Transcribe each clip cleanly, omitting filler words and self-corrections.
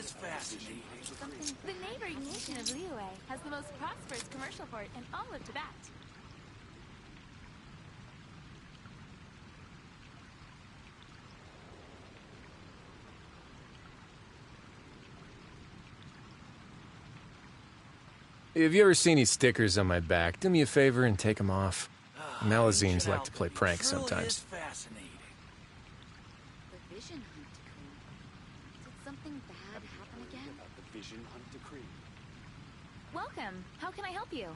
is fascinating. The neighboring nation of Liyue has the most prosperous commercial port in all of Tibet. Have you ever seen any stickers on my back? Do me a favor and take them off. Malazines like to play pranks sometimes. Fascinating. The Vision Hunt decree. Did something bad happen again? The Vision Hunt decree. Welcome. How can I help you?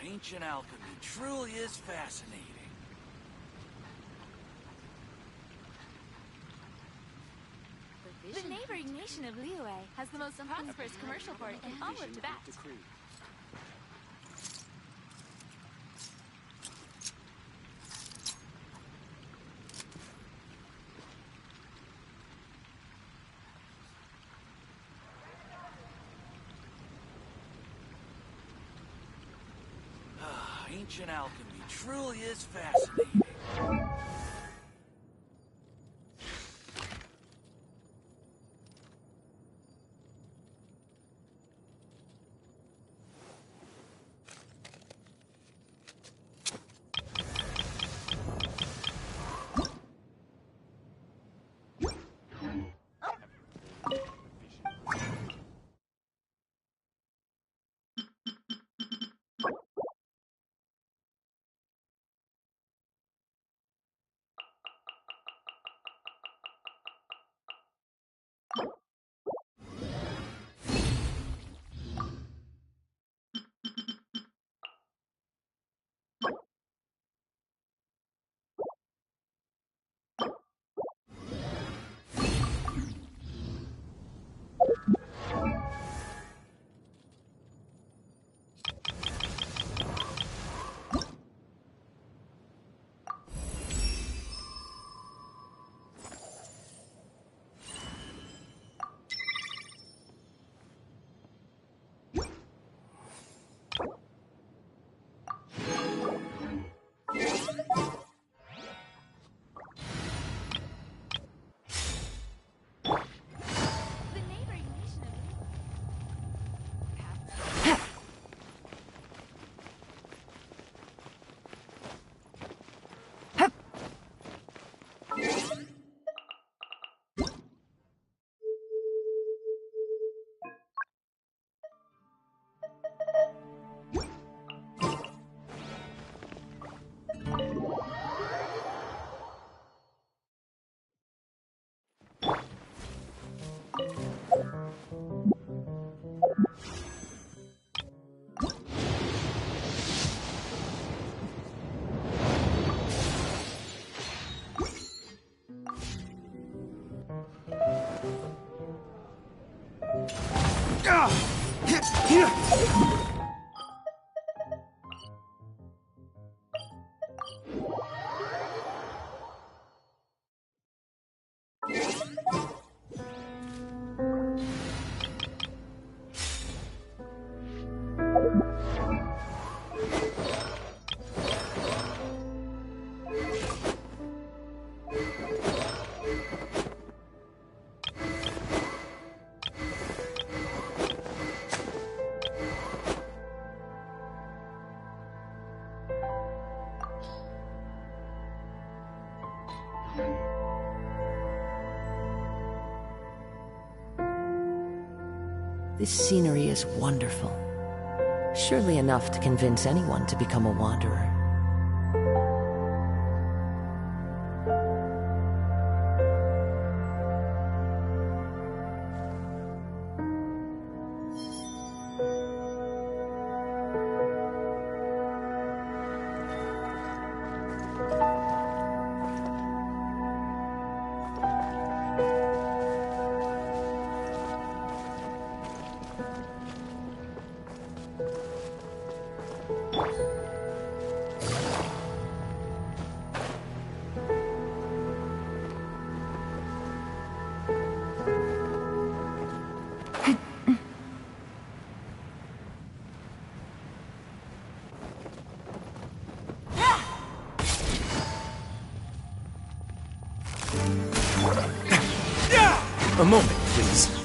Ancient alchemy truly is fascinating. The neighboring nation of Liyue has the most prosperous commercial port in all of Tibet. Ancient alchemy truly is fascinating. This scenery is wonderful. Surely enough to convince anyone to become a wanderer. moment, please.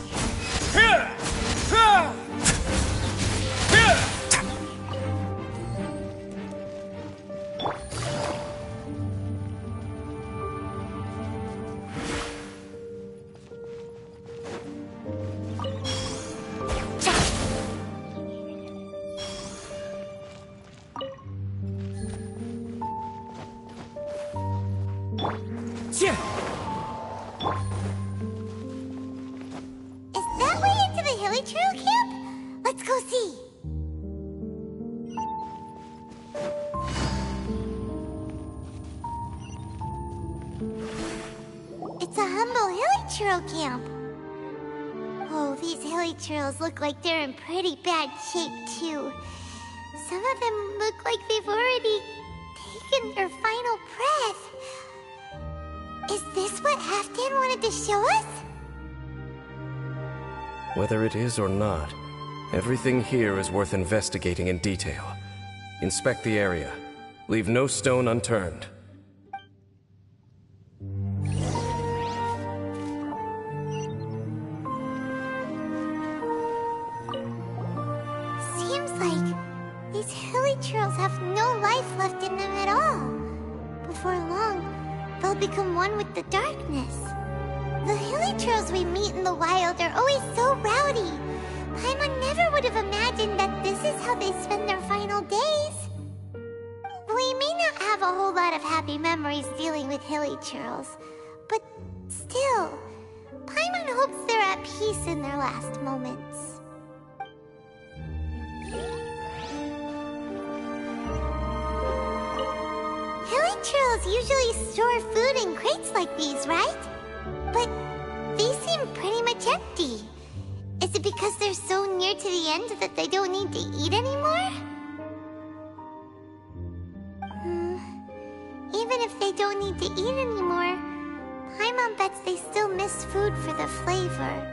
Is that way into the Hilly Trail camp? Let's go see. It's a humble Hilly Trail camp. Oh, these Hilly Trails look like they're in pretty bad shape, too. Some of them look like they've already taken their final breath. Is this what Halfdan wanted to show us? Whether it is or not, everything here is worth investigating in detail. Inspect the area. Leave no stone unturned. Seems like these Hilly Trails have no life left in them at all. Before long, they'll become one with the darkness. The Hilly Trails we meet in the wild are always so rowdy. Paimon never would have imagined that this is how they spend their final days. We may not have a whole lot of happy memories dealing with Hilly Trails, but still, Paimon hopes they're at peace in their last moments. Hilly Trails usually store food in crates like these, right? But these seem pretty much empty. Is it because they're so near to the end that they don't need to eat anymore? Even if they don't need to eat anymore, Paimon bets they still miss food for the flavor.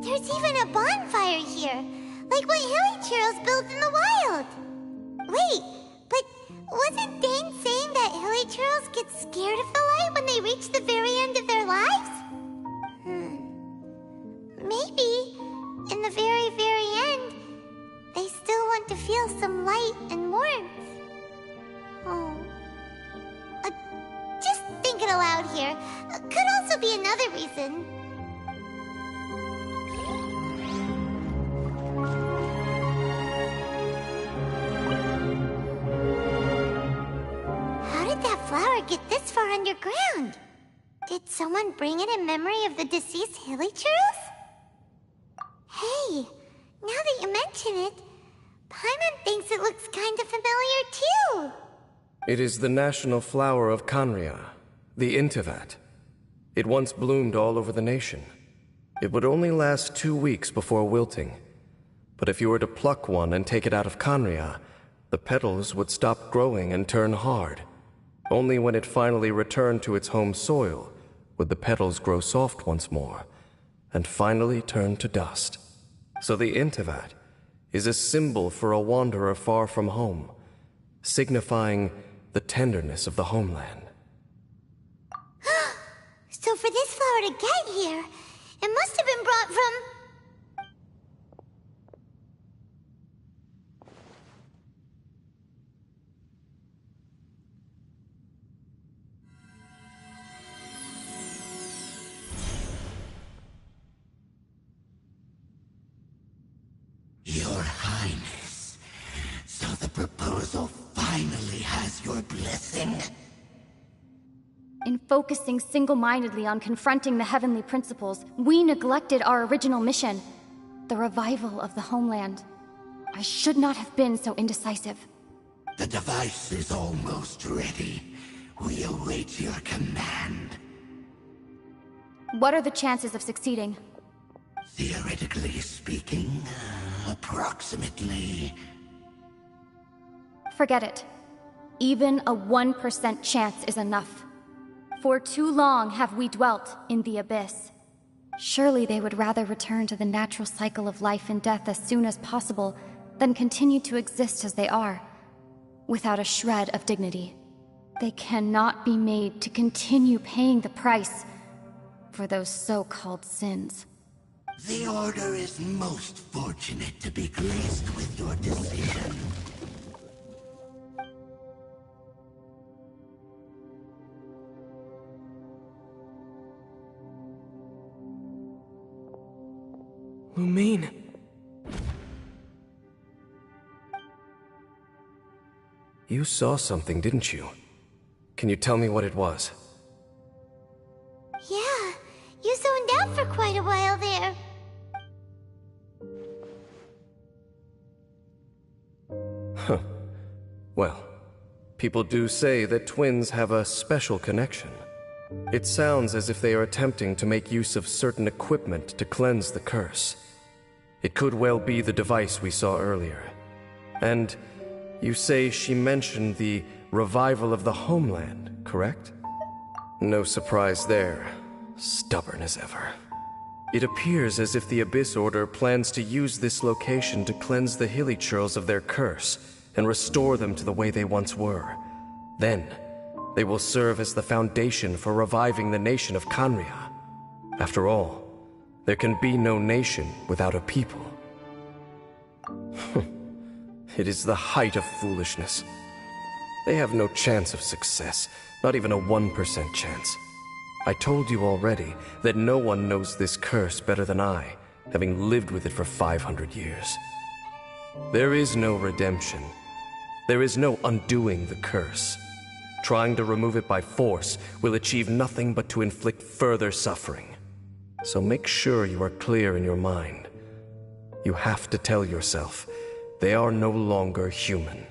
There's even a bonfire here, like what Hilly Trails built in the wild. Wait, but wasn't Dane saying that Hilly Trails get scared of the light when they reach the very end of their lives? Maybe, in the very, very end, they still want to feel some light and warmth. Oh. Just thinking aloud here. Could also be another reason. How did that flower get this far underground? Did someone bring it in memory of the deceased Hilly Trails? Hey, now that you mention it, Paimon thinks it looks kind of familiar too. It is the national flower of Khaenri'ah, the Intivat. It once bloomed all over the nation. It would only last 2 weeks before wilting. But if you were to pluck one and take it out of Khaenri'ah, the petals would stop growing and turn hard. Only when it finally returned to its home soil would the petals grow soft once more, and finally turn to dust. So the Intivat is a symbol for a wanderer far from home, signifying the tenderness of the homeland. So for this flower to get here, it must have been brought from... Your Highness, so the proposal finally has your blessing? In focusing single-mindedly on confronting the heavenly principles, we neglected our original mission, the revival of the homeland. I should not have been so indecisive. The device is almost ready. We await your command. What are the chances of succeeding? Theoretically speaking, approximately. Forget it. Even a 1% chance is enough. For too long have we dwelt in the abyss. Surely they would rather return to the natural cycle of life and death as soon as possible than continue to exist as they are, without a shred of dignity. They cannot be made to continue paying the price for those so-called sins. The Order is most fortunate to be graced with your decision. Lumine. You saw something, didn't you? Can you tell me what it was? Yeah, you zoned out for quite a while there. Huh. Well, people do say that twins have a special connection. It sounds as if they are attempting to make use of certain equipment to cleanse the curse. It could well be the device we saw earlier. And you say she mentioned the revival of the homeland, correct? No surprise there. Stubborn as ever. It appears as if the Abyss Order plans to use this location to cleanse the Hilichurls of their curse and restore them to the way they once were. Then, they will serve as the foundation for reviving the nation of Khaenri'ah. After all, there can be no nation without a people. It is the height of foolishness. They have no chance of success, not even a 1% chance. I told you already that no one knows this curse better than I, having lived with it for 500 years. There is no redemption. There is no undoing the curse. Trying to remove it by force will achieve nothing but to inflict further suffering. So make sure you are clear in your mind. You have to tell yourself, they are no longer human.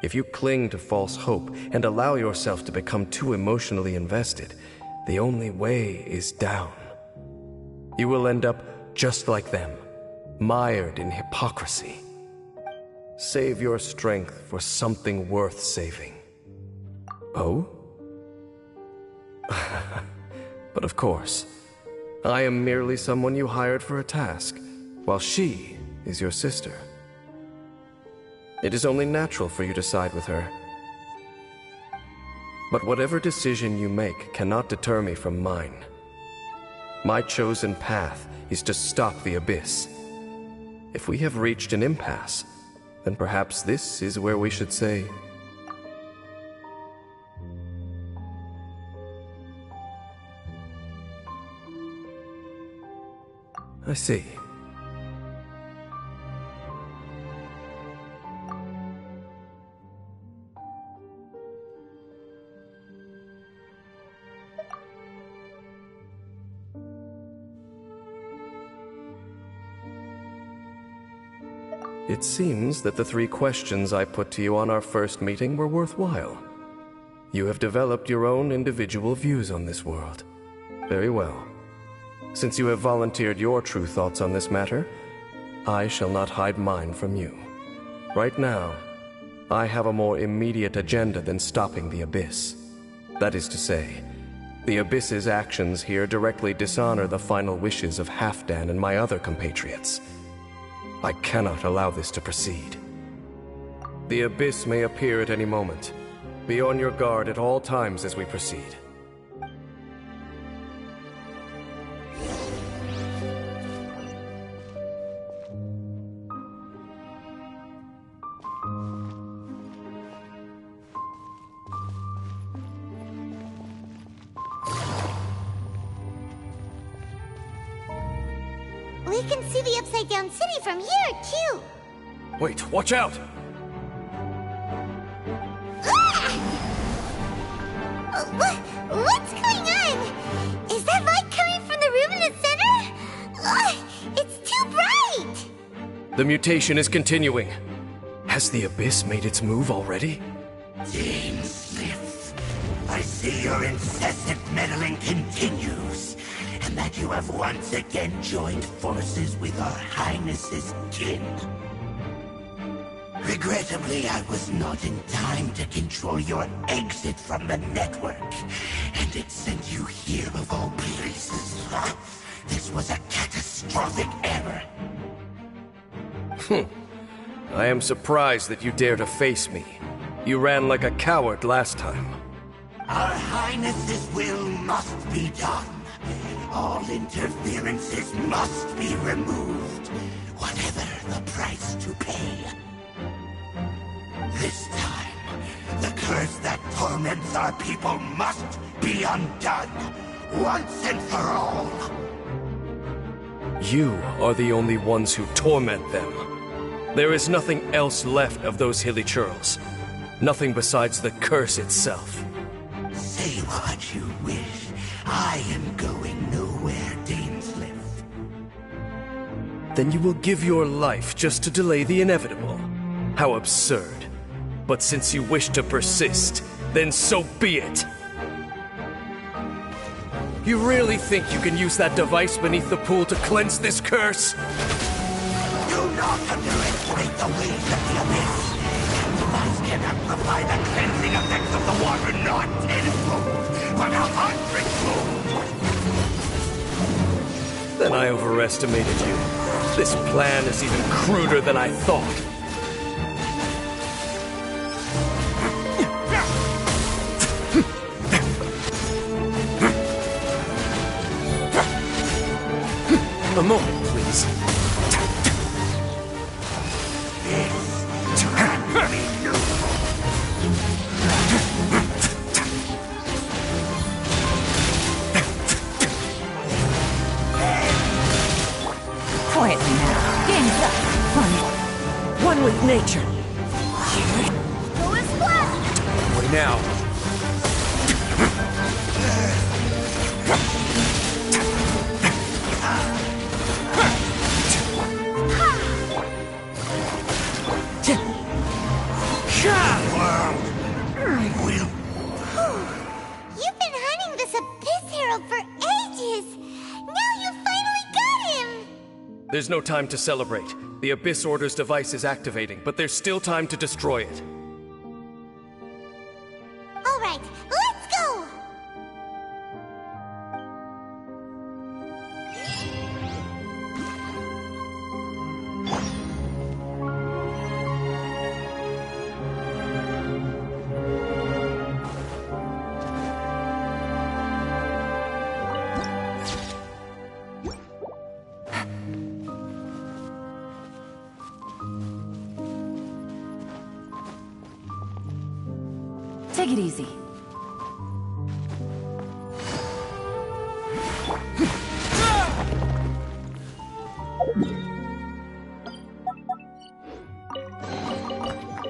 If you cling to false hope and allow yourself to become too emotionally invested, the only way is down. You will end up just like them, mired in hypocrisy. Save your strength for something worth saving. Oh? But of course, I am merely someone you hired for a task, while she is your sister. It is only natural for you to side with her. But whatever decision you make cannot deter me from mine. My chosen path is to stop the Abyss. If we have reached an impasse, then perhaps this is where we should say... I see. It seems that the 3 questions I put to you on our first meeting were worthwhile. You have developed your own individual views on this world. Very well. Since you have volunteered your true thoughts on this matter, I shall not hide mine from you. Right now, I have a more immediate agenda than stopping the Abyss. That is to say, the Abyss's actions here directly dishonor the final wishes of Halfdan and my other compatriots. I cannot allow this to proceed. The Abyss may appear at any moment. Be on your guard at all times as we proceed. We can see the Upside Down City from here, too. Wait, watch out! What's going on? Is that light coming from the room in the center? It's too bright! The mutation is continuing. Has the Abyss made its move already? Dean Smith, I see your incessant meddling continues, and that you have once again joined forces with our Highness's kin. Regrettably, I was not in time to control your exit from the network, and it sent you here of all places. This was a catastrophic error. I am surprised that you dare to face me. You ran like a coward last time. Our Highness's will must be done. All interferences must be removed, whatever the price to pay. This time, the curse that torments our people must be undone, once and for all. You are the only ones who torment them. There is nothing else left of those hilly churls. Nothing besides the curse itself. Say what you wish. I am going nowhere, Dainsleif. Then you will give your life just to delay the inevitable. How absurd. But since you wish to persist, then so be it. You really think you can use that device beneath the pool to cleanse this curse? Do not underestimate the waves of the abyss. The device can amplify the cleansing effects of the water not tenfold, but 100-fold. Then I overestimated you. This plan is even cruder than I thought. A moment, please. Quietly now. Game's up. One with nature. Go is blast! Wait now. You've been hunting this Abyss Herald for ages! Now you finally got him! There's no time to celebrate. The Abyss Order's device is activating, but there's still time to destroy it. Alright, let's go! Take it easy.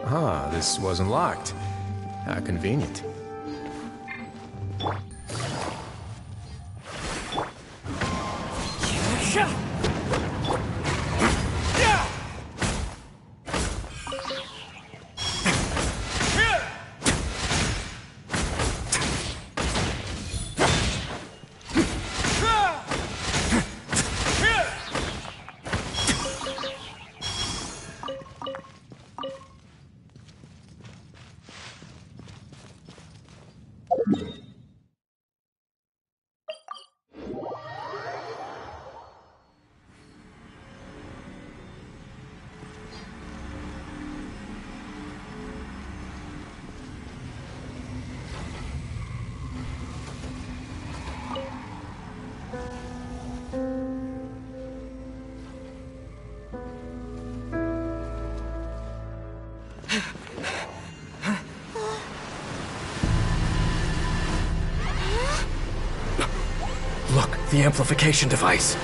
Ah, this wasn't locked. How convenient. Look, the amplification device.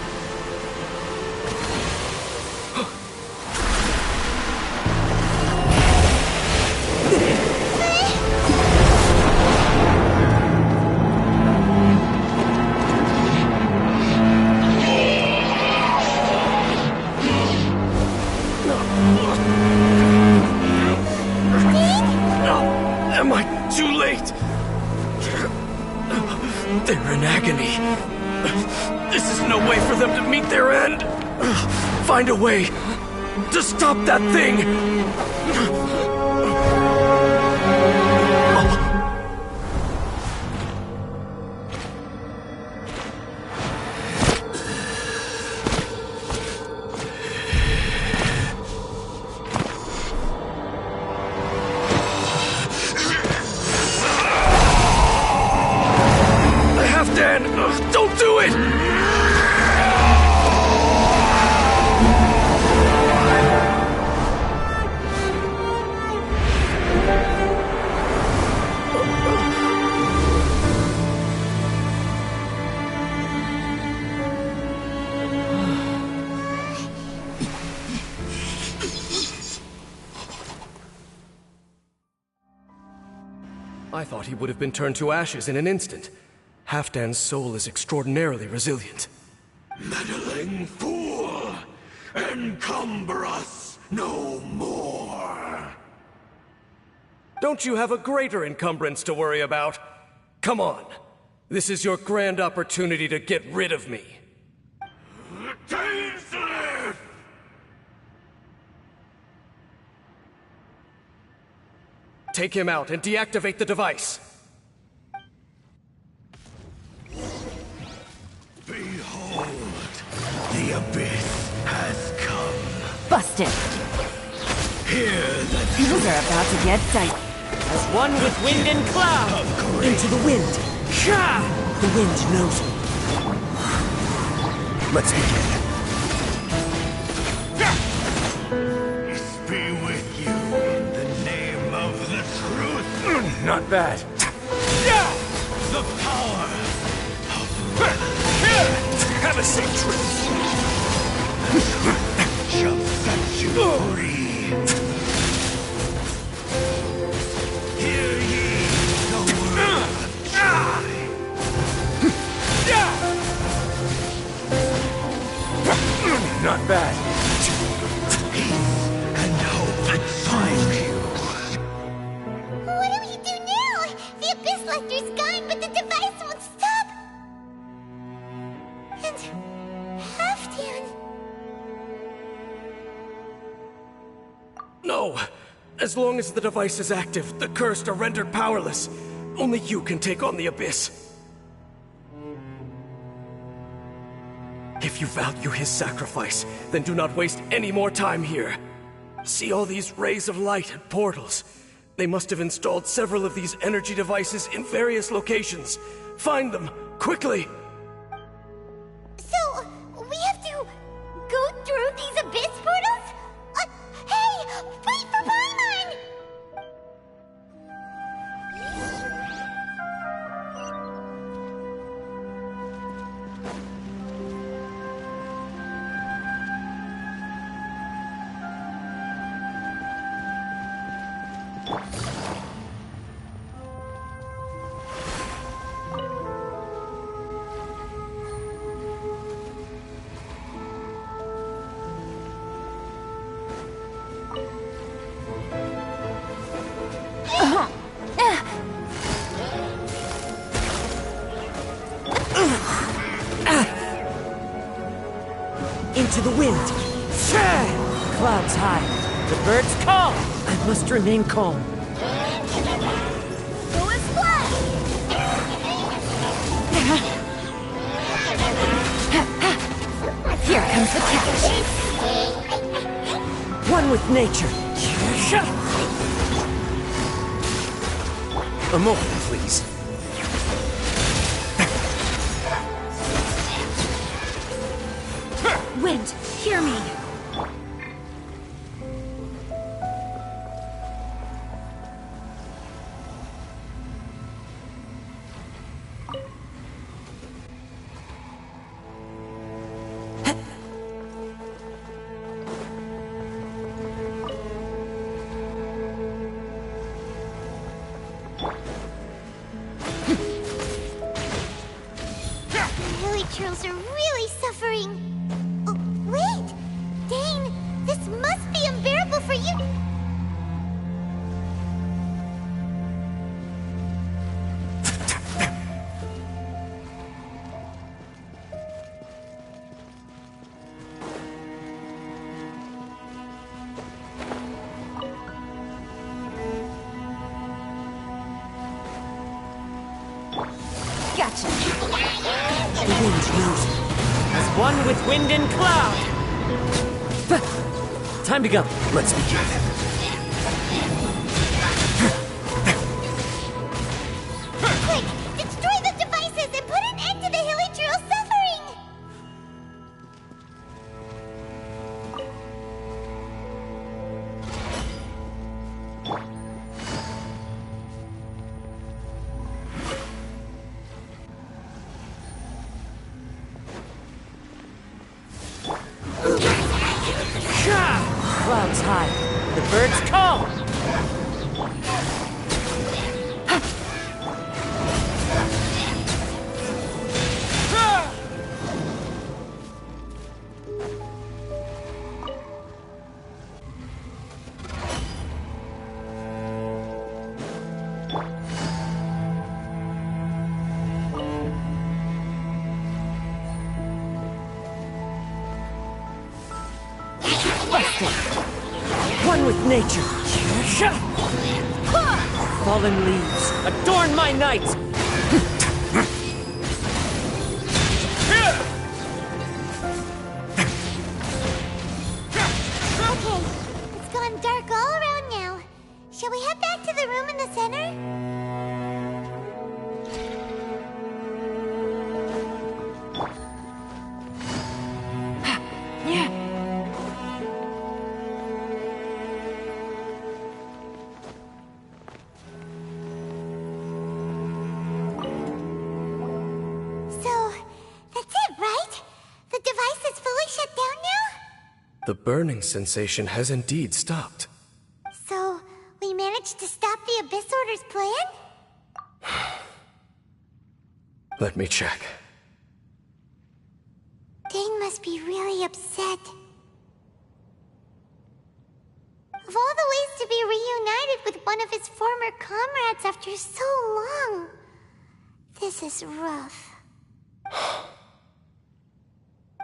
Am I too late? They're in agony. This is no way for them to meet their end. Find a way to stop that thing. I thought he would have been turned to ashes in an instant. Halfdan's soul is extraordinarily resilient. Meddling fool! Encumber us no more! Don't you have a greater encumbrance to worry about? Come on. This is your grand opportunity to get rid of me. Dainsleif! Take him out and deactivate the device. Behold, the abyss has come. Busted. Hear the Things are about to get tight. As one with wind and cloud. Into the wind. The wind knows me. Let's begin. Peace be with you in the name of the truth. Not bad. The power Have a seat, Truth. shall set you free. Hear ye the word of joy. Not bad. Peace and hope find you. What do we do now? The Abyss Lecter's gone, but the device won't stop. And Halfdan. No! As long as the device is active, the cursed are rendered powerless. Only you can take on the Abyss. If you value his sacrifice, then do not waste any more time here. See all these rays of light and portals? They must have installed several of these energy devices in various locations. Find them, quickly! So, we have to go through these Abyss portals? Hey! Wait for Paimon! Into the wind. Clouds high. The birds call. I must remain calm. Go and fly! Here comes the catch. One with nature. A moment, please. Wind, hear me. The Hilly Trails are really suffering. Oh, wait! Dane, this must be unbearable for you. Gotcha. The wind knows me. As one with wind and cloud. Time to go. Let's begin. Quick, destroy the devices and put an end to the Hilly Trail suffering! Clouds high. The birds call. Busted! One with nature. Fallen leaves, adorn my night! Okay, it's gone dark all around now. Shall we head back to the room in the center? The burning sensation has indeed stopped. So, we managed to stop the Abyss Order's plan? Let me check. Dane must be really upset. Of all the ways to be reunited with one of his former comrades after so long, this is rough.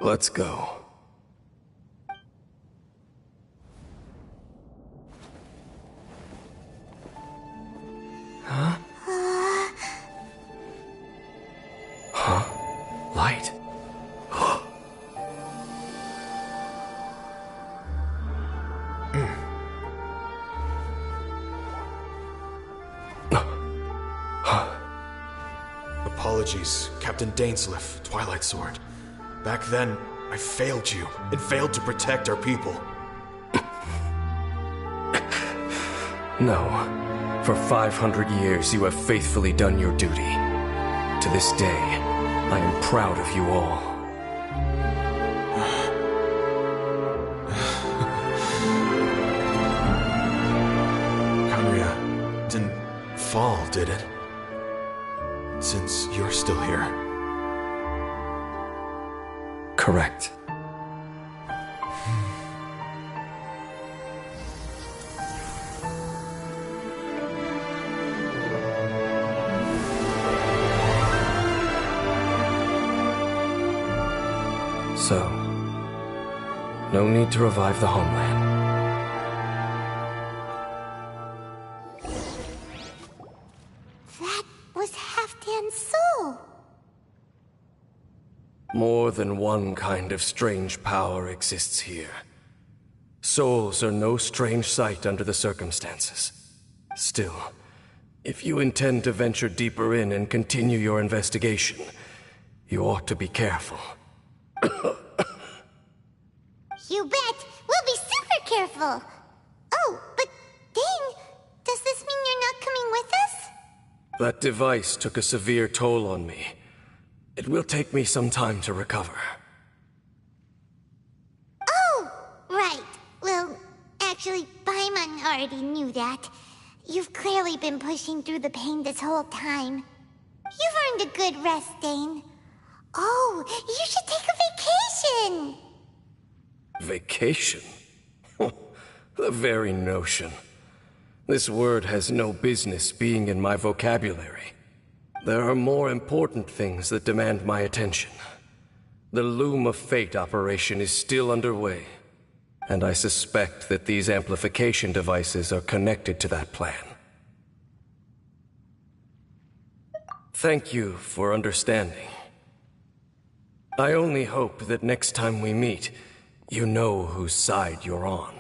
Let's go. Huh? Huh? Light. Apologies, Captain Dainsleif, Twilight Sword. Back then, I failed you, and failed to protect our people. No. For 500 years, you have faithfully done your duty. To this day, I am proud of you all. Conria didn't fall, did it? Since you're still here. Correct. So, no need to revive the homeland. That was Halfdan's soul. More than one kind of strange power exists here. Souls are no strange sight under the circumstances. Still, if you intend to venture deeper in and continue your investigation, you ought to be careful. You bet! We'll be super careful! Oh, but Dane, does this mean you're not coming with us? That device took a severe toll on me. It will take me some time to recover. Oh, right. Well, actually, Paimon already knew that. You've clearly been pushing through the pain this whole time. You've earned a good rest, Dane. Oh, you should take a vacation! Vacation? The very notion. This word has no business being in my vocabulary. There are more important things that demand my attention. The Loom of Fate operation is still underway, and I suspect that these amplification devices are connected to that plan. Thank you for understanding. I only hope that next time we meet, you know whose side you're on.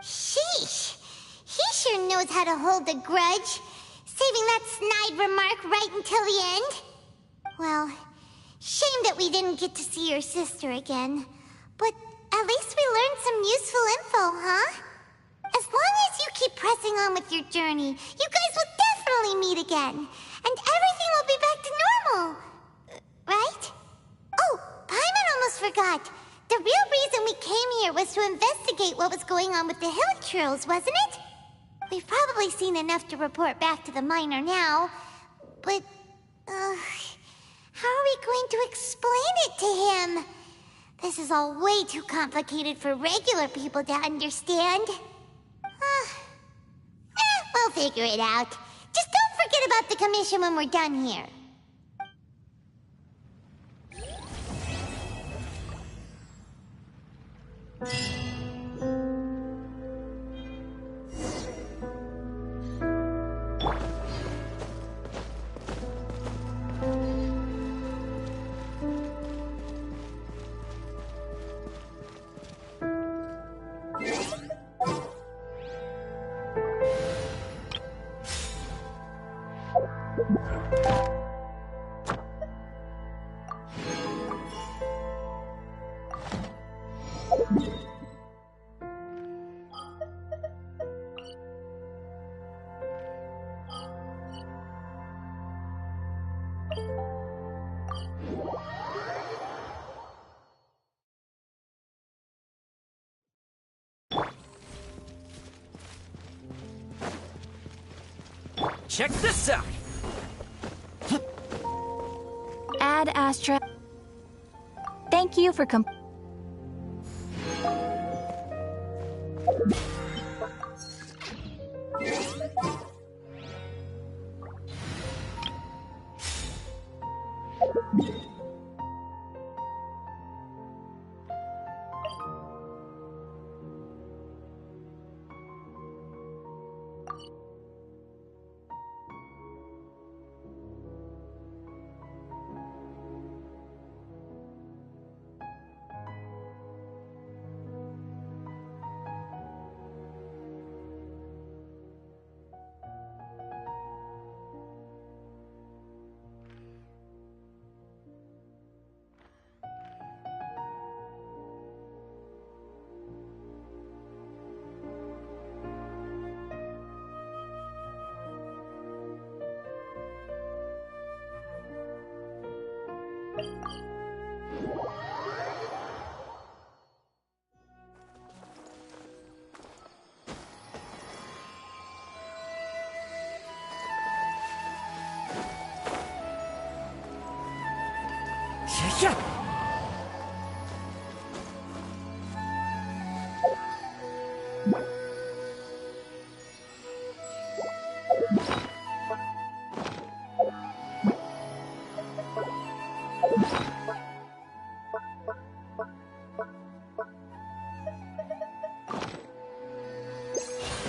Sheesh! He sure knows how to hold a grudge, saving that snide remark right until the end. Well, shame that we didn't get to see your sister again. But at least we learned some useful info, huh? As long as you keep pressing on with your journey, you guys will definitely meet again. And everything will be back to normal. Right? Oh, Paimon almost forgot. The real reason we came here was to investigate what was going on with the Hilichurls, wasn't it? We've probably seen enough to report back to the miner now. But, how are we going to explain it to him? This is all way too complicated for regular people to understand. We'll figure it out. Just don't forget about the commission when we're done here. Check this out! Ad Astra. Thank you for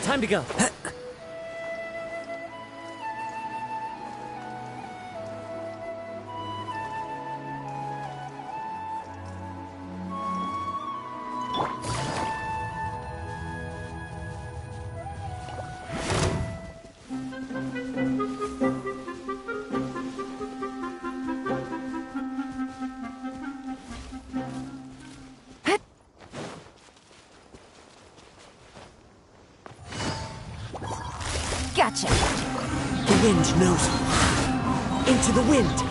Time to go. Gotcha! The wind knows me. Into the wind!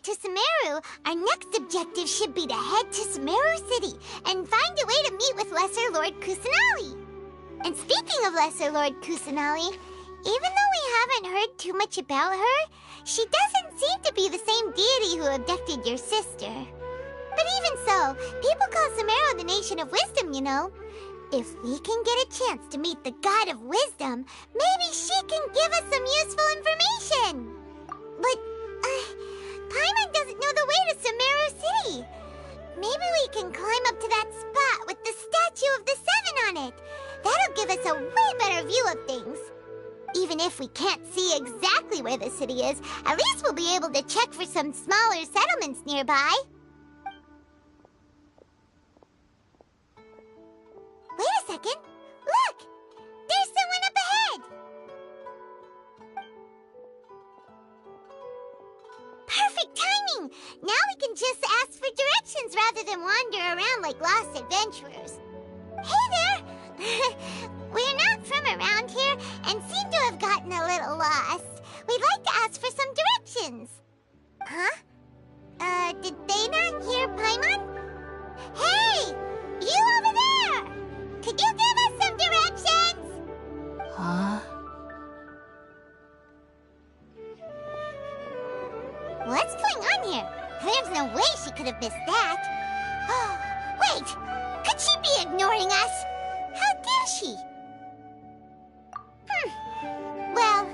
To Sumeru, our next objective should be to head to Sumeru City and find a way to meet with Lesser Lord Kusanali. And speaking of Lesser Lord Kusanali, even though we haven't heard too much about her, she doesn't seem to be the same deity who abducted your sister. But even so, people call Sumeru the Nation of Wisdom, you know. If we can get a chance to meet the God of Wisdom, maybe she can give us some useful information. But, Paimon doesn't know the way to Sumeru City. Maybe we can climb up to that spot with the statue of the Seven on it. That'll give us a way better view of things. Even if we can't see exactly where the city is, at least we'll be able to check for some smaller settlements nearby. Wait a second. Look! There's someone up ahead! Perfect timing! Now we can just ask for directions rather than wander around like lost adventurers. Hey there! We're not from around here and seem to have gotten a little lost. We'd like to ask for some directions. Huh? Did they not hear Paimon? Hey! You over there! Could you give us some directions? Huh? What's going on here? There's no way she could have missed that. Oh, wait! Could she be ignoring us? How dare she? Well,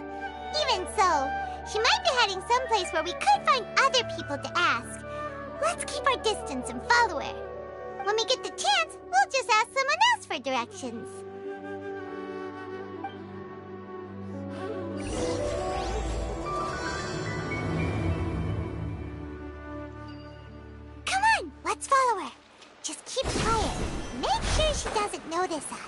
even heading someplace where we could find other people to ask. Let's keep our distance and follow her. When we get the chance, we'll just ask someone else for directions. Come on, let's follow her. Just keep quiet. Make sure she doesn't notice us.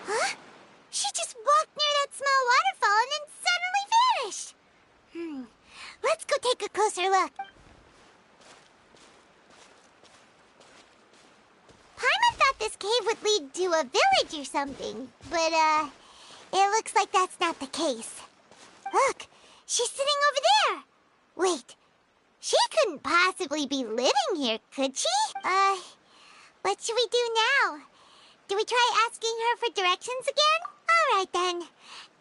Huh? She just walked near that small waterfall and then suddenly vanished. Let's go take a closer look. Paimon thought this cave would lead to a village or something, but, it looks like that's not the case. Look, she's sitting over there. Wait, she couldn't possibly be living here, could she? What should we do now? Do we try asking her for directions again? All right, then.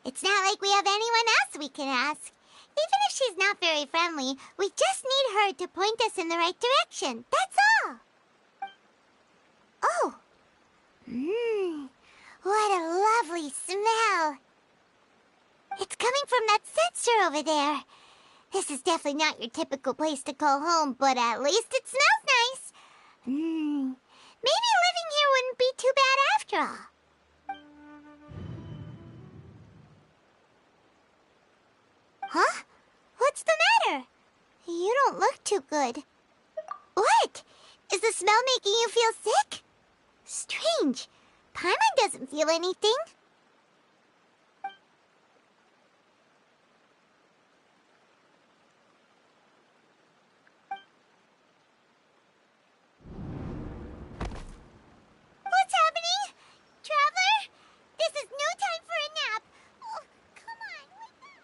It's not like we have anyone else we can ask. Even if she's not very friendly, we just need her to point us in the right direction. That's all. Oh. What a lovely smell. It's coming from that sensor over there. This is definitely not your typical place to call home, but at least it smells nice. Maybe living here wouldn't be too bad after all. Huh? What's the matter? You don't look too good. What? Is the smell making you feel sick? Strange. Paimon doesn't feel anything. What's happening? Traveler? This is no time for a nap. Oh, come on, wake up.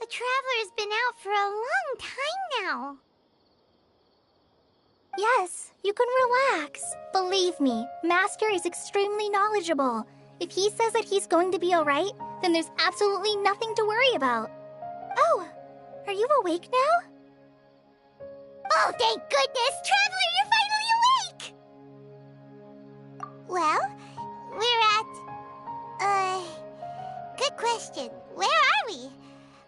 Traveler's been out for a long time now. Yes, you can relax. Believe me, Master is extremely knowledgeable. If he says that he's going to be alright, then there's absolutely nothing to worry about. Oh, are you awake now? Oh, thank goodness! Traveler, you're finally awake! Well, we're at... Good question. Where are we?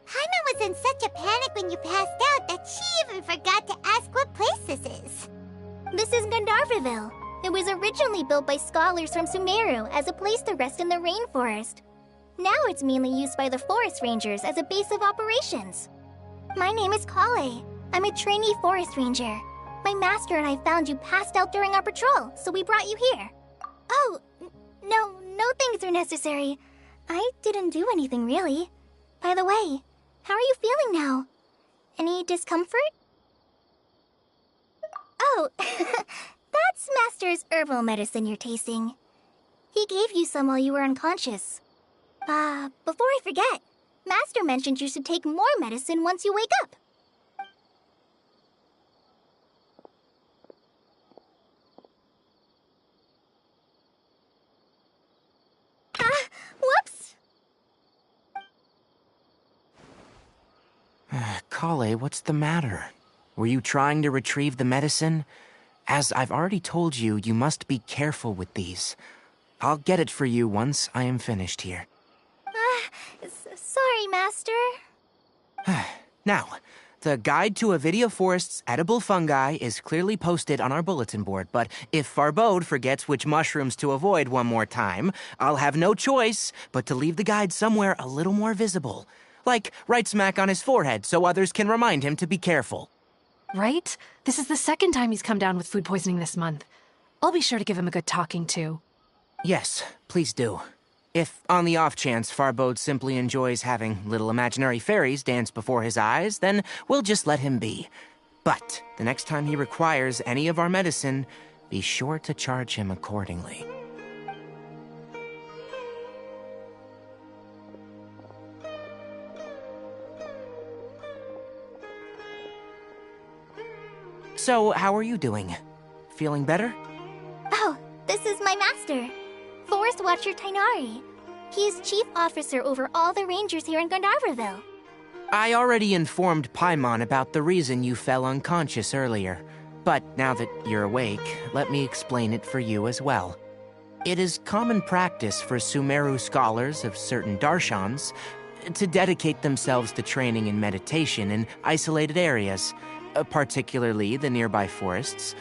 Paimon was in such a panic when you passed out that she even forgot to ask what place this is. This is Gandharvaville. It was originally built by scholars from Sumeru as a place to rest in the rainforest. Now it's mainly used by the forest rangers as a base of operations. My name is Kale. I'm a trainee forest ranger. My master and I found you passed out during our patrol, so we brought you here. Oh, no things are necessary. I didn't do anything really. By the way, how are you feeling now? Any discomfort? Oh, That's Master's herbal medicine you're tasting. He gave you some while you were unconscious. Before I forget, Master mentioned you should take more medicine once you wake up. Whoops! Kale, what's the matter? Were you trying to retrieve the medicine? As I've already told you, you must be careful with these. I'll get it for you once I am finished here. Sorry, Master. Now, the guide to Avidia Forest's edible fungi is clearly posted on our bulletin board, but if Farbode forgets which mushrooms to avoid one more time, I'll have no choice but to leave the guide somewhere a little more visible. Like right smack on his forehead so others can remind him to be careful. Right? This is the second time he's come down with food poisoning this month. I'll be sure to give him a good talking to. Yes, please do. If, on the off chance, Farbode simply enjoys having little imaginary fairies dance before his eyes, then we'll just let him be. But the next time he requires any of our medicine, be sure to charge him accordingly. So, how are you doing? Feeling better? Oh, this is my master, Forest Watcher Tainari. He is chief officer over all the rangers here in Gandharvaville. I already informed Paimon about the reason you fell unconscious earlier. But now that you're awake, let me explain it for you as well. It is common practice for Sumeru scholars of certain darshans to dedicate themselves to training in meditation in isolated areas, particularly the nearby forests.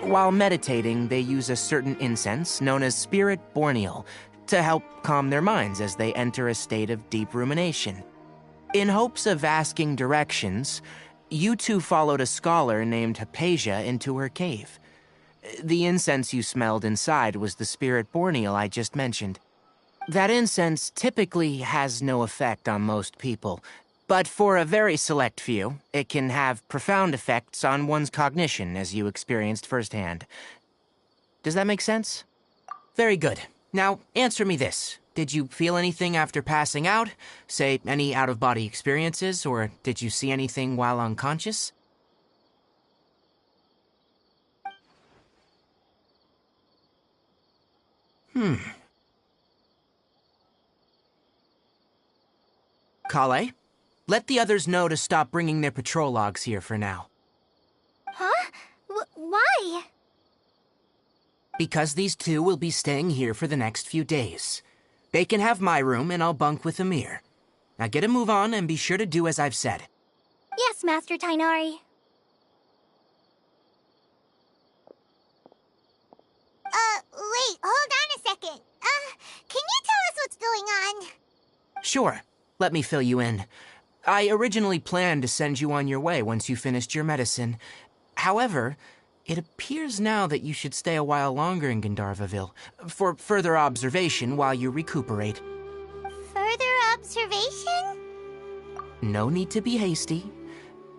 While meditating, they use a certain incense known as Spirit Borneal to help calm their minds as they enter a state of deep rumination. In hopes of asking directions, you two followed a scholar named Hypatia into her cave. The incense you smelled inside was the Spirit Borneal I just mentioned. That incense typically has no effect on most people, but for a very select few, it can have profound effects on one's cognition, as you experienced firsthand. Does that make sense? Very good. Now, answer me this. Did you feel anything after passing out? Say, any out-of-body experiences, or did you see anything while unconscious? Kale? Let the others know to stop bringing their patrol logs here for now. Huh? Why? Because these two will be staying here for the next few days. They can have my room, and I'll bunk with Amir. Now get a move on, and be sure to do as I've said. Yes, Master Tainari. Wait, hold on a second. Can you tell us what's going on? Sure. Let me fill you in. I originally planned to send you on your way once you finished your medicine. However, it appears now that you should stay a while longer in Gandharvaville for further observation while you recuperate. Further observation? No need to be hasty.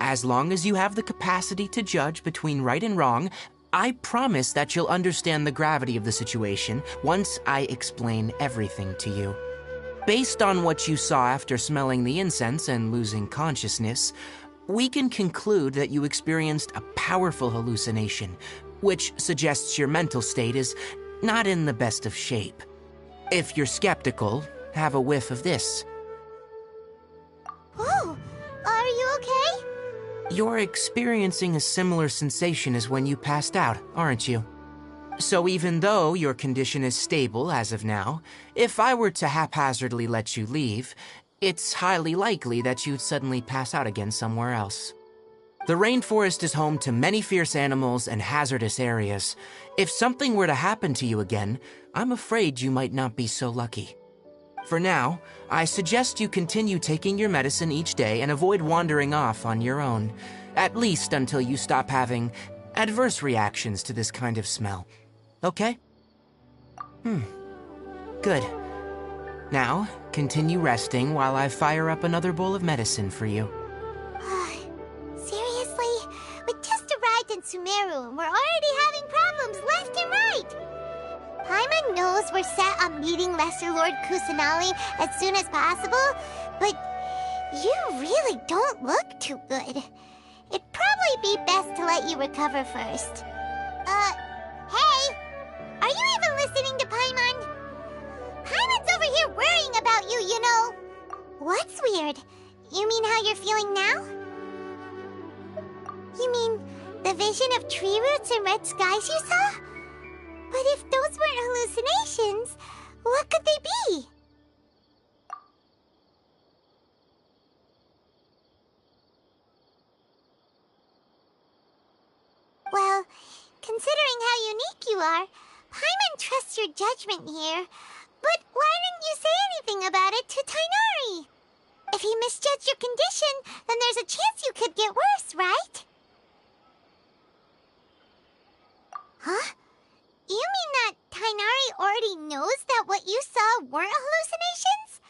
As long as you have the capacity to judge between right and wrong, I promise that you'll understand the gravity of the situation once I explain everything to you. Based on what you saw after smelling the incense and losing consciousness, we can conclude that you experienced a powerful hallucination, which suggests your mental state is not in the best of shape. If you're skeptical, have a whiff of this. Oh, are you okay? You're experiencing a similar sensation as when you passed out, aren't you? So even though your condition is stable as of now, if I were to haphazardly let you leave, it's highly likely that you'd suddenly pass out again somewhere else. The rainforest is home to many fierce animals and hazardous areas. If something were to happen to you again, I'm afraid you might not be so lucky. For now, I suggest you continue taking your medicine each day and avoid wandering off on your own, at least until you stop having adverse reactions to this kind of smell. Okay? Good. Now, continue resting while I fire up another bowl of medicine for you. Seriously? We just arrived in Sumeru and we're already having problems wasn't right. Paimon knows we're set on meeting Lesser Lord Kusanali as soon as possible, but you really don't look too good. It'd probably be best to let you recover first. Hey! Are you even listening to Paimon? Paimon's over here worrying about you, you know. What's weird? You mean how you're feeling now? You mean the vision of tree roots and red skies you saw? But if those weren't hallucinations, what could they be? Well, considering how unique you are, Paimon trusts your judgment here. But why didn't you say anything about it to Tighnari? If he misjudged your condition, then there's a chance you could get worse, right? Huh? You mean that Tighnari already knows that what you saw weren't hallucinations?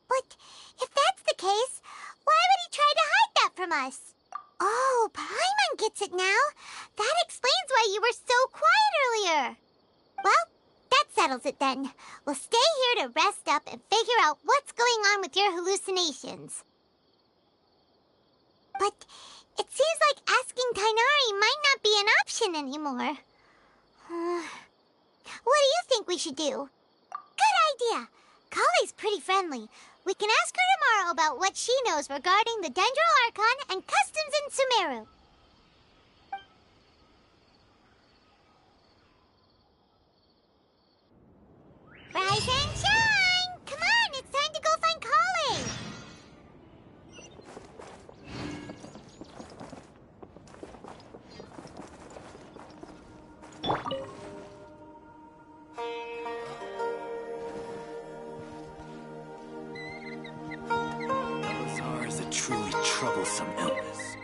But if that's the case, why would he try to hide that from us? Oh, Paimon gets it now. That explains why you were so quiet earlier. Well, that settles it then. We'll stay here to rest up and figure out what's going on with your hallucinations. But it seems like asking Tighnari might not be an option anymore. What do you think we should do? Good idea. Kale's pretty friendly. We can ask her tomorrow about what she knows regarding the Dendro Archon and customs in Sumeru. Rise and shine! Come on, it's time to go find Kale! Elazar is a truly troublesome illness.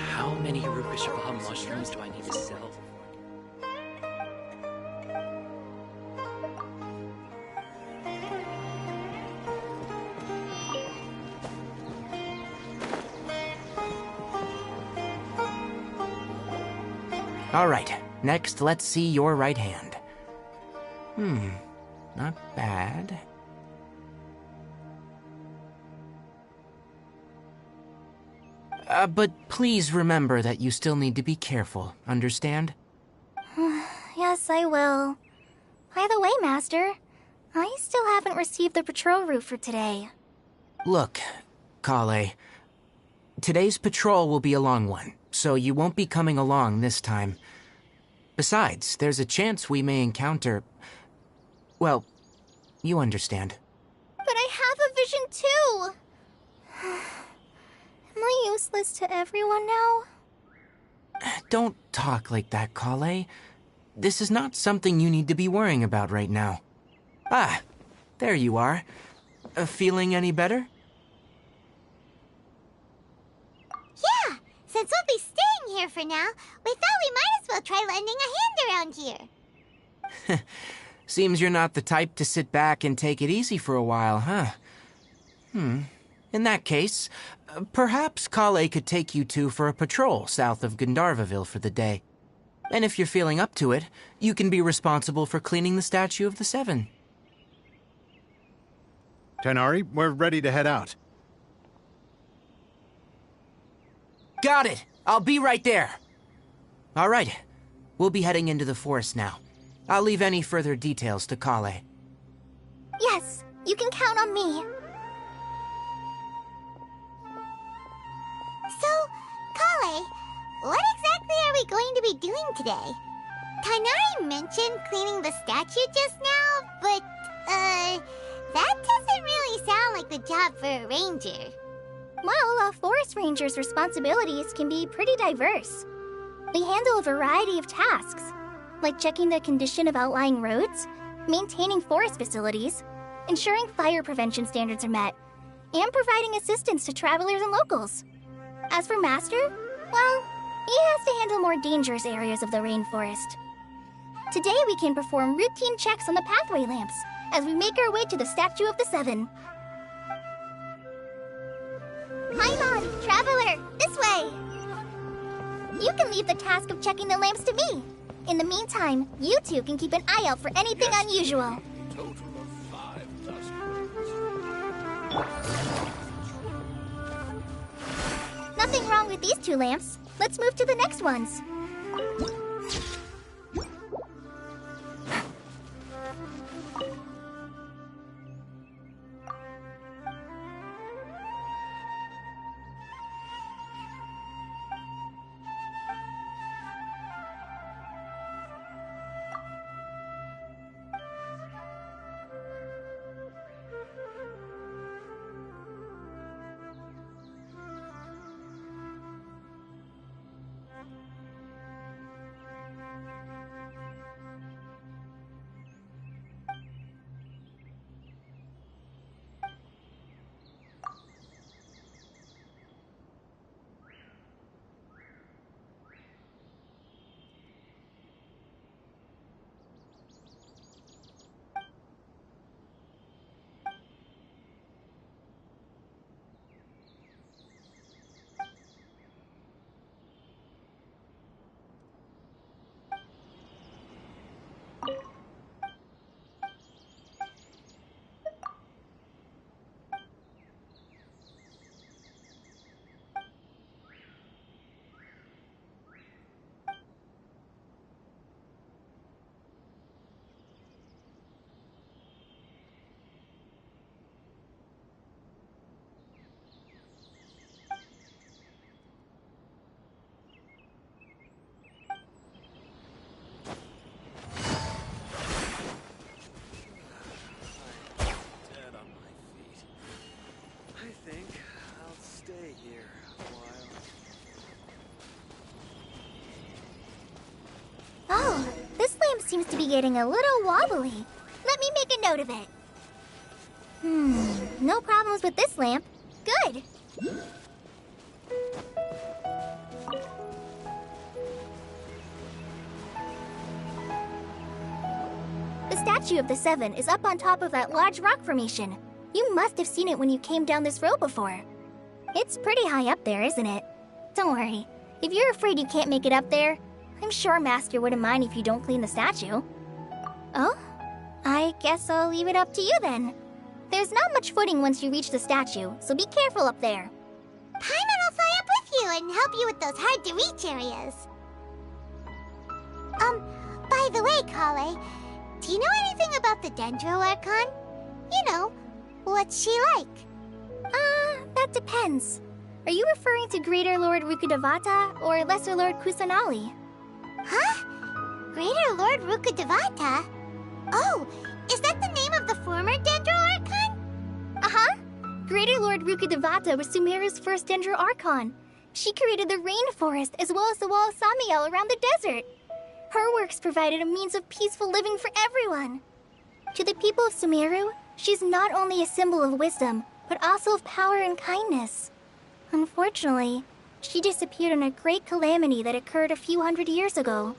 How many Rupeshraha mushrooms do I need to sell? All right, next let's see your right hand. Not bad. But please remember that you still need to be careful, understand? Yes, I will. By the way, Master, I still haven't received the patrol route for today. Look, Kale, today's patrol will be a long one, so you won't be coming along this time. Besides, there's a chance we may encounter... Well, you understand. But I have a vision too! Am I useless to everyone now? Don't talk like that, Kale. This is not something you need to be worrying about right now. Ah, there you are. Feeling any better? Yeah, since we'll be staying here for now, we thought we might as well try lending a hand around here. Seems you're not the type to sit back and take it easy for a while, huh? In that case, perhaps Kale could take you two for a patrol south of Gandharvaville for the day. And if you're feeling up to it, you can be responsible for cleaning the Statue of the Seven. Tighnari, we're ready to head out. Got it! I'll be right there! All right, we'll be heading into the forest now. I'll leave any further details to Kale. Yes, you can count on me. So, Kale, what exactly are we going to be doing today? Tighnari mentioned cleaning the statue just now, but, that doesn't really sound like the job for a ranger. Well, a forest ranger's responsibilities can be pretty diverse. They handle a variety of tasks, like checking the condition of outlying roads, maintaining forest facilities, ensuring fire prevention standards are met, and providing assistance to travelers and locals. As for Master, well, he has to handle more dangerous areas of the rainforest. Today we can perform routine checks on the pathway lamps as we make our way to the Statue of the Seven. Paimon, traveler, this way! You can leave the task of checking the lamps to me. In the meantime, you two can keep an eye out for anything unusual. Total of 5 dust Nothing wrong with these 2 lamps. Let's move to the next ones. Oh, this lamp seems to be getting a little wobbly. Let me make a note of it. No problems with this lamp. Good. The Statue of the Seven is up on top of that large rock formation. You must have seen it when you came down this road before. It's pretty high up there, isn't it? Don't worry. If you're afraid you can't make it up there, I'm sure Master wouldn't mind if you don't clean the statue. Oh? I guess I'll leave it up to you then. There's not much footing once you reach the statue, so be careful up there. Paimon will fly up with you and help you with those hard-to-reach areas. By the way, Kale, do you know anything about the Dendro Archon? You know, what's she like? That depends. Are you referring to Greater Lord Rukkhadevata or Lesser Lord Kusanali? Huh? Greater Lord Rukkhadevata? Oh, is that the name of the former Dendro Archon? Uh-huh. Greater Lord Rukkhadevata was Sumeru's first Dendro Archon. She created the rainforest as well as the wall of Samiel around the desert. Her works provided a means of peaceful living for everyone. To the people of Sumeru, she's not only a symbol of wisdom, but also of power and kindness. Unfortunately, she disappeared in a great calamity that occurred a few hundred years ago.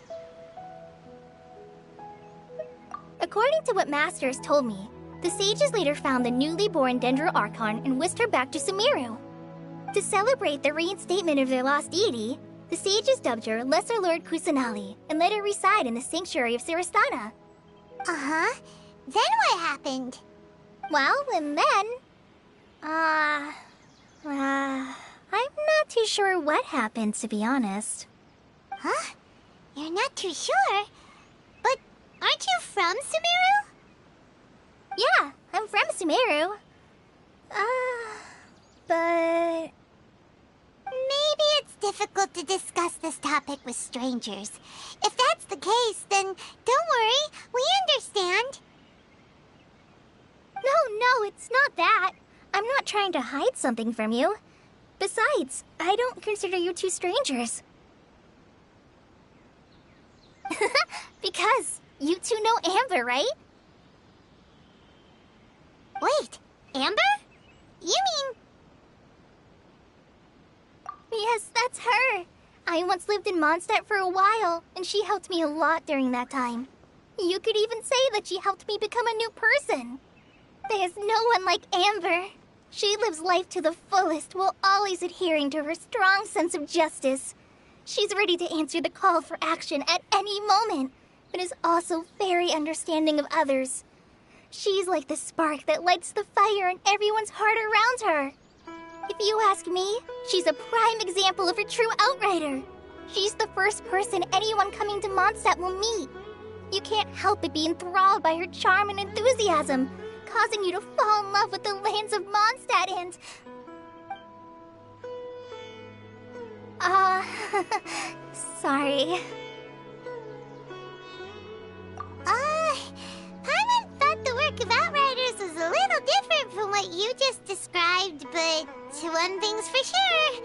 According to what Master has told me, the sages later found the newly born Dendro Archon and whisked her back to Sumeru. To celebrate the reinstatement of their lost deity, the sages dubbed her Lesser Lord Kusanali and let her reside in the sanctuary of Sarastana. Uh-huh. Then what happened? Well, and then... I'm not too sure what happened, to be honest. Huh? You're not too sure? But aren't you from Sumeru? Yeah, I'm from Sumeru. But... Maybe it's difficult to discuss this topic with strangers. If that's the case, then don't worry, we understand. No, it's not that. I'm not trying to hide something from you. Besides, I don't consider you two strangers. Because you two know Amber, right? Wait, Amber? You mean... Yes, that's her. I once lived in Mondstadt for a while, and she helped me a lot during that time. You could even say that she helped me become a new person. There's no one like Amber. She lives life to the fullest while always adhering to her strong sense of justice. She's ready to answer the call for action at any moment, but is also very understanding of others. She's like the spark that lights the fire in everyone's heart around her. If you ask me, she's a prime example of a true outrider. She's the first person anyone coming to Mondstadt will meet. You can't help but be enthralled by her charm and enthusiasm, causing you to fall in love with the lands of Mondstadt and... sorry. Paimon thought the work of Outriders was a little different from what you just described, but one thing's for sure,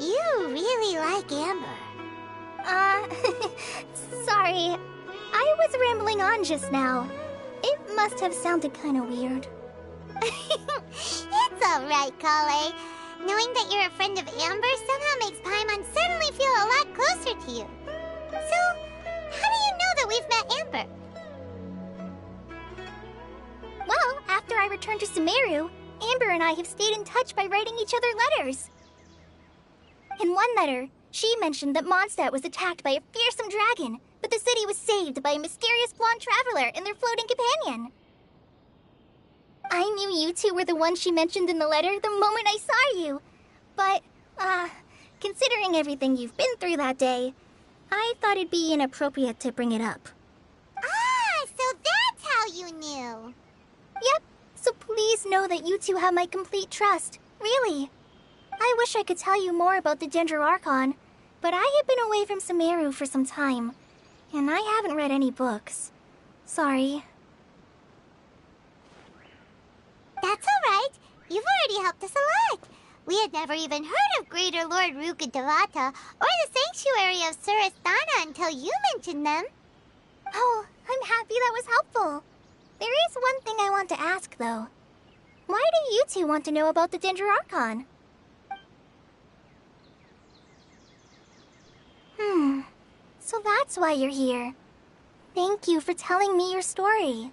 you really like Amber. Sorry. I was rambling on just now. It must have sounded kind of weird. It's alright, Kale. Knowing that you're a friend of Amber somehow makes Paimon suddenly feel a lot closer to you. So, how do you know that we've met Amber? Well, after I returned to Sumeru, Amber and I have stayed in touch by writing each other letters. In one letter, she mentioned that Mondstadt was attacked by a fearsome dragon, but the city was saved by a mysterious blonde traveler and their floating companion. I knew you two were the ones she mentioned in the letter the moment I saw you. But, considering everything you've been through that day, I thought it'd be inappropriate to bring it up. Ah, so that's how you knew. Yep, so please know that you two have my complete trust, really. I wish I could tell you more about the Dendro Archon, but I have been away from Sumeru for some time, and I haven't read any books. Sorry. That's alright. You've already helped us a lot. We had never even heard of Greater Lord Rukkhadevata or the Sanctuary of Surasthana until you mentioned them. Oh, I'm happy that was helpful. There is one thing I want to ask, though. Why do you two want to know about the Dendro Archon? So that's why you're here. Thank you for telling me your story.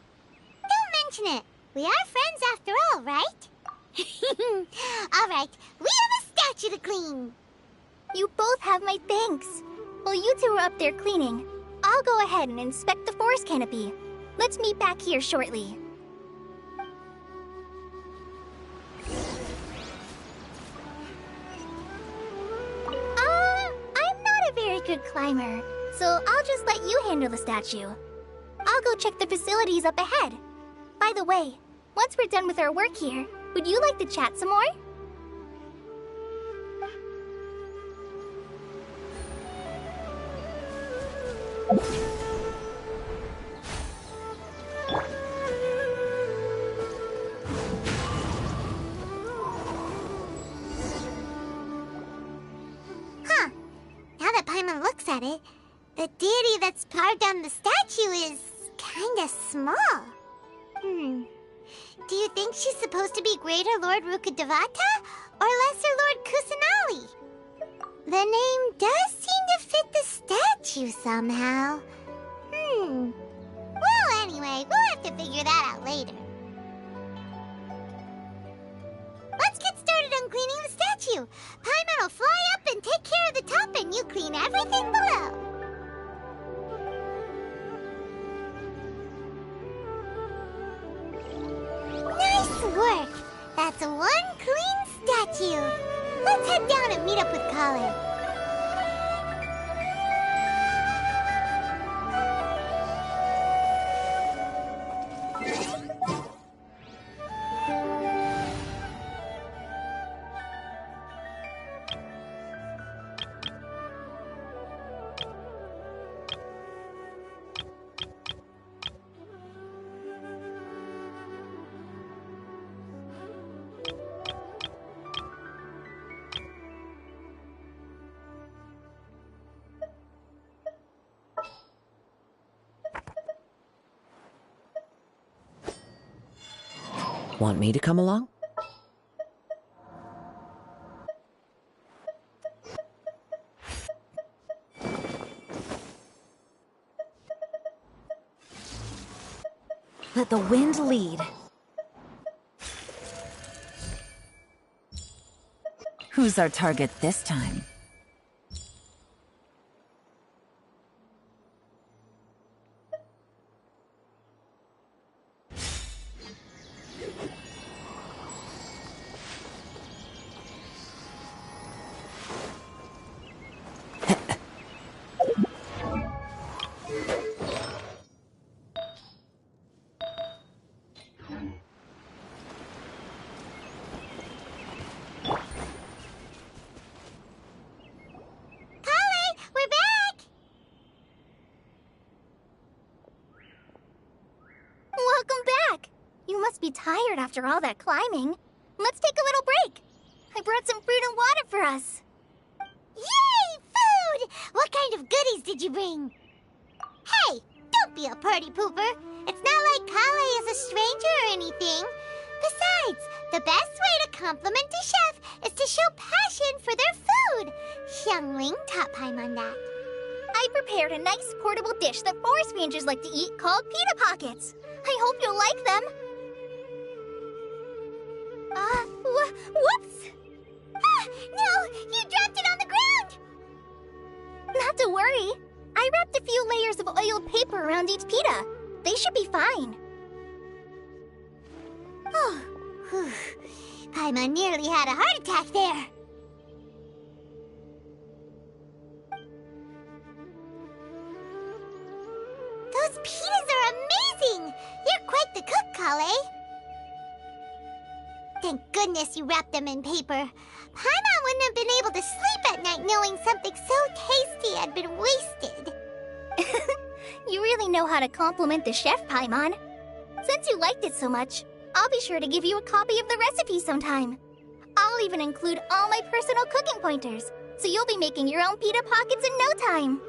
Don't mention it. We are friends after all, right? Alright, we have a statue to clean. You both have my thanks. While you two are up there cleaning, I'll go ahead and inspect the forest canopy. Let's meet back here shortly. I'm not a very good climber, so I'll just let you handle the statue. I'll go check the facilities up ahead. By the way, once we're done with our work here, would you like to chat some more? Huh. Now that Paimon looks at it, the deity that's carved on the statue is kinda small. Do you think she's supposed to be Greater Lord Rukkhadevata or Lesser Lord Kusanali? The name does seem to fit the statue somehow. Well, anyway, we'll have to figure that out later. Let's get started on cleaning the statue. Paimon will fly up and take care of the top, and you clean everything below. Nice work! That's one clean statue. Let's head down and meet up with Kale. Want me to come along? Let the wind lead. Who's our target this time? Tired after all that climbing. Let's take a little break. I brought some fruit and water for us. Yay! Food! What kind of goodies did you bring? Hey, don't be a party pooper. It's not like Kale is a stranger or anything. Besides, the best way to compliment a chef is to show passion for their food. Xiangling taught Paimon that. I prepared a nice portable dish that forest rangers like to eat called pita pockets. I hope you'll like them. Whoops! Ah, no! You dropped it on the ground! Not to worry. I wrapped a few layers of oiled paper around each pita. They should be fine. Oh, whew. Paimon nearly had a heart attack there. Those pitas are amazing! You're quite the cook, Kale. Thank goodness you wrapped them in paper. Paimon wouldn't have been able to sleep at night knowing something so tasty had been wasted. You really know how to compliment the chef, Paimon. Since you liked it so much, I'll be sure to give you a copy of the recipe sometime. I'll even include all my personal cooking pointers, so you'll be making your own pita pockets in no time.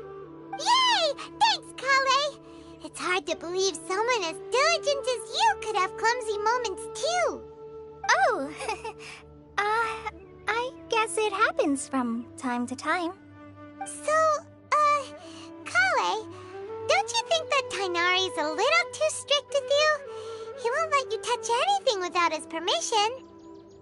Yay! Thanks, Kale! It's hard to believe someone as diligent as you could have clumsy moments too. Oh, I guess it happens from time to time. So, Kale, don't you think that Tighnari's a little too strict with you? He won't let you touch anything without his permission.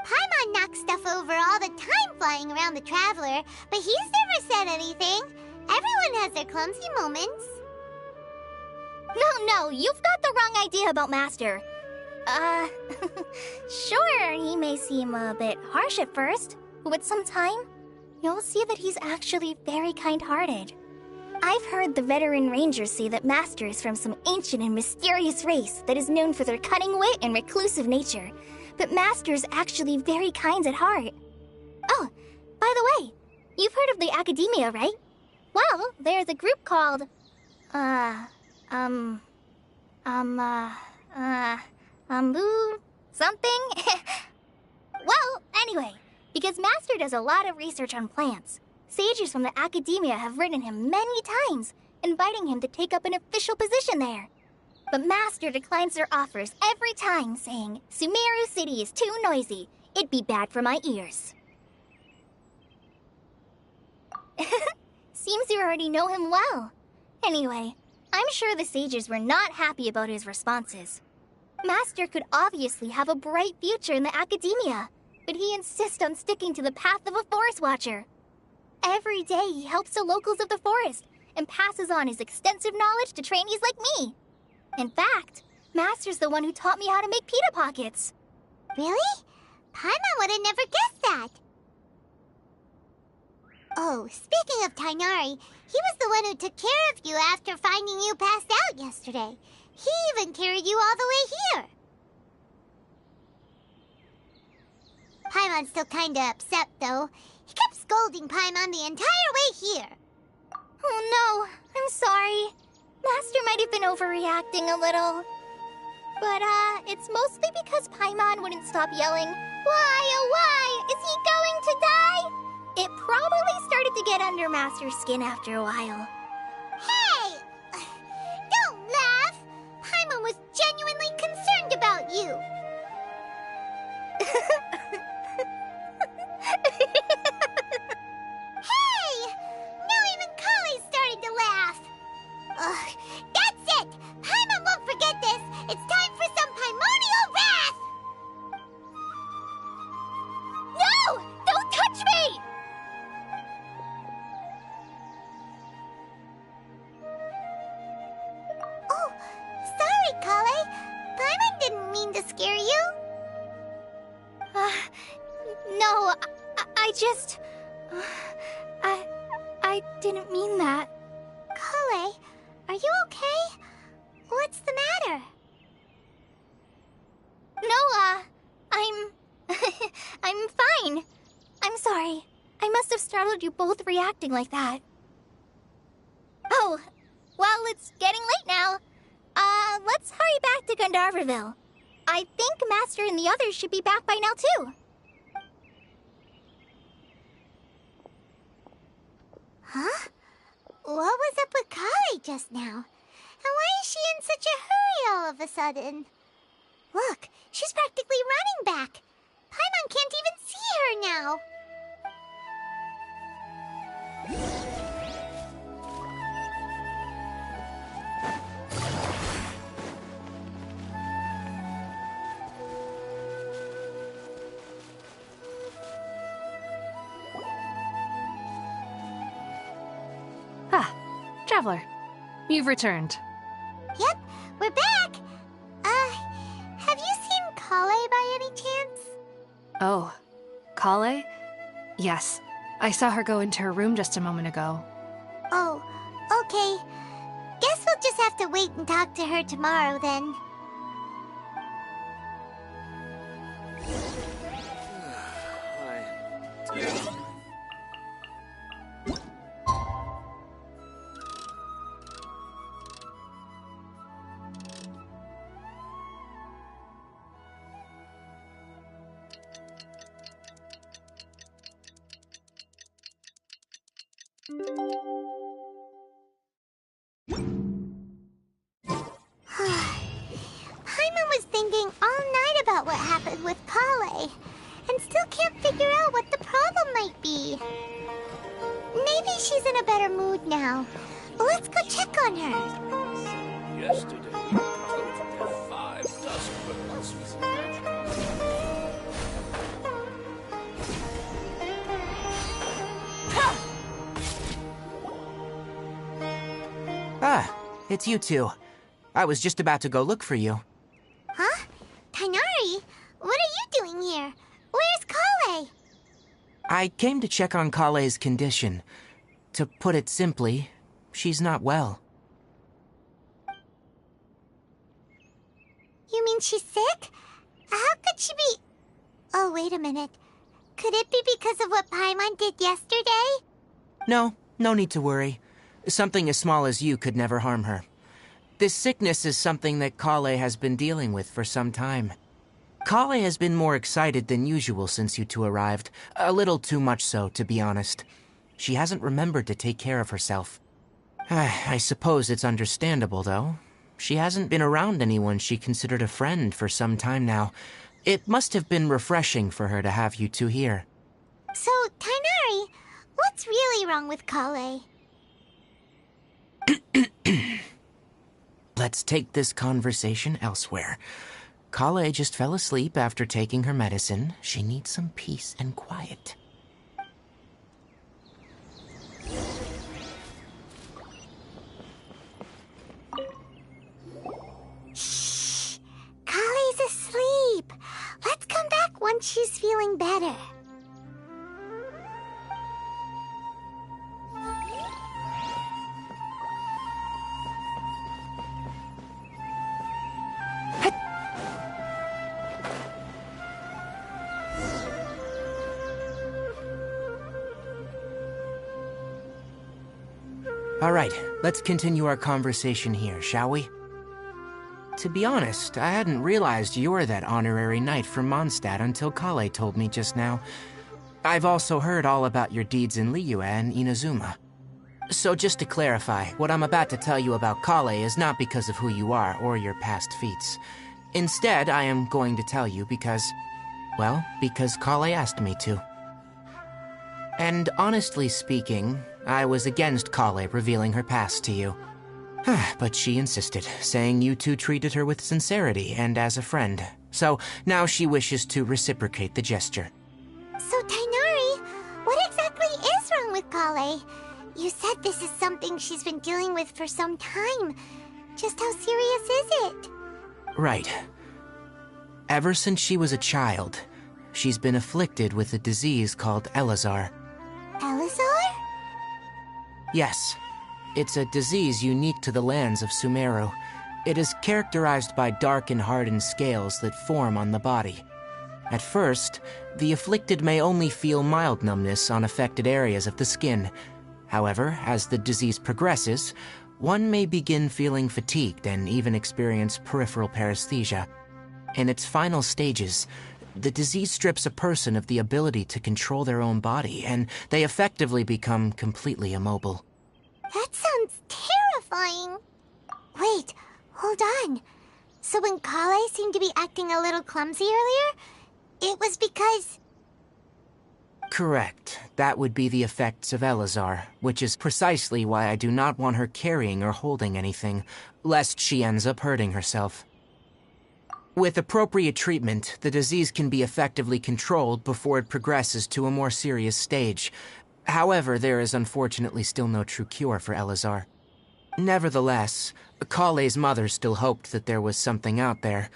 Paimon knocks stuff over all the time flying around the Traveler, but he's never said anything. Everyone has their clumsy moments. No, you've got the wrong idea about Master. Sure, he may seem a bit harsh at first, but with some time, you'll see that he's actually very kind-hearted. I've heard the veteran rangers say that Master is from some ancient and mysterious race that is known for their cunning wit and reclusive nature, but Master is actually very kind at heart. Oh, by the way, you've heard of the Academia, right? Well, there's a group called, something? Well, anyway, because Master does a lot of research on plants, sages from the Academia have written him many times, inviting him to take up an official position there. But Master declines their offers every time, saying, Sumeru City is too noisy. It'd be bad for my ears. Seems you already know him well. Anyway, I'm sure the sages were not happy about his responses. Master could obviously have a bright future in the Academia, but he insists on sticking to the path of a forest watcher. Every day he helps the locals of the forest and passes on his extensive knowledge to trainees like me. In fact, Master's the one who taught me how to make pita pockets. Really? Paimon would have never guessed that. Oh, speaking of Tighnari, he was the one who took care of you after finding you passed out yesterday. He even carried you all the way here. Paimon's still kinda upset, though. He kept scolding Paimon the entire way here. Oh no, I'm sorry. Master might have been overreacting a little. But, it's mostly because Paimon wouldn't stop yelling, Why, oh why, is he going to die? It probably started to get under Master's skin after a while. Hey! Don't laugh! Paimon was genuinely concerned about you. Hey! Now even Kale started to laugh. Ugh, that's it! Paimon won't forget this! It's time for Paimon didn't mean to scare you. No, I just... I didn't mean that. Kale, are you okay? What's the matter? No, I'm fine. I'm sorry. I must have startled you both reacting like that. Oh, well, it's getting late now. Let's hurry back to Gandharvaville. I think Master and the others should be back by now, too. Huh? What was up with Kale just now? And why is she in such a hurry all of a sudden? Look, she's practically running back. Paimon can't even see her now. Ah, Traveler. You've returned. Yep, we're back. Have you seen Kale by any chance? Oh, Kale? Yes. I saw her go into her room just a moment ago. Oh, okay. Guess we'll just have to wait and talk to her tomorrow then. Paimon was thinking all night about what happened with Kale, and still can't figure out what the problem might be. Maybe she's in a better mood now. Let's go check on her. Yesterday, I killed 5 dust birds with Ah, it's you two. I was just about to go look for you. Huh? Tighnari? What are you doing here? Where's Kale? I came to check on Kale's condition. To put it simply, she's not well. You mean she's sick? How could she be... Oh, wait a minute. Could it be because of what Paimon did yesterday? No need to worry. Something as small as you could never harm her. This sickness is something that Kale has been dealing with for some time. Kale has been more excited than usual since you two arrived. A little too much so, to be honest. She hasn't remembered to take care of herself. I suppose it's understandable, though. She hasn't been around anyone she considered a friend for some time now. It must have been refreshing for her to have you two here. So, Tighnari, what's really wrong with Kale? Let's take this conversation elsewhere. Kale just fell asleep after taking her medicine. She needs some peace and quiet. Shh! Kale's asleep. Let's come back once she's feeling better. All right, let's continue our conversation here, shall we? To be honest, I hadn't realized you were that honorary knight from Mondstadt until Kale told me just now. I've also heard all about your deeds in Liyue and Inazuma. So just to clarify, what I'm about to tell you about Kale is not because of who you are or your past feats. Instead, I am going to tell you because Kale asked me to. And honestly speaking, I was against Kale revealing her past to you. But she insisted, saying you two treated her with sincerity and as a friend. So now she wishes to reciprocate the gesture. So, Tighnari, what exactly is wrong with Kale? You said this is something she's been dealing with for some time. Just how serious is it? Right. Ever since she was a child, she's been afflicted with a disease called Elazar. Elazar? Yes. It's a disease unique to the lands of Sumeru. It is characterized by dark and hardened scales that form on the body. At first, the afflicted may only feel mild numbness on affected areas of the skin. However, as the disease progresses, one may begin feeling fatigued and even experience peripheral paresthesia. In its final stages, the disease strips a person of the ability to control their own body, and they effectively become completely immobile. That sounds terrifying. Wait, hold on. So when Kale seemed to be acting a little clumsy earlier, it was because... Correct. That would be the effects of Elazar, which is precisely why I do not want her carrying or holding anything, lest she ends up hurting herself. With appropriate treatment, the disease can be effectively controlled before it progresses to a more serious stage. However, there is unfortunately still no true cure for Elazar. Nevertheless, Kale's mother still hoped that there was something out there.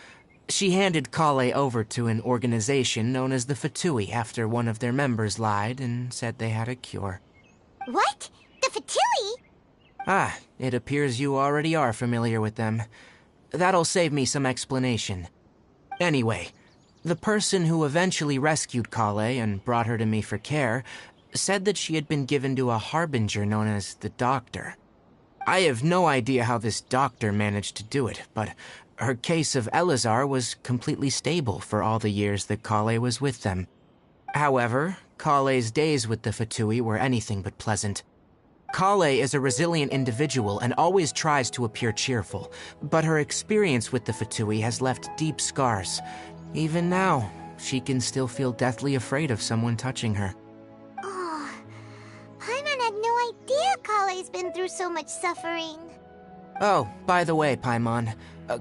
She handed Kale over to an organization known as the Fatui after one of their members lied and said they had a cure. What? The Fatui? Ah, it appears you already are familiar with them. That'll save me some explanation. Anyway, the person who eventually rescued Kale and brought her to me for care said that she had been given to a harbinger known as the Doctor. I have no idea how this doctor managed to do it, but her case of Elazar was completely stable for all the years that Kale was with them. However, Kale's days with the Fatui were anything but pleasant. Kale is a resilient individual and always tries to appear cheerful, but her experience with the Fatui has left deep scars. Even now, she can still feel deathly afraid of someone touching her. Oh, Paimon had no idea Kale's been through so much suffering. Oh, by the way, Paimon,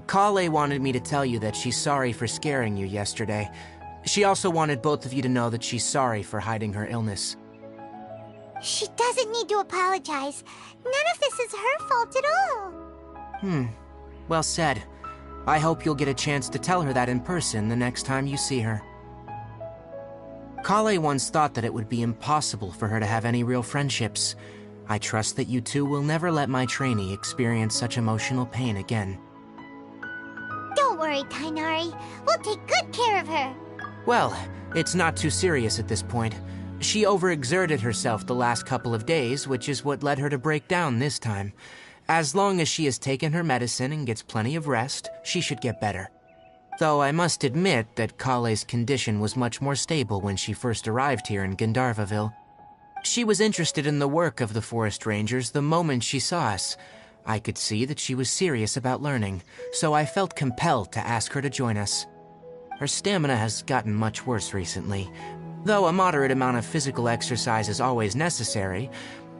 Kale wanted me to tell you that she's sorry for scaring you yesterday. She also wanted both of you to know that she's sorry for hiding her illness. She doesn't need to apologize. None of this is her fault at all. Well said. I hope you'll get a chance to tell her that in person the next time you see her. Kale once thought that it would be impossible for her to have any real friendships. I trust that you two will never let my trainee experience such emotional pain again. Don't worry, Tighnari. We'll take good care of her. Well, it's not too serious at this point. She overexerted herself the last couple of days, which is what led her to break down this time. As long as she has taken her medicine and gets plenty of rest, she should get better. Though I must admit that Kale's condition was much more stable when she first arrived here in Gandharvaville. She was interested in the work of the forest rangers the moment she saw us. I could see that she was serious about learning, so I felt compelled to ask her to join us. Her stamina has gotten much worse recently. Though a moderate amount of physical exercise is always necessary,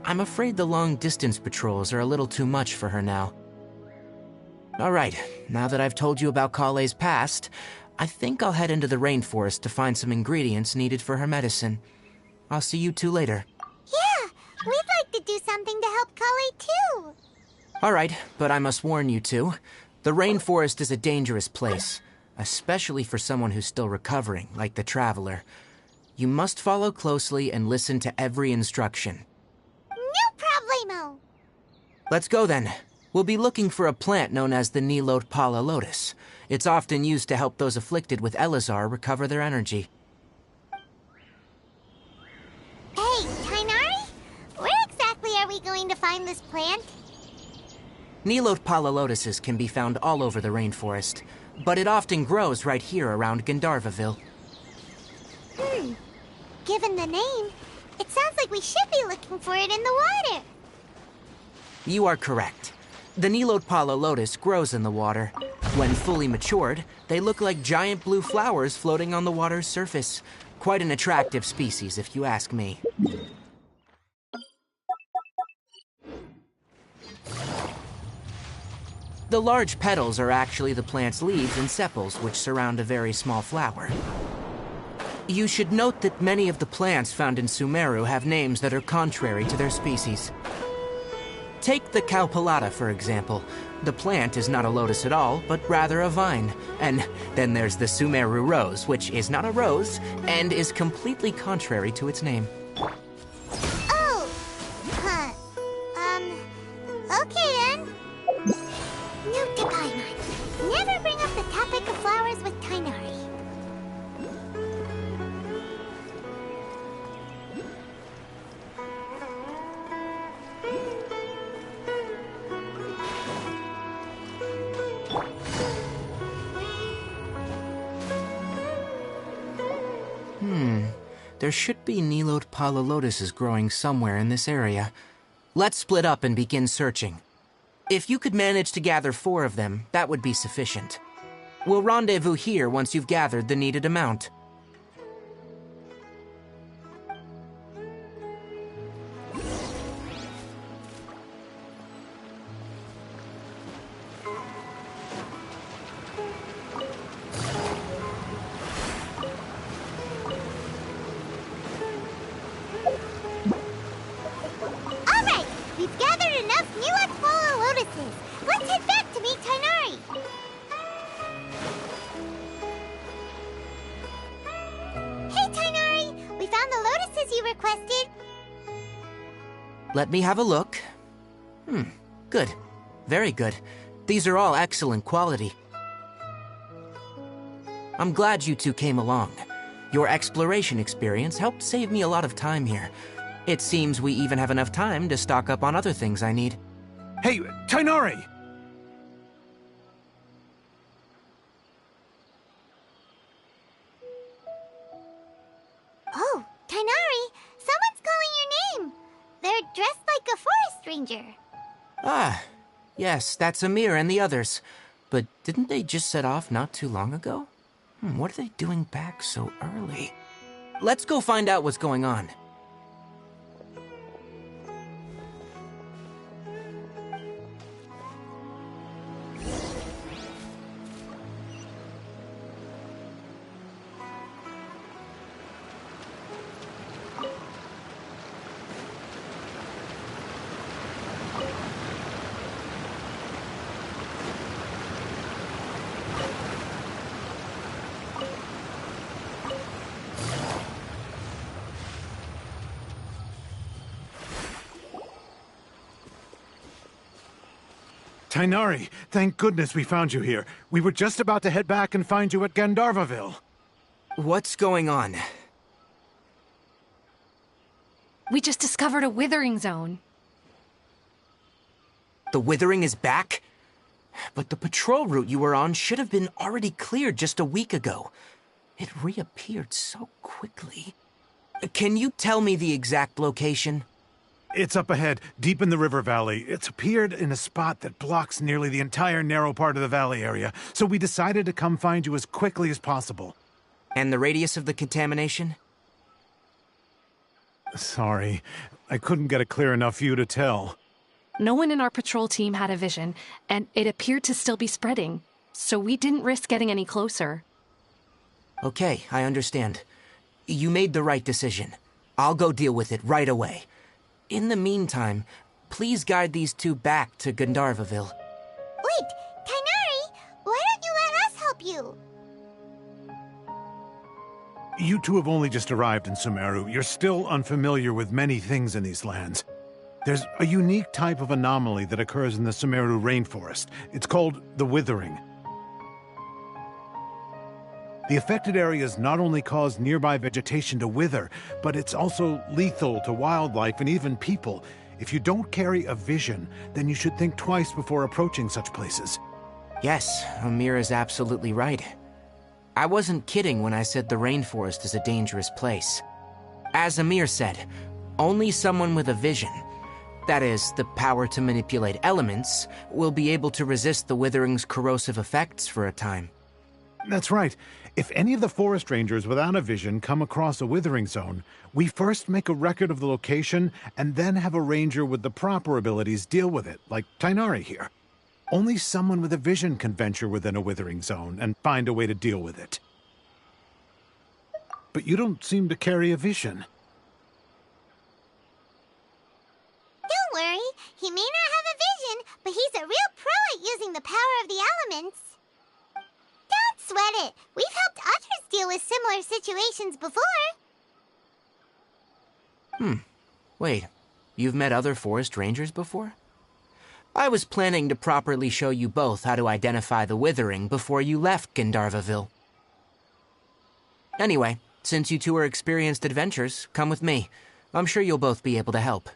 I'm afraid the long-distance patrols are a little too much for her now. Alright, now that I've told you about Kale's past, I think I'll head into the rainforest to find some ingredients needed for her medicine. I'll see you two later. Yeah, we'd like to do something to help Kale too. Alright, but I must warn you two. The rainforest is a dangerous place, especially for someone who's still recovering, like the Traveler. You must follow closely and listen to every instruction. No problemo! Let's go then. We'll be looking for a plant known as the Nilotpala lotus. It's often used to help those afflicted with Elazar recover their energy. Hey, Tighnari? Where exactly are we going to find this plant? Nilotpala lotuses can be found all over the rainforest, but it often grows right here around Gandharvaville. Given the name, it sounds like we should be looking for it in the water. You are correct. The Nilotpala lotus grows in the water. When fully matured, they look like giant blue flowers floating on the water's surface. Quite an attractive species, if you ask me. The large petals are actually the plant's leaves and sepals, which surround a very small flower. You should note that many of the plants found in Sumeru have names that are contrary to their species. Take the Calpulata, for example. The plant is not a lotus at all, but rather a vine. And then there's the Sumeru rose, which is not a rose, and is completely contrary to its name. Oh! Huh. Okay then. Note to Paimon. Never bring up the topic of flowers with Tainari. There should be Nilode Pala lotuses growing somewhere in this area. Let's split up and begin searching. If you could manage to gather 4 of them, that would be sufficient. We'll rendezvous here once you've gathered the needed amount. Alright! We've gathered enough Nilode Pala lotuses. Let's head back to meet Tainari. Hey, Tainari! We found the lotuses you requested. Let me have a look. Good. Very good. These are all excellent quality. I'm glad you two came along. Your exploration experience helped save me a lot of time here. It seems we even have enough time to stock up on other things I need. Hey, Tainari! Oh, Tainari! Someone's calling your name! They're dressed like a forest ranger. Ah, yes, that's Amir and the others. But didn't they just set off not too long ago? What are they doing back so early? Let's go find out what's going on. Tainari, thank goodness we found you here. We were just about to head back and find you at Gandharvaville. What's going on? We just discovered a withering zone. The withering is back? But the patrol route you were on should have been already cleared just a week ago. It reappeared so quickly. Can you tell me the exact location? It's up ahead, deep in the river valley. It's appeared in a spot that blocks nearly the entire narrow part of the valley area, so we decided to come find you as quickly as possible. And the radius of the contamination? Sorry, I couldn't get a clear enough view to tell. No one in our patrol team had a vision, and it appeared to still be spreading, so we didn't risk getting any closer. Okay, I understand. You made the right decision. I'll go deal with it right away. In the meantime, please guide these two back to Gandharvaville. Wait, Tainari! Why don't you let us help you? You two have only just arrived in Sumeru. You're still unfamiliar with many things in these lands. There's a unique type of anomaly that occurs in the Sumeru rainforest. It's called the withering. The affected areas not only cause nearby vegetation to wither, but it's also lethal to wildlife and even people. If you don't carry a vision, then you should think twice before approaching such places. Yes, Amir is absolutely right. I wasn't kidding when I said the rainforest is a dangerous place. As Amir said, only someone with a vision, that is, the power to manipulate elements, will be able to resist the withering's corrosive effects for a time. That's right. If any of the forest rangers without a vision come across a withering zone, we first make a record of the location and then have a ranger with the proper abilities deal with it, like Tainari here. Only someone with a vision can venture within a withering zone and find a way to deal with it. But you don't seem to carry a vision. Don't worry, he may not but he's a real pro at using the power of the elements. Don't sweat it. We've helped others deal with similar situations before. Wait, you've met other forest rangers before? I was planning to properly show you both how to identify the Withering before you left Gandharvaville. Anyway, since you two are experienced adventurers, come with me. I'm sure you'll both be able to help.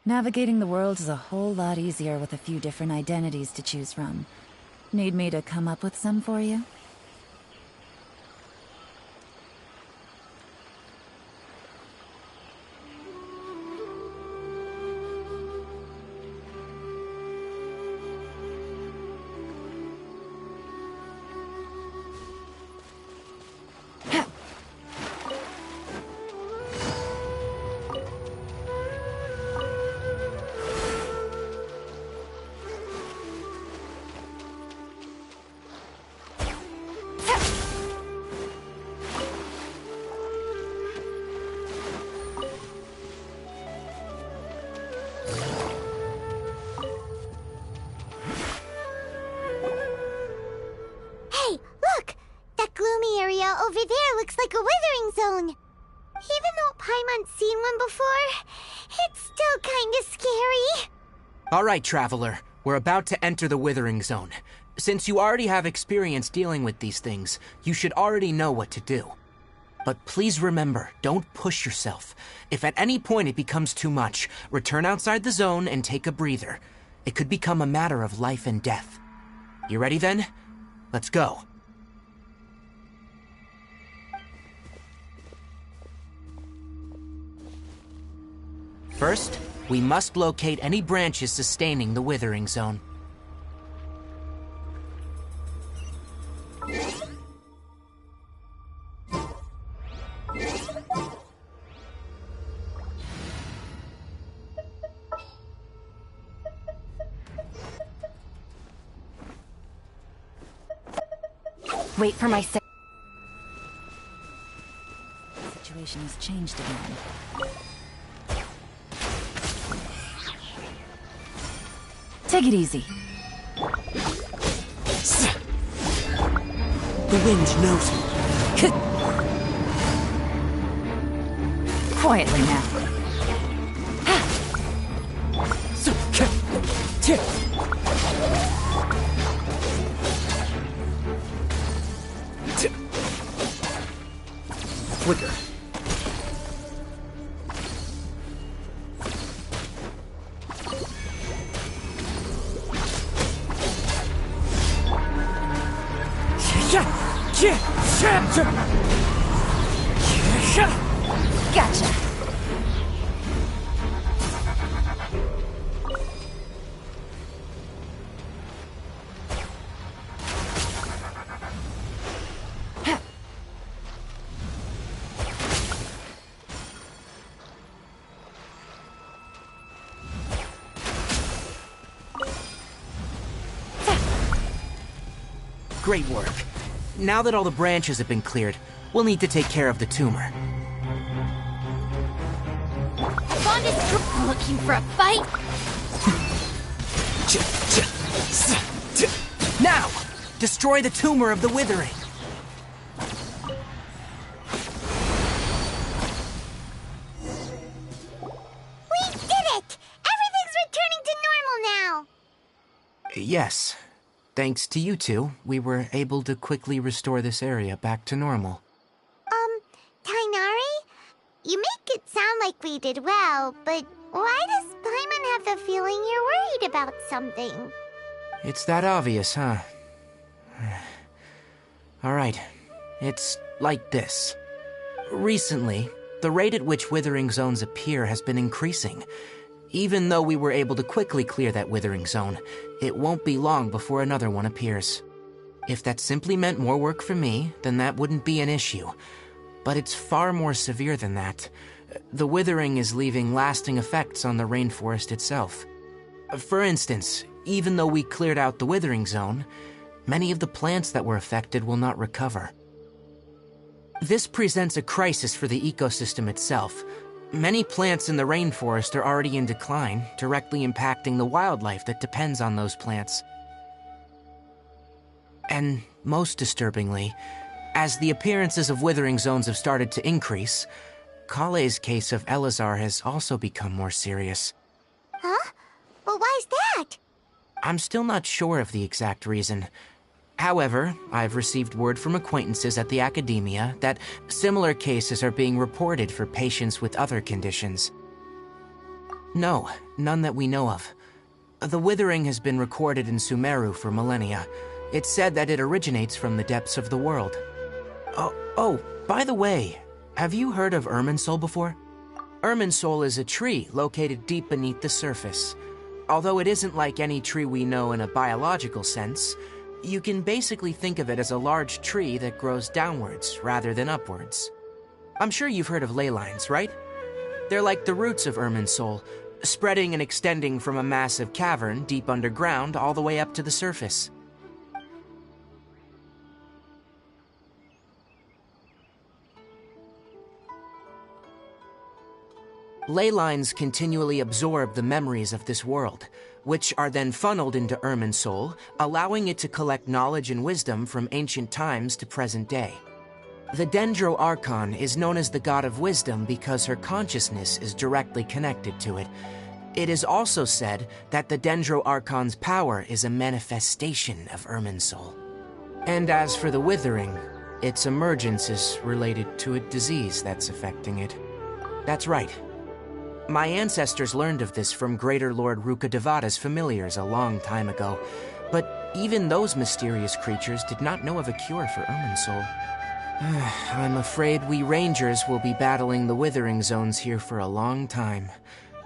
Navigating the world is a whole lot easier with a few different identities to choose from. Need me to come up with some for you? Over there looks like a withering zone. Even though Paimon's seen one before, it's still kinda scary. All right, Traveler. We're about to enter the Withering Zone. Since you already have experience dealing with these things, you should already know what to do. But please remember, don't push yourself. If at any point it becomes too much, return outside the zone and take a breather. It could become a matter of life and death. You ready then? Let's go. First, we must locate any branches sustaining the Withering Zone. Wait for my situation has changed again. Take it easy. The wind knows me. Quietly now. Flicker. Gotcha. Great work. Now that all the branches have been cleared, we'll need to take care of the tumor. Bond looking for a fight? Now! Destroy the tumor of the withering! We did it! Everything's returning to normal now! Yes. Thanks to you two, we were able to quickly restore this area back to normal. Tainari? You make it sound like we did well, but why does Paimon have the feeling you're worried about something? It's that obvious, huh? Alright, it's like this. Recently, the rate at which withering zones appear has been increasing. Even though we were able to quickly clear that withering zone, it won't be long before another one appears. If that simply meant more work for me, then that wouldn't be an issue. But it's far more severe than that. The withering is leaving lasting effects on the rainforest itself. For instance, even though we cleared out the withering zone, many of the plants that were affected will not recover. This presents a crisis for the ecosystem itself. Many plants in the rainforest are already in decline, directly impacting the wildlife that depends on those plants. And most disturbingly, as the appearances of withering zones have started to increase, Kale's case of Elazar has also become more serious. Huh? Well, why's that? I'm still not sure of the exact reason. However, I've received word from acquaintances at the academia that similar cases are being reported for patients with other conditions. No, none that we know of. The withering has been recorded in Sumeru for millennia. It's said that it originates from the depths of the world. Oh, by the way, have you heard of Irminsul before? Irminsul is a tree located deep beneath the surface. Although it isn't like any tree we know in a biological sense, you can basically think of it as a large tree that grows downwards rather than upwards. I'm sure you've heard of ley lines, right? They're like the roots of Irminsul, spreading and extending from a massive cavern deep underground all the way up to the surface. Ley lines continually absorb the memories of this world, which are then funneled into Irminsul, allowing it to collect knowledge and wisdom from ancient times to present day. The Dendro Archon is known as the god of wisdom because her consciousness is directly connected to it. It is also said that the Dendro Archon's power is a manifestation of Irminsul. And as for the withering, its emergence is related to a disease that's affecting it. That's right. My ancestors learned of this from Greater Lord Rukkhadevata's familiars a long time ago, but even those mysterious creatures did not know of a cure for Irminsul. I'm afraid we Rangers will be battling the withering zones here for a long time,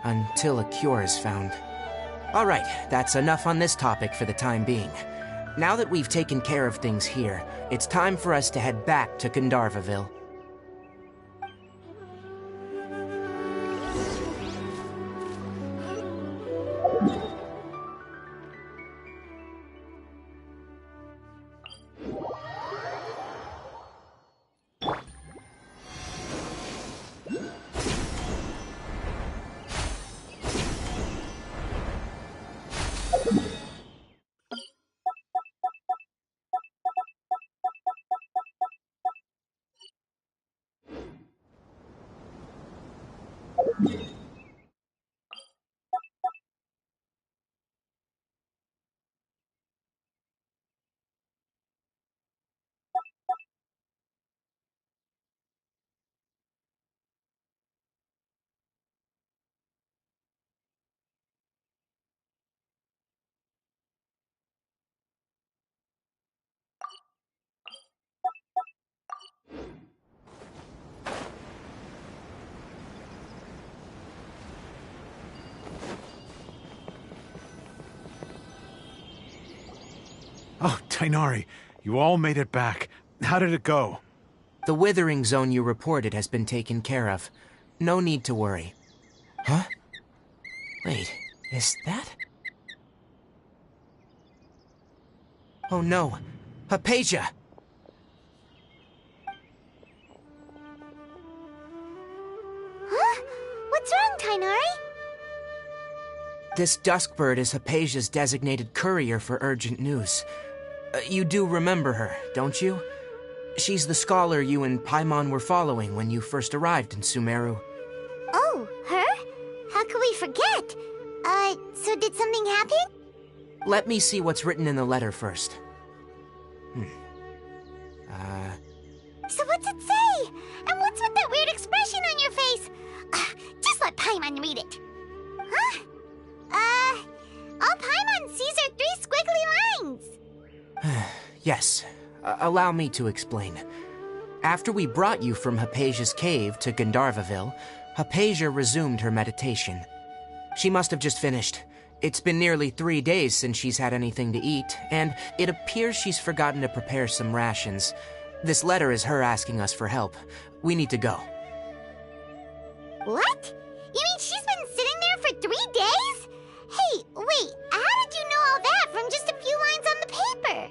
until a cure is found. Alright, that's enough on this topic for the time being. Now that we've taken care of things here, it's time for us to head back to Gandharvaville. Tainari, you all made it back. How did it go? The withering zone you reported has been taken care of. No need to worry. Huh? Wait, is that? Oh no, Hypatia! Huh? What's wrong, Tainari? This Duskbird is Hypatia's designated courier for urgent news. You do remember her, don't you? She's the scholar you and Paimon were following when you first arrived in Sumeru. Oh, her? How could we forget? So did something happen? Let me see what's written in the letter first. So what's it say? And what's with that weird expression on your face? Just let Paimon read it. Huh? All Paimon sees are 3 squiggly lines. Yes, allow me to explain. After we brought you from Hypatia's cave to Gandharvaville, Hypatia resumed her meditation. She must have just finished. It's been nearly 3 days since she's had anything to eat, and it appears she's forgotten to prepare some rations. This letter is her asking us for help. We need to go. What? You mean she's been sitting there for 3 days? Hey, wait, how did you know all that from just a few lines on the paper?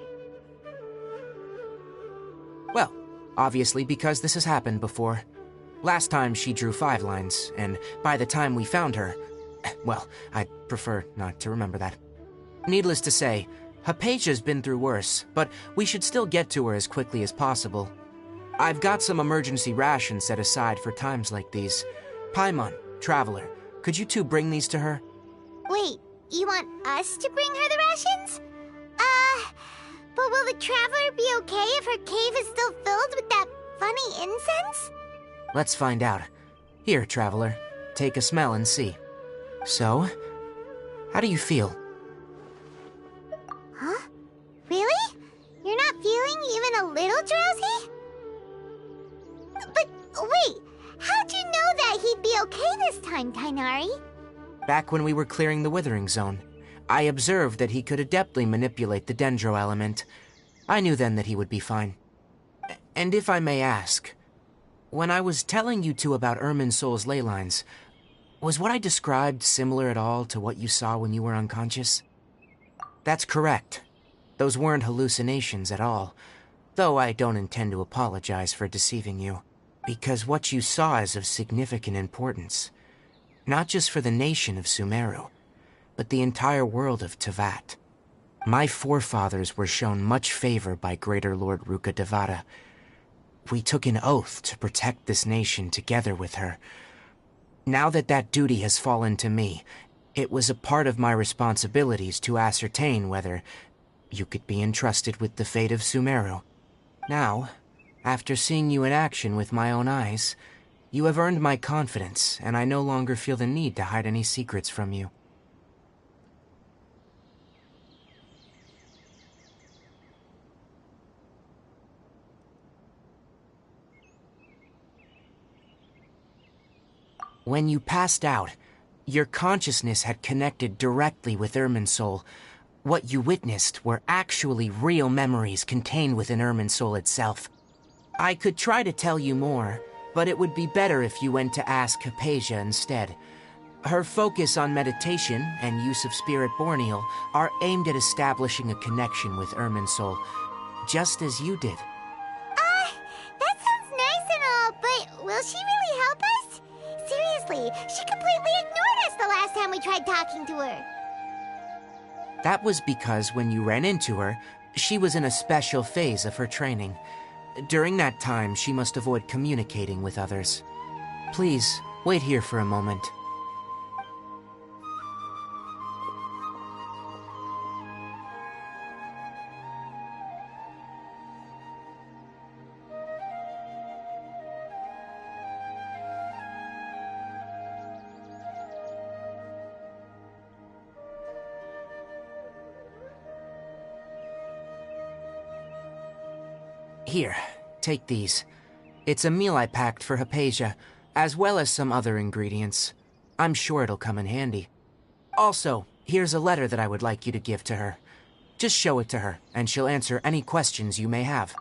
Well, obviously because this has happened before. Last time she drew 5 lines, and by the time we found her, well, I'd prefer not to remember that. Needless to say, Hypatia's been through worse, but we should still get to her as quickly as possible. I've got some emergency rations set aside for times like these. Paimon, Traveler, could you two bring these to her? Wait, you want us to bring her the rations? But will the Traveler be okay if her cave is still filled with that funny incense? Let's find out. Here, Traveler, take a smell and see. So, how do you feel? Huh? Really? You're not feeling even a little drowsy? But wait, how'd you know that he'd be okay this time, Tainari? Back when we were clearing the Withering Zone, I observed that he could adeptly manipulate the Dendro element. I knew then that he would be fine. And if I may ask, when I was telling you two about Irminsul's ley lines, was what I described similar at all to what you saw when you were unconscious? That's correct. Those weren't hallucinations at all, though I don't intend to apologize for deceiving you, because what you saw is of significant importance, not just for the nation of Sumeru, but the entire world of Teyvat. My forefathers were shown much favor by Greater Lord Rukkhadevata. We took an oath to protect this nation together with her. Now that that duty has fallen to me, it was a part of my responsibilities to ascertain whether you could be entrusted with the fate of Sumeru. Now, after seeing you in action with my own eyes, you have earned my confidence, and I no longer feel the need to hide any secrets from you. When you passed out, your consciousness had connected directly with Irminsul. What you witnessed were actually real memories contained within Irminsul itself. I could try to tell you more, but it would be better if you went to ask Hypatia instead. Her focus on meditation and use of Spirit Borneal are aimed at establishing a connection with Irminsul, just as you did. That sounds nice and all, but will she really help us? Seriously, she completely ignored us the last time we tried talking to her. That was because when you ran into her, she was in a special phase of her training. During that time, she must avoid communicating with others. Please, wait here for a moment. Here, take these. It's a meal I packed for Hypatia, as well as some other ingredients. I'm sure it'll come in handy. Also, here's a letter that I would like you to give to her. Just show it to her, and she'll answer any questions you may have.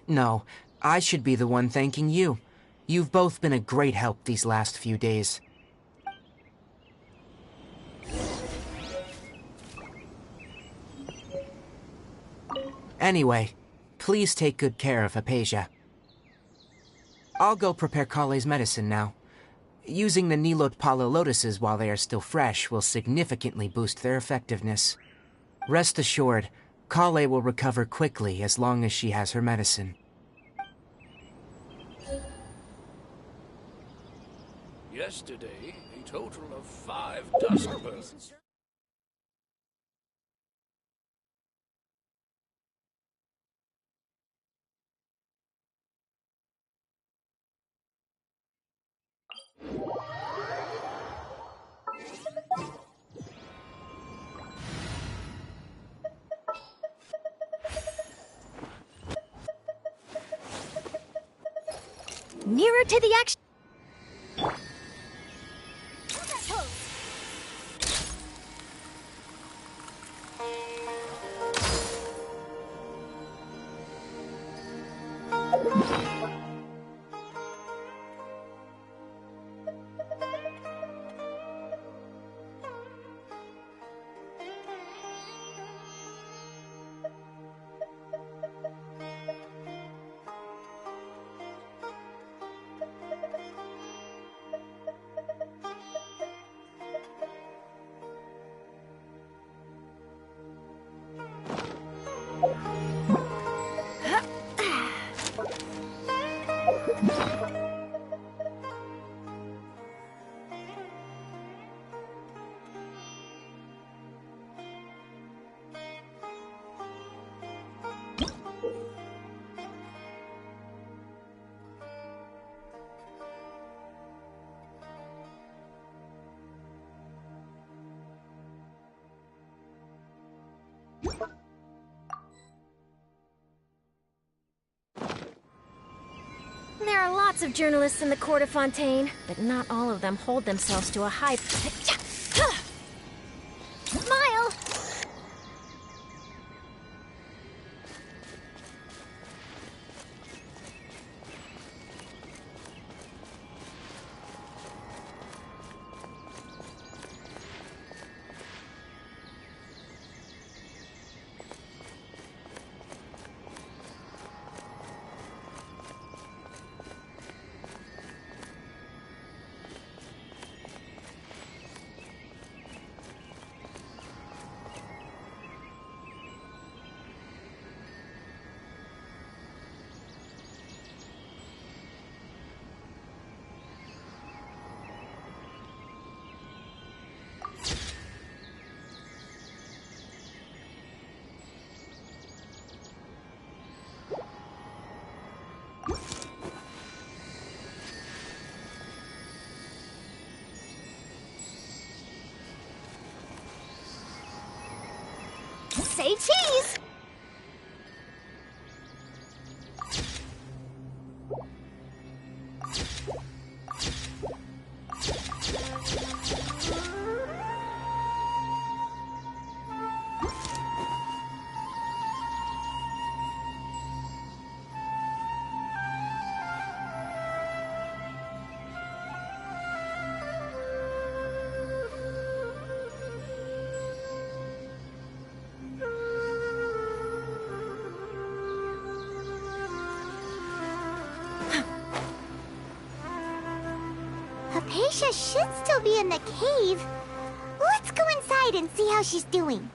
No, I should be the one thanking you. You've both been a great help these last few days. Anyway, please take good care of Hypatia. I'll go prepare Kale's medicine now. Using the Nilot Pala lotuses while they are still fresh will significantly boost their effectiveness. Rest assured, Kale will recover quickly as long as she has her medicine. Yesterday, a total of 5 Duskbirds. Nearer to the action. There are lots of journalists in the court of Fontaine, but not all of them hold themselves to a high... Smile! Say cheese! Hypatia should still be in the cave. Let's go inside and see how she's doing.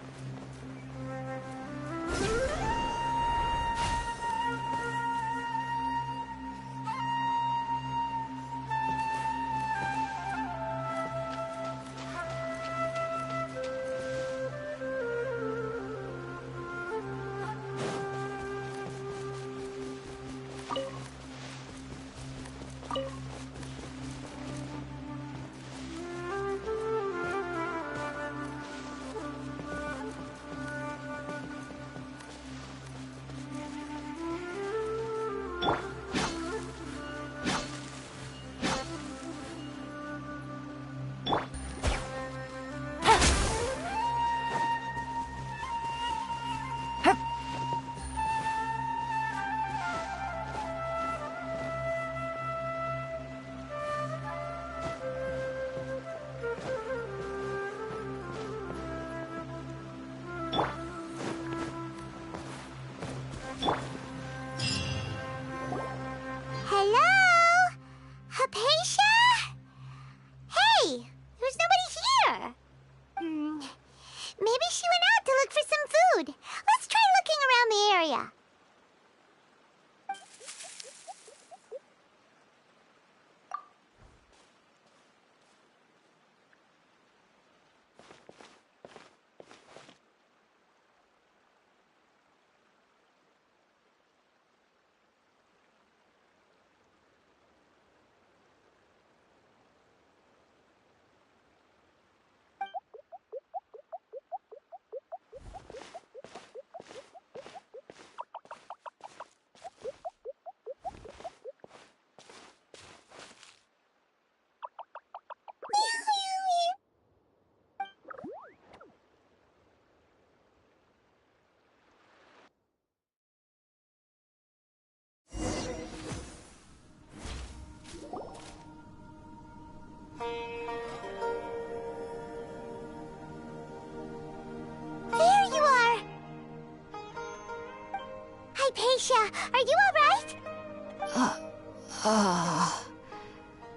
Hypatia, are you alright?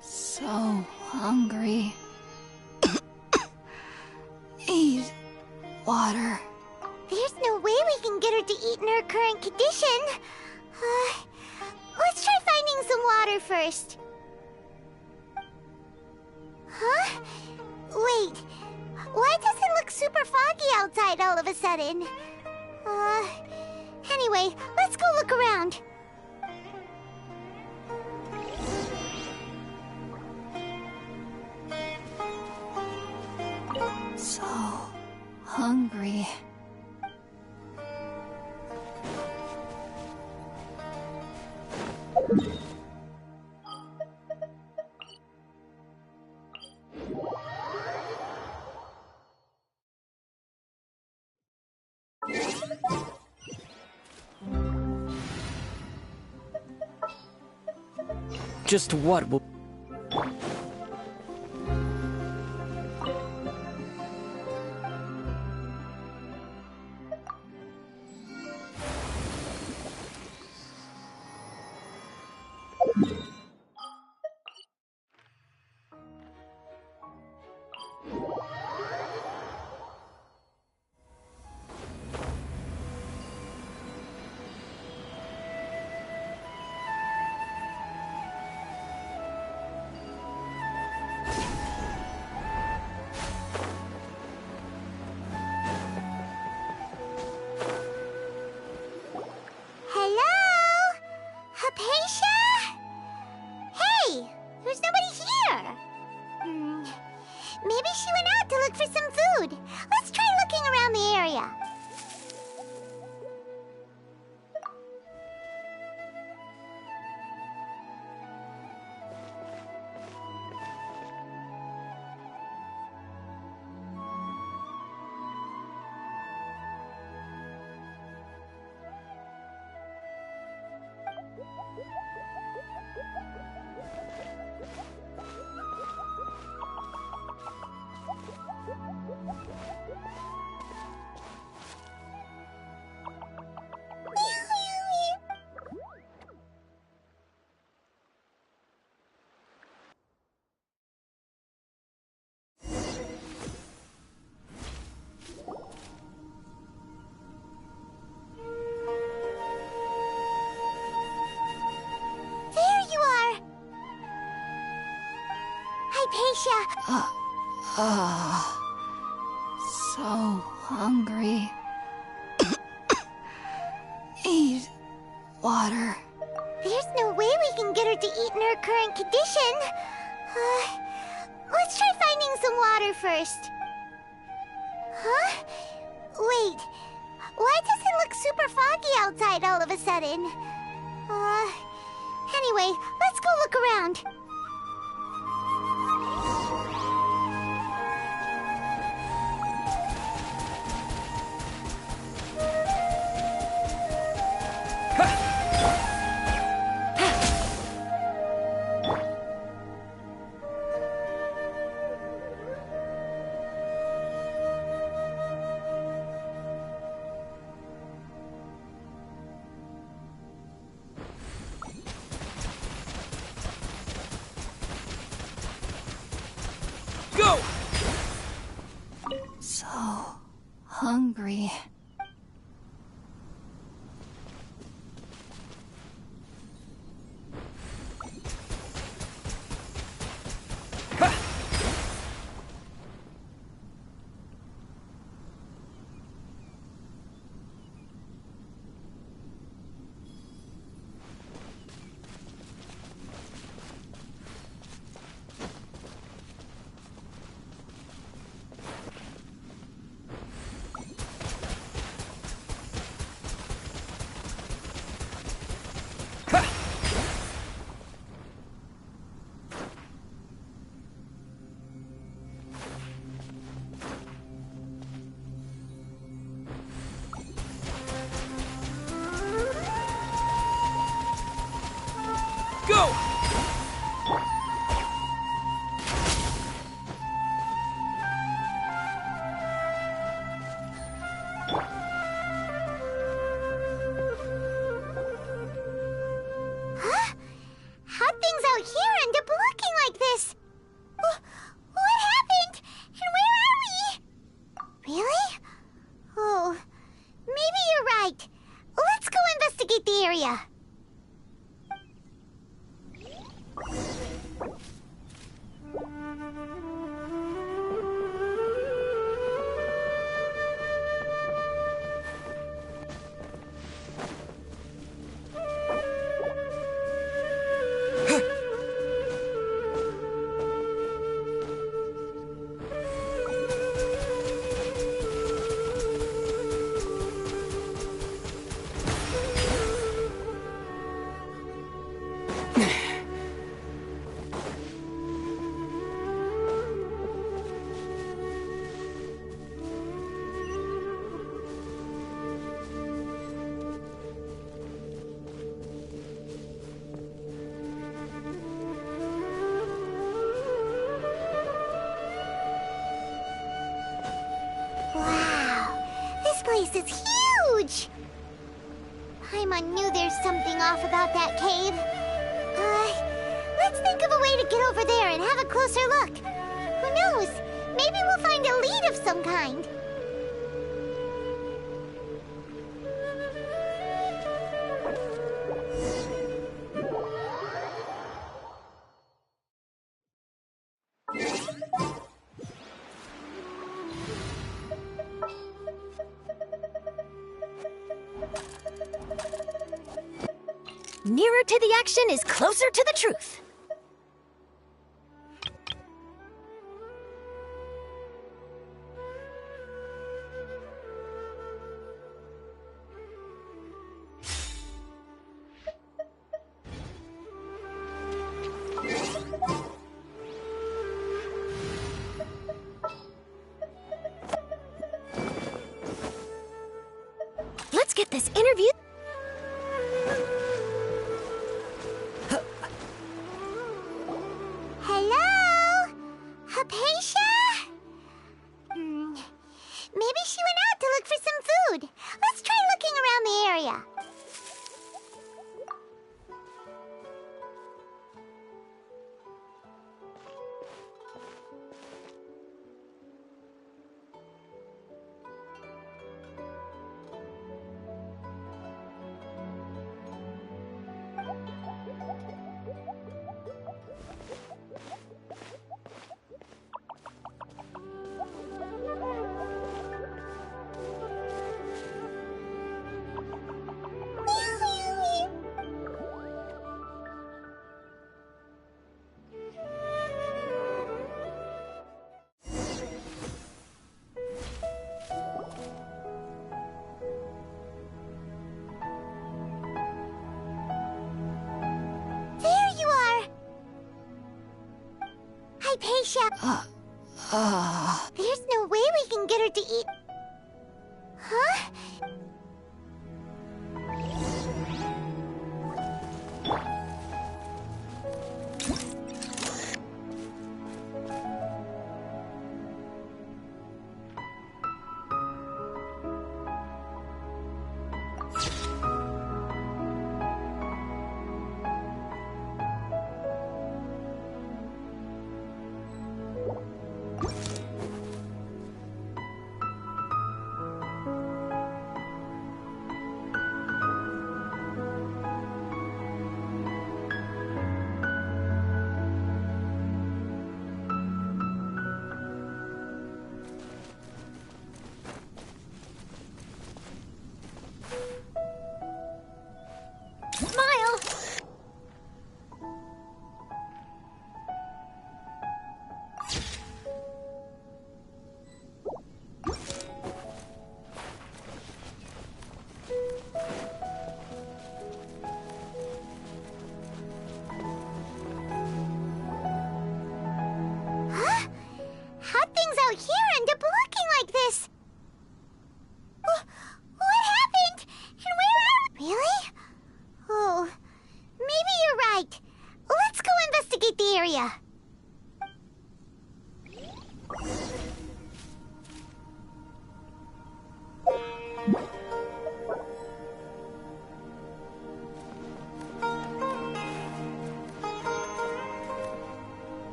So hungry. Need water. There's no way we can get her to eat in her current condition. Let's try finding some water first. Huh? Wait. Why does it look super foggy outside all of a sudden? Anyway, let's go look around. So hungry. Just what will... Maybe she went out to look for some food. Let's try looking around the area. So hungry. Need water. There's no way we can get her to eat in her current condition. Let's try finding some water first. Huh? Wait. Why does it look super foggy outside all of a sudden? Anyway, let's go look around. So hungry. place is huge! Paimon knew there's something off about that cave. Let's think of a way to get over there and have a closer look. Who knows? Maybe we'll find a lead of some kind. Nearer to the action is closer to the truth. Let's get this interview. Hello? Hypatia? Maybe she went out to look for some food. Let's try looking around the area. Hypatia! There's no way we can get her to eat... Huh?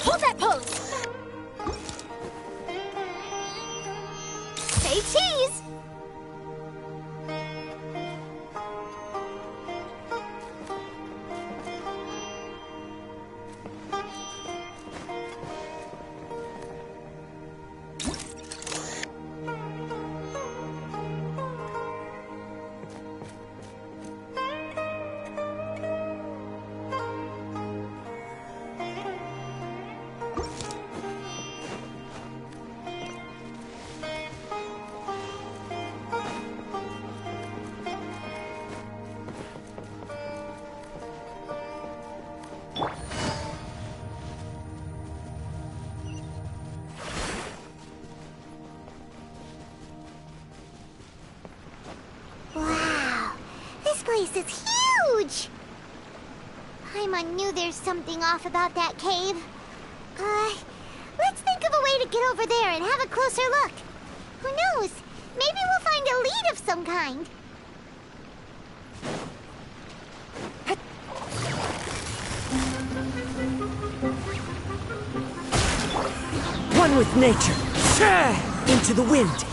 Hold that pose! Say cheese! place is huge! Paimon knew there's something off about that cave. Let's think of a way to get over there and have a closer look. Who knows? Maybe we'll find a lead of some kind. One with nature. Into the wind.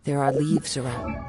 There are leaves around.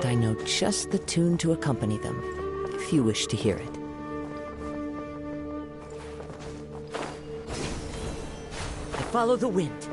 and I know just the tune to accompany them, if you wish to hear it. I follow the wind.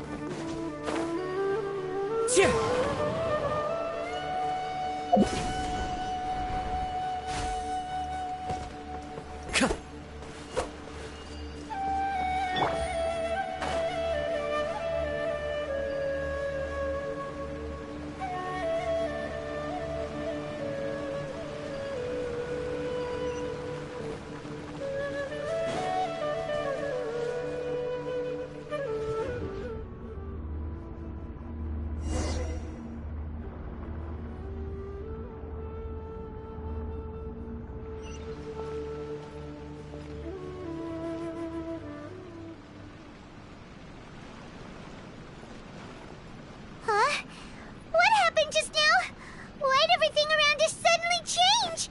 Huh? What happened just now? Why'd everything around us suddenly change?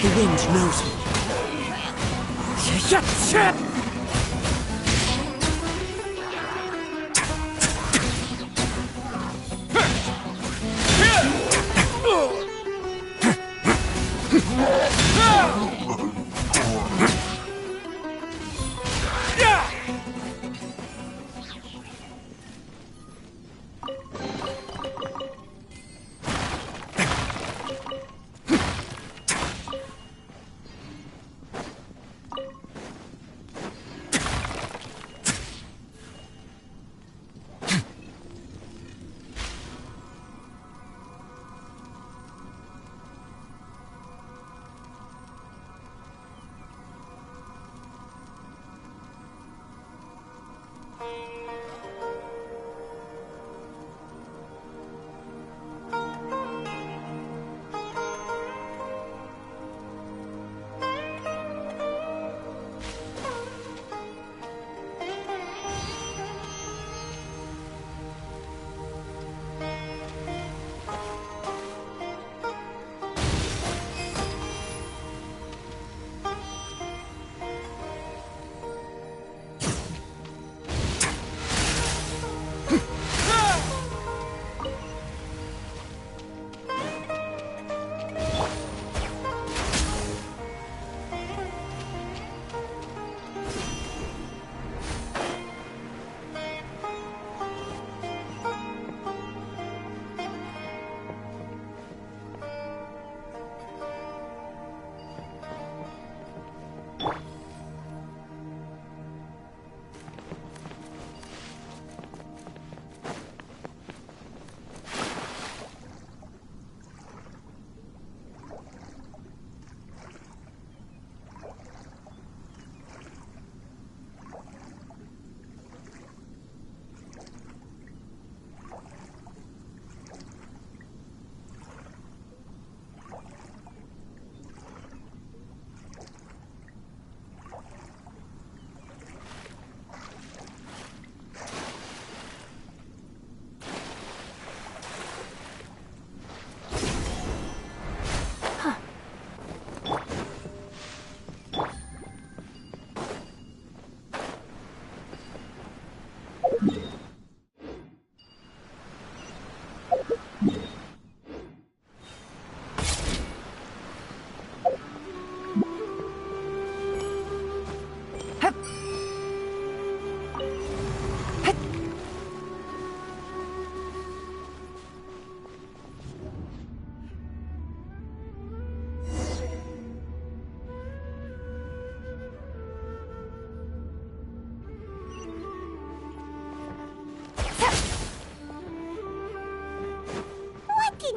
The wind knows me.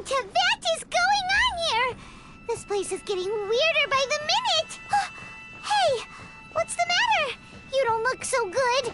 Tevat is going on here? This place is getting weirder by the minute! Hey! What's the matter? You don't look so good.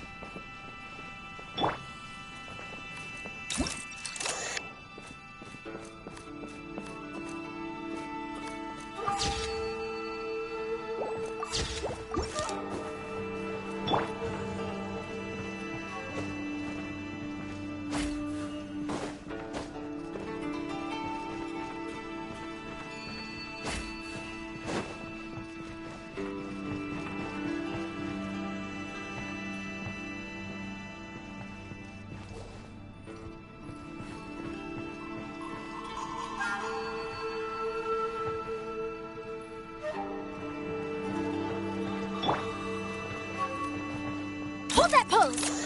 Hold that pose!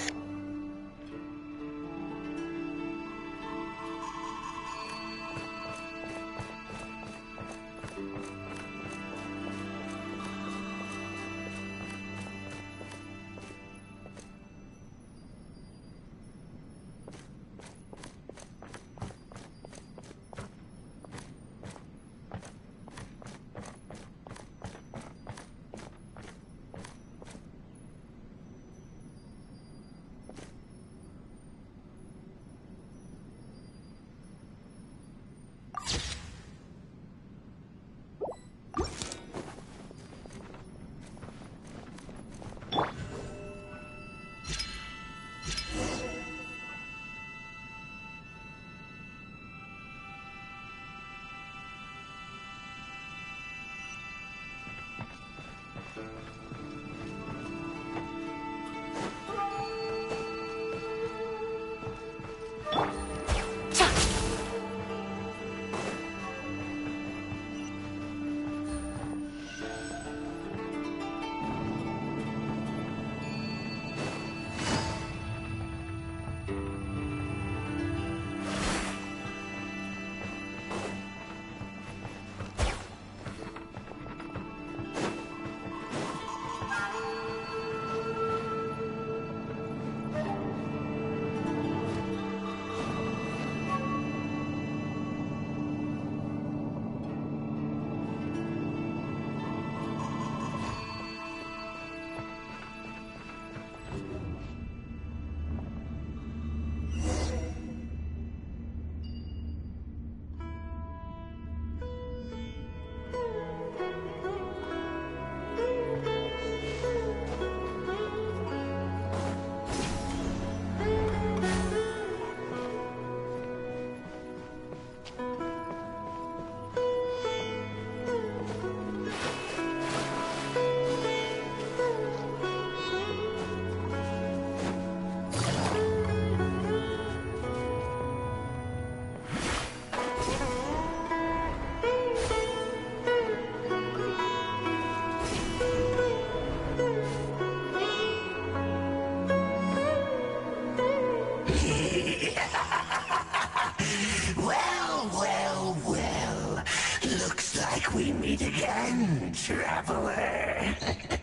We meet again, traveler. The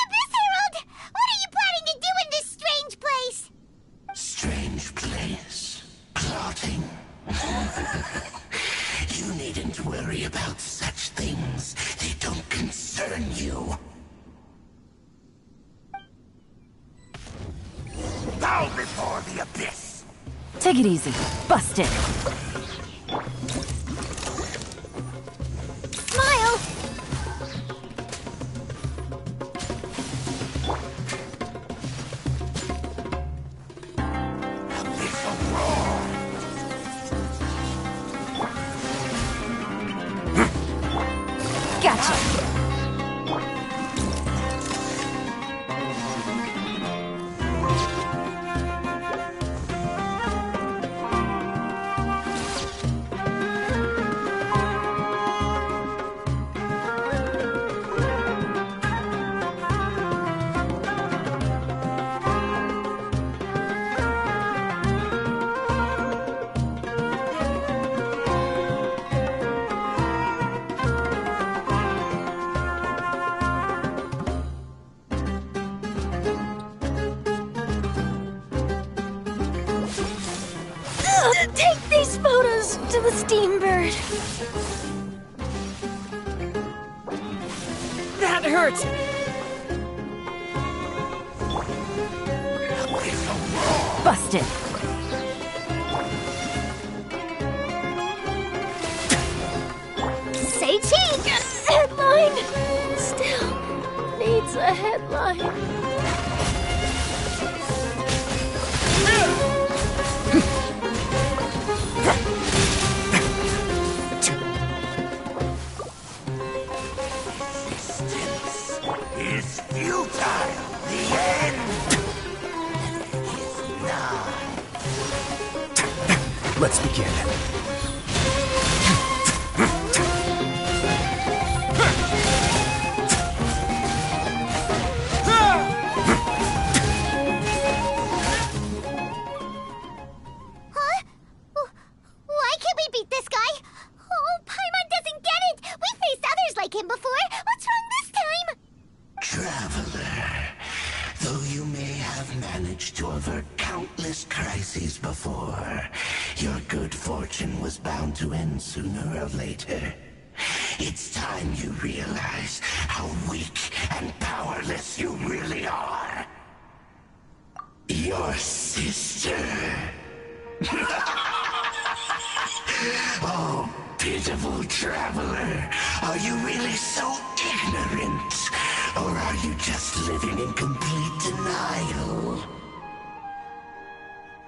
Abyss Herald! What are you planning to do in this strange place? Strange place. Plotting. You needn't worry about such things. They don't concern you. Bow before the Abyss! Take it easy. Busted. Smile! Gotcha. steam bird. That hurt! Busted. Say cheek! Headline! Still needs a headline. Resistance is futile. The end is nigh. Let's begin. Why can't we beat this guy? Oh, Paimon doesn't get it! We faced others like him before! What's wrong this time? Traveler, though you may have managed to avert countless crises before, your good fortune was bound to end sooner or later. It's time you realize how weak and powerless you really are. Your sister. Oh, pitiful traveler. Are you really so ignorant? Or are you just living in complete denial?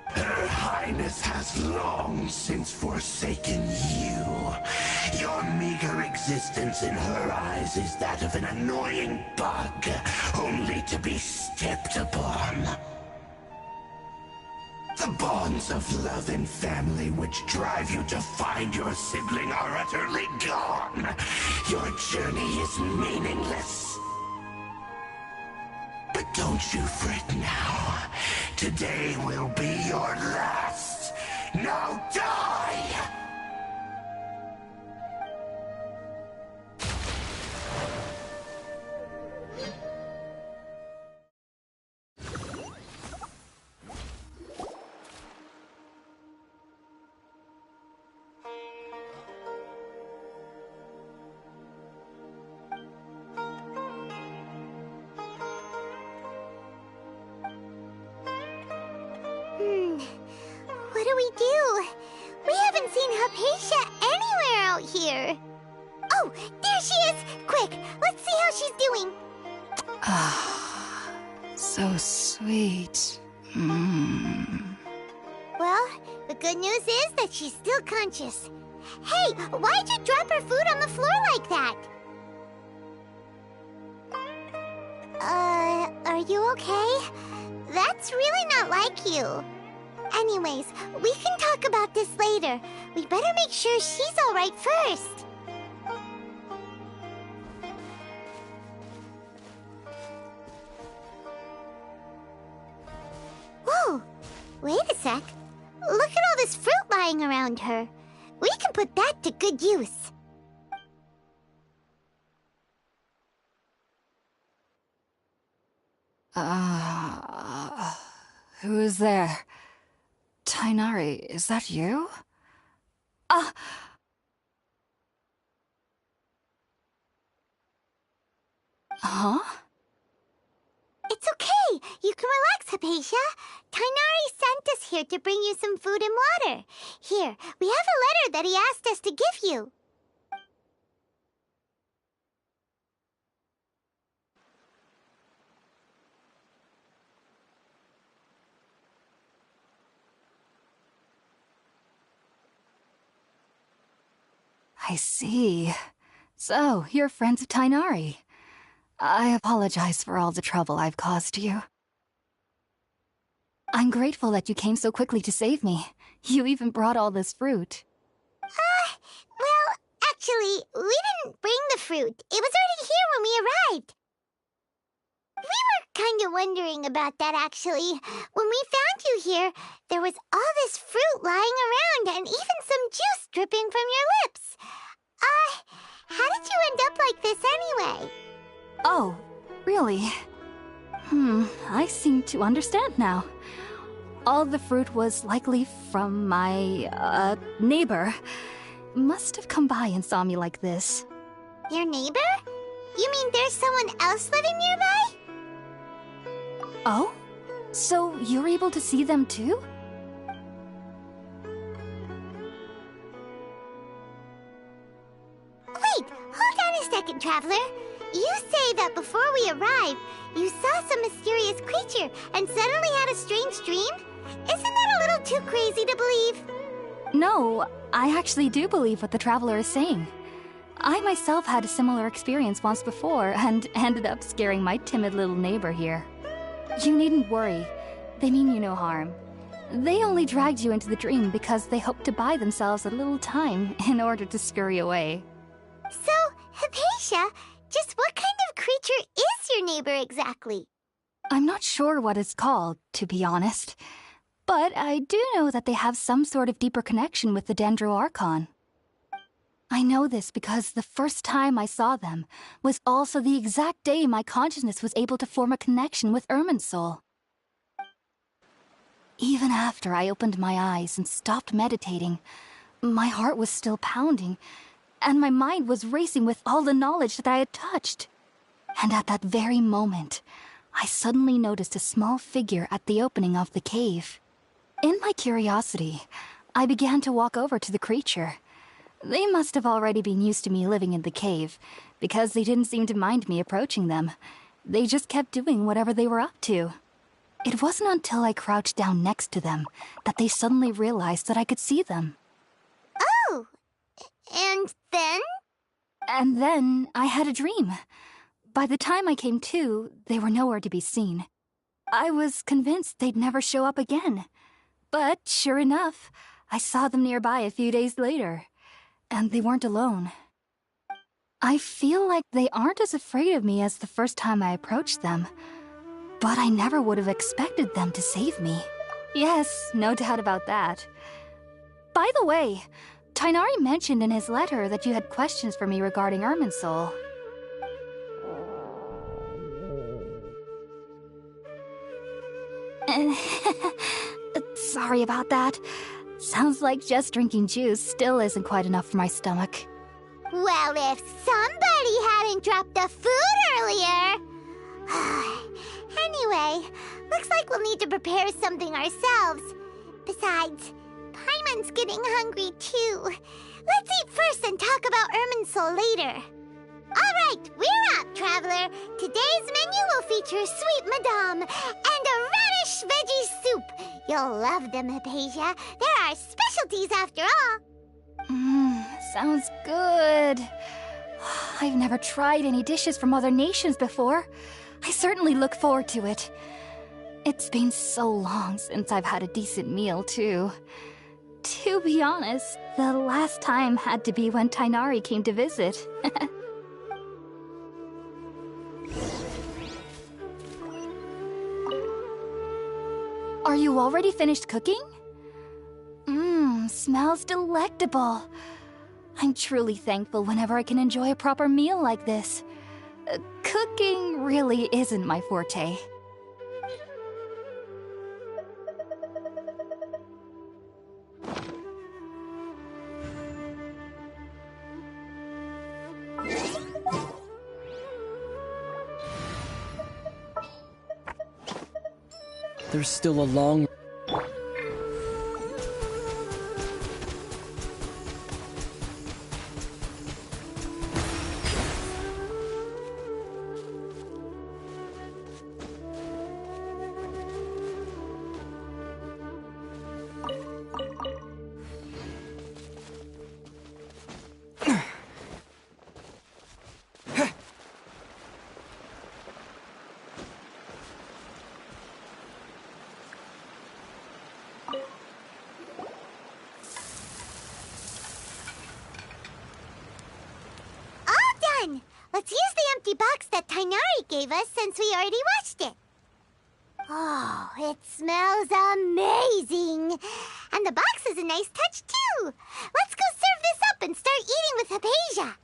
Her Highness has long since forsaken you. Your meager existence in her eyes is that of an annoying bug, only to be stepped upon. The bonds of love and family which drive you to find your sibling are utterly gone. Your journey is meaningless. But don't you fret now. Today will be your last. Now die! What do we do? We haven't seen Hypatia anywhere out here. Oh, there she is! Quick, let's see how she's doing. Ah, so sweet. Well, the good news is that she's still conscious. Hey, why'd you drop her food on the floor like that? Are you okay? That's really not like you. Anyways, we can talk about this later. We better make sure she's alright first. Whoa! Wait a sec. Look at all this fruit lying around her. We can put that to good use. Who is there? Tainari, is that you? Huh? It's okay. You can relax, Hypatia. Tainari sent us here to bring you some food and water. Here, we have a letter that he asked us to give you. I see. So, you're friends of Tainari. I apologize for all the trouble I've caused you. I'm grateful that you came so quickly to save me. You even brought all this fruit. Well, actually, we didn't bring the fruit. It was already here when we arrived. We were kind of wondering about that, actually. When we found you here, there was all this fruit lying around and even some juice dripping from your lips. How did you end up like this anyway? Oh, really? I seem to understand now. All the fruit was likely from my, neighbor. must have come by and saw me like this. Your neighbor? You mean there's someone else living nearby? Oh? So you're able to see them too? Wait, hold on a second, Traveler. You say that before we arrived, you saw some mysterious creature and suddenly had a strange dream? Isn't that a little too crazy to believe? No, I actually do believe what the Traveler is saying. I myself had a similar experience once before and ended up scaring my timid little neighbor here. You needn't worry. They mean you no harm. They only dragged you into the dream because they hoped to buy themselves a little time in order to scurry away. So, Hypatia, just what kind of creature is your neighbor exactly? I'm not sure what it's called, to be honest. But I do know that they have some sort of deeper connection with the Dendro Archon. I know this because the first time I saw them was also the exact day my consciousness was able to form a connection with Irminsul. Even after I opened my eyes and stopped meditating, my heart was still pounding, and my mind was racing with all the knowledge that I had touched. And at that very moment, I suddenly noticed a small figure at the opening of the cave. In my curiosity, I began to walk over to the creature. They must have already been used to me living in the cave, because they didn't seem to mind me approaching them. They just kept doing whatever they were up to. It wasn't until I crouched down next to them that they suddenly realized that I could see them. Oh! And then? And then I had a dream. By the time I came to, they were nowhere to be seen. I was convinced they'd never show up again. But sure enough, I saw them nearby a few days later. And they weren't alone. I feel like they aren't as afraid of me as the first time I approached them. But I never would have expected them to save me. Yes, no doubt about that. By the way, Tighnari mentioned in his letter that you had questions for me regarding Irminsul. Sorry about that. Sounds like just drinking juice still isn't quite enough for my stomach. Well, if somebody hadn't dropped the food earlier... Anyway, looks like we'll need to prepare something ourselves. Besides, Paimon's getting hungry too. Let's eat first and talk about Irminsul later. Alright, we're up, Traveler. Today's menu will feature sweet madame and a radish veggie soup. You'll love them, Hypatia. They're our specialties after all. Sounds good. I've never tried any dishes from other nations before. I certainly look forward to it. It's been so long since I've had a decent meal, too. To be honest, the last time had to be when Tighnari came to visit. Are you already finished cooking? Smells delectable. I'm truly thankful whenever I can enjoy a proper meal like this. Cooking really isn't my forte. There's still a long... Let's use the empty box that Tighnari gave us since we already washed it. Oh, it smells amazing. And the box is a nice touch, too. Let's go serve this up and start eating with Hypatia.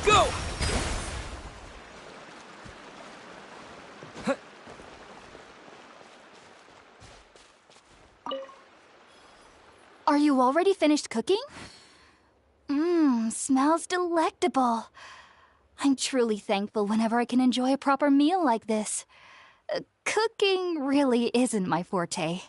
Go! Are you already finished cooking? Mmm, smells delectable. I'm truly thankful whenever I can enjoy a proper meal like this. Cooking really isn't my forte.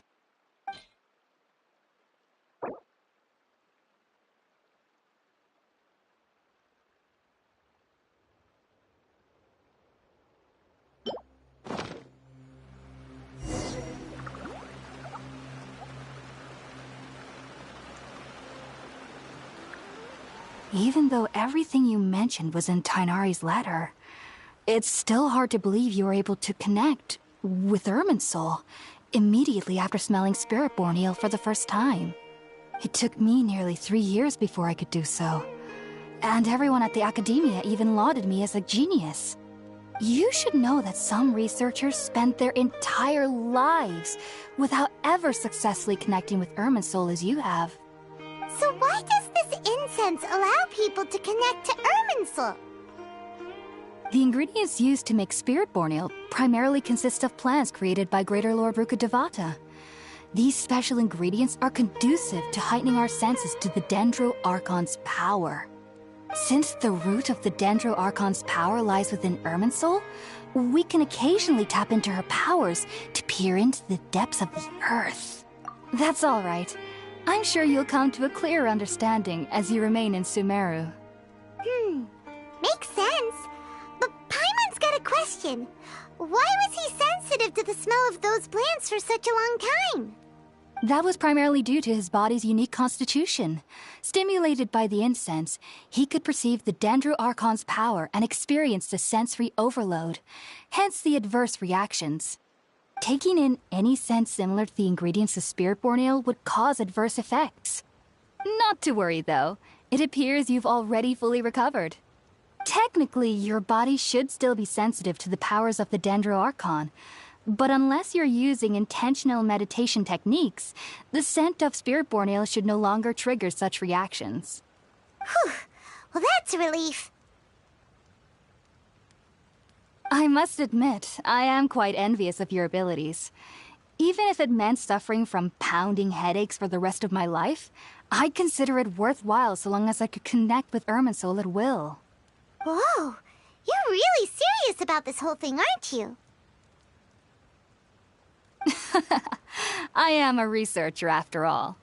Even though everything you mentioned was in Tainari's letter, it's still hard to believe you were able to connect with Irminsul immediately after smelling Spiritborn Ale for the first time. It took me nearly 3 years before I could do so. And everyone at the Academia even lauded me as a genius. You should know that some researchers spent their entire lives without ever successfully connecting with Irminsul as you have. So why does this incense allow people to connect to Irminsul? The ingredients used to make Spiritborn Ale primarily consist of plants created by Greater Lord Rukkhadevata. These special ingredients are conducive to heightening our senses to the Dendro Archon's power. Since the root of the Dendro Archon's power lies within Irminsul, we can occasionally tap into her powers to peer into the depths of the earth. That's all right. I'm sure you'll come to a clearer understanding as you remain in Sumeru. Makes sense. But Paimon's got a question. Why was he sensitive to the smell of those plants for such a long time? That was primarily due to his body's unique constitution. Stimulated by the incense, he could perceive the Dendro Archon's power and experienced a sensory overload, hence the adverse reactions. Taking in any scent similar to the ingredients of Spiritborn Ale would cause adverse effects. Not to worry, though. It appears you've already fully recovered. Technically, your body should still be sensitive to the powers of the Dendro Archon, but unless you're using intentional meditation techniques, the scent of Spiritborn Ale should no longer trigger such reactions. Whew. Well, that's a relief. I must admit, I am quite envious of your abilities. Even if it meant suffering from pounding headaches for the rest of my life, I'd consider it worthwhile so long as I could connect with Irminsul at will. Whoa, you're really serious about this whole thing, aren't you? I am a researcher after all.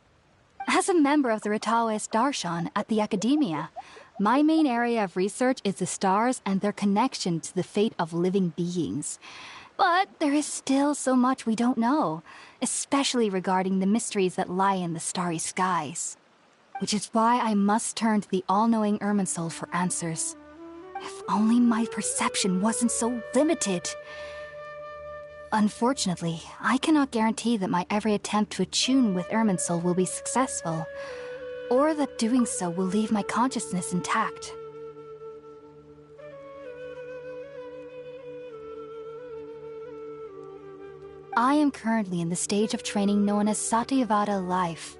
As a member of the Ritaoist Archon at the Academia, my main area of research is the stars and their connection to the fate of living beings. But there is still so much we don't know, especially regarding the mysteries that lie in the starry skies. Which is why I must turn to the all-knowing Irminsul for answers. If only my perception wasn't so limited. Unfortunately, I cannot guarantee that my every attempt to attune with Irminsul will be successful, or that doing so will leave my consciousness intact. I am currently in the stage of training known as Satyavada life.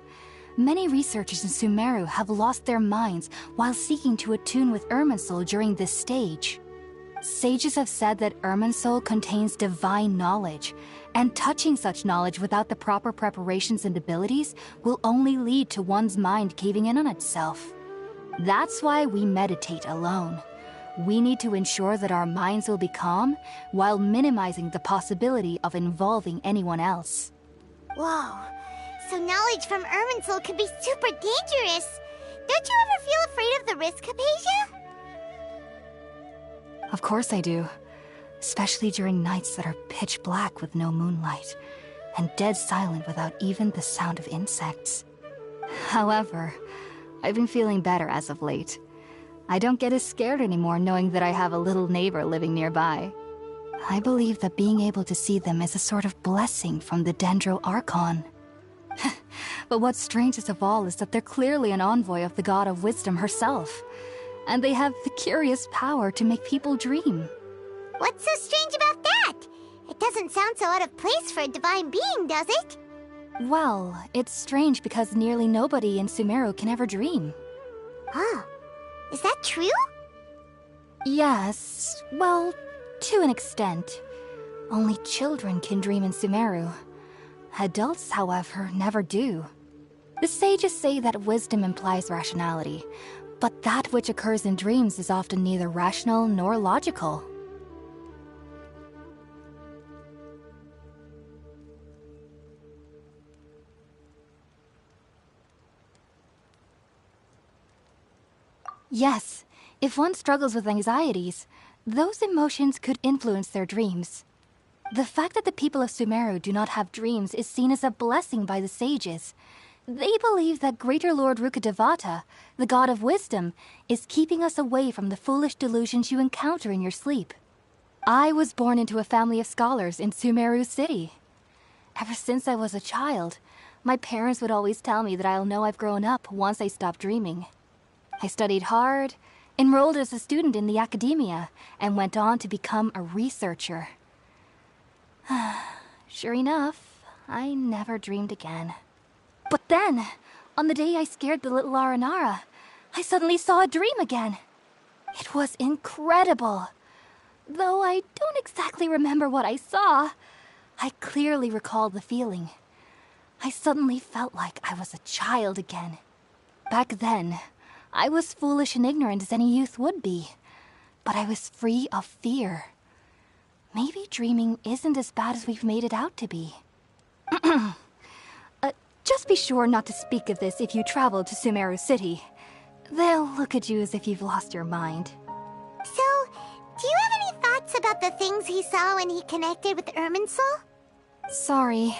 Many researchers in Sumeru have lost their minds while seeking to attune with Irminsul during this stage. Sages have said that Irminsul contains divine knowledge, and touching such knowledge without the proper preparations and abilities will only lead to one's mind caving in on itself. That's why we meditate alone. We need to ensure that our minds will be calm while minimizing the possibility of involving anyone else. Whoa, so knowledge from Irminsul can be super dangerous. Don't you ever feel afraid of the risk, Hypatia? Of course I do. Especially during nights that are pitch black with no moonlight, and dead silent without even the sound of insects. However, I've been feeling better as of late. I don't get as scared anymore knowing that I have a little neighbor living nearby. I believe that being able to see them is a sort of blessing from the Dendro Archon. But what's strangest of all is that they're clearly an envoy of the God of Wisdom herself, and they have the curious power to make people dream. What's so strange about that? It doesn't sound so out of place for a divine being, does it? Well, it's strange because nearly nobody in Sumeru can ever dream. Huh. Is that true? Yes, well, to an extent. Only children can dream in Sumeru. Adults, however, never do. The sages say that wisdom implies rationality, but that which occurs in dreams is often neither rational nor logical. Yes, if one struggles with anxieties, those emotions could influence their dreams. The fact that the people of Sumeru do not have dreams is seen as a blessing by the sages. They believe that Greater Lord Rukkhadevata, the god of wisdom, is keeping us away from the foolish delusions you encounter in your sleep. I was born into a family of scholars in Sumeru City. Ever since I was a child, my parents would always tell me that I'll know I've grown up once I stop dreaming. I studied hard, enrolled as a student in the academia, and went on to become a researcher. Sure enough, I never dreamed again. But then, on the day I scared the little Aranara, I suddenly saw a dream again. It was incredible. Though I don't exactly remember what I saw, I clearly recall the feeling. I suddenly felt like I was a child again. Back then, I was foolish and ignorant as any youth would be, but I was free of fear. Maybe dreaming isn't as bad as we've made it out to be. Just be sure not to speak of this if you travel to Sumeru City. They'll look at you as if you've lost your mind. So, do you have any thoughts about the things he saw when he connected with Irminsul? Sorry.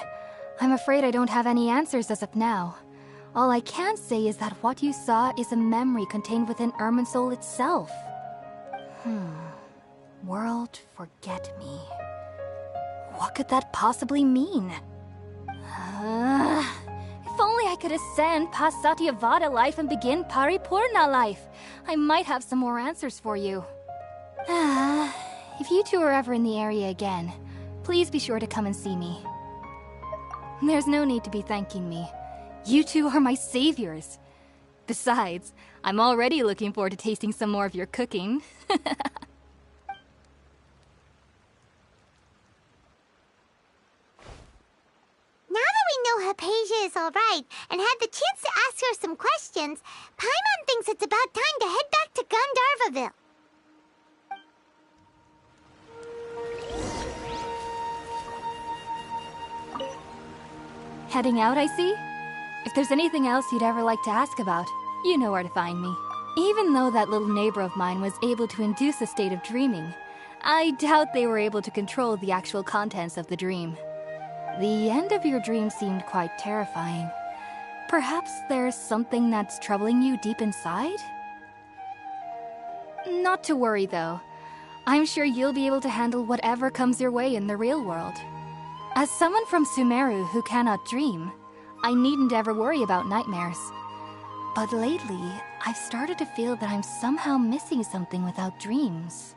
I'm afraid I don't have any answers as of now. All I can say is that what you saw is a memory contained within Irminsul itself. World forget me. What could that possibly mean? If only I could ascend past Satyavada life and begin Paripurna life. I might have some more answers for you. If you two are ever in the area again, please be sure to come and see me. There's no need to be thanking me. You two are my saviors. Besides, I'm already looking forward to tasting some more of your cooking. Now that we know Hypatia is alright and had the chance to ask her some questions, Paimon thinks it's about time to head back to Gandharvaville. Heading out, I see? If there's anything else you'd ever like to ask about, you know where to find me. Even though that little neighbor of mine was able to induce a state of dreaming, I doubt they were able to control the actual contents of the dream. The end of your dream seemed quite terrifying. Perhaps there's something that's troubling you deep inside? Not to worry, though. I'm sure you'll be able to handle whatever comes your way in the real world. As someone from Sumeru who cannot dream, I needn't ever worry about nightmares. But lately, I've started to feel that I'm somehow missing something without dreams.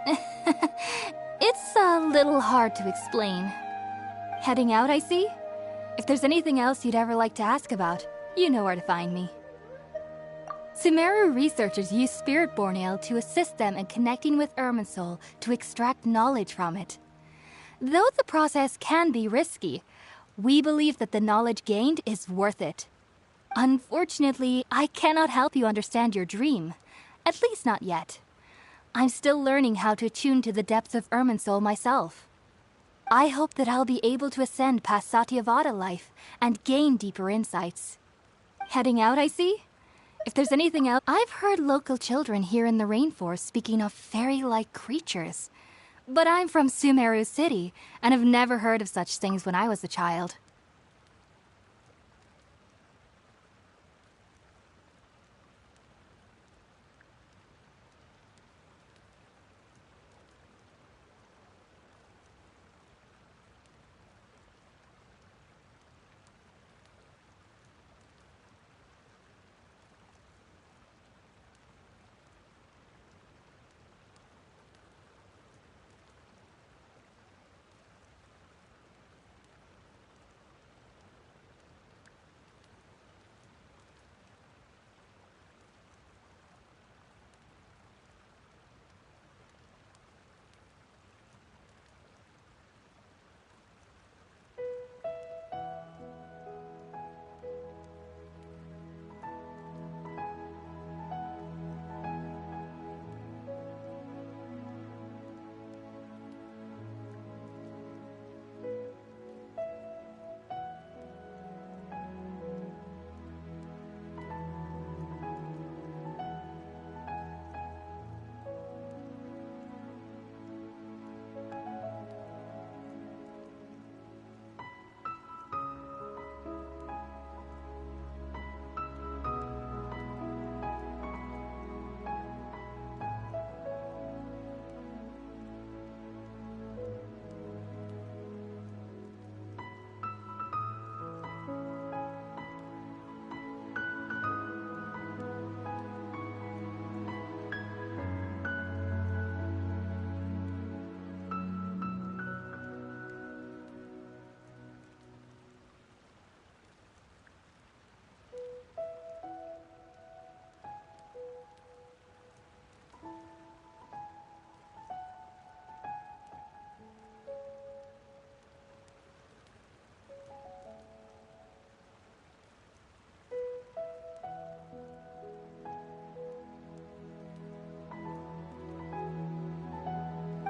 It's a little hard to explain. Heading out, I see? If there's anything else you'd ever like to ask about, you know where to find me. Sumeru researchers use Spirit-born ale to assist them in connecting with Irminsul to extract knowledge from it. Though the process can be risky, we believe that the knowledge gained is worth it. Unfortunately, I cannot help you understand your dream. At least not yet. I'm still learning how to attune to the depths of Irminsul myself. I hope that I'll be able to ascend past Satyavada life and gain deeper insights. Heading out, I see? If there's anything else, I've heard local children here in the rainforest speaking of fairy-like creatures. But I'm from Sumeru City, and have never heard of such things when I was a child.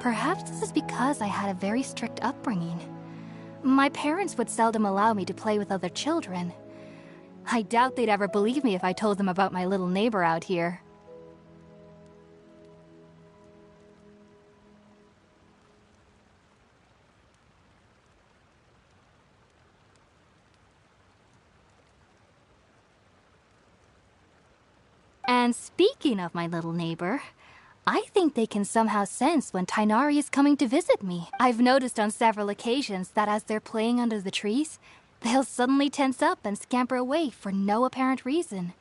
Perhaps this is because I had a very strict upbringing. My parents would seldom allow me to play with other children. I doubt they'd ever believe me if I told them about my little neighbor out here. And speaking of my little neighbor, I think they can somehow sense when Tighnari is coming to visit me. I've noticed on several occasions that as they're playing under the trees, they'll suddenly tense up and scamper away for no apparent reason.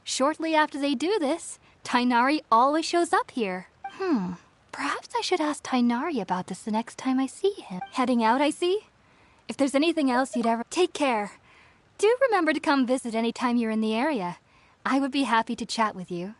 Shortly after they do this, Tighnari always shows up here. Perhaps I should ask Tighnari about this the next time I see him. Heading out, I see? If there's anything else you'd ever... Take care. Do remember to come visit any time you're in the area. I would be happy to chat with you.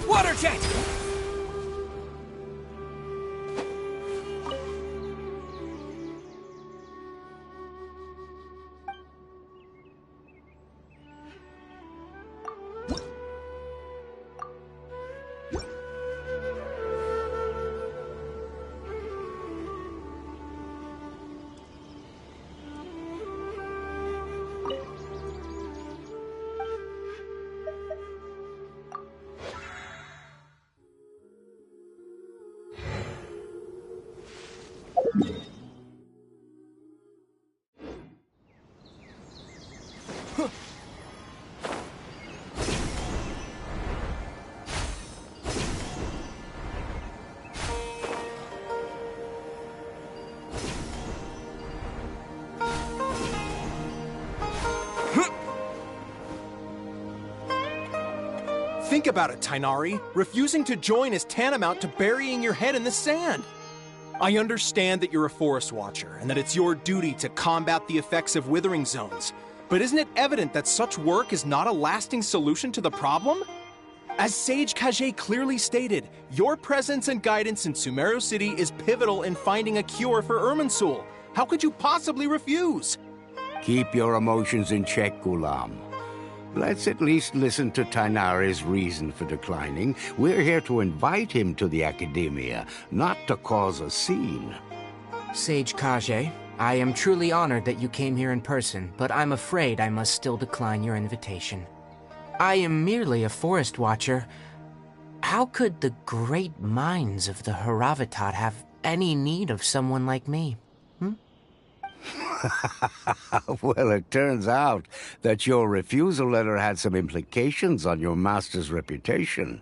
Water jet! Think about it, Tighnari. Refusing to join is tantamount to burying your head in the sand. I understand that you're a Forest Watcher, and that it's your duty to combat the effects of withering zones. But isn't it evident that such work is not a lasting solution to the problem? As Sage Kage clearly stated, your presence and guidance in Sumeru City is pivotal in finding a cure for Irminsul. How could you possibly refuse? Keep your emotions in check, Ghulam. Let's at least listen to Tighnari's reason for declining. We're here to invite him to the Academia, not to cause a scene. Sage Kage, I am truly honored that you came here in person, but I'm afraid I must still decline your invitation. I am merely a Forest Watcher. How could the great minds of the Haravatat have any need of someone like me? Well, it turns out that your refusal letter had some implications on your master's reputation.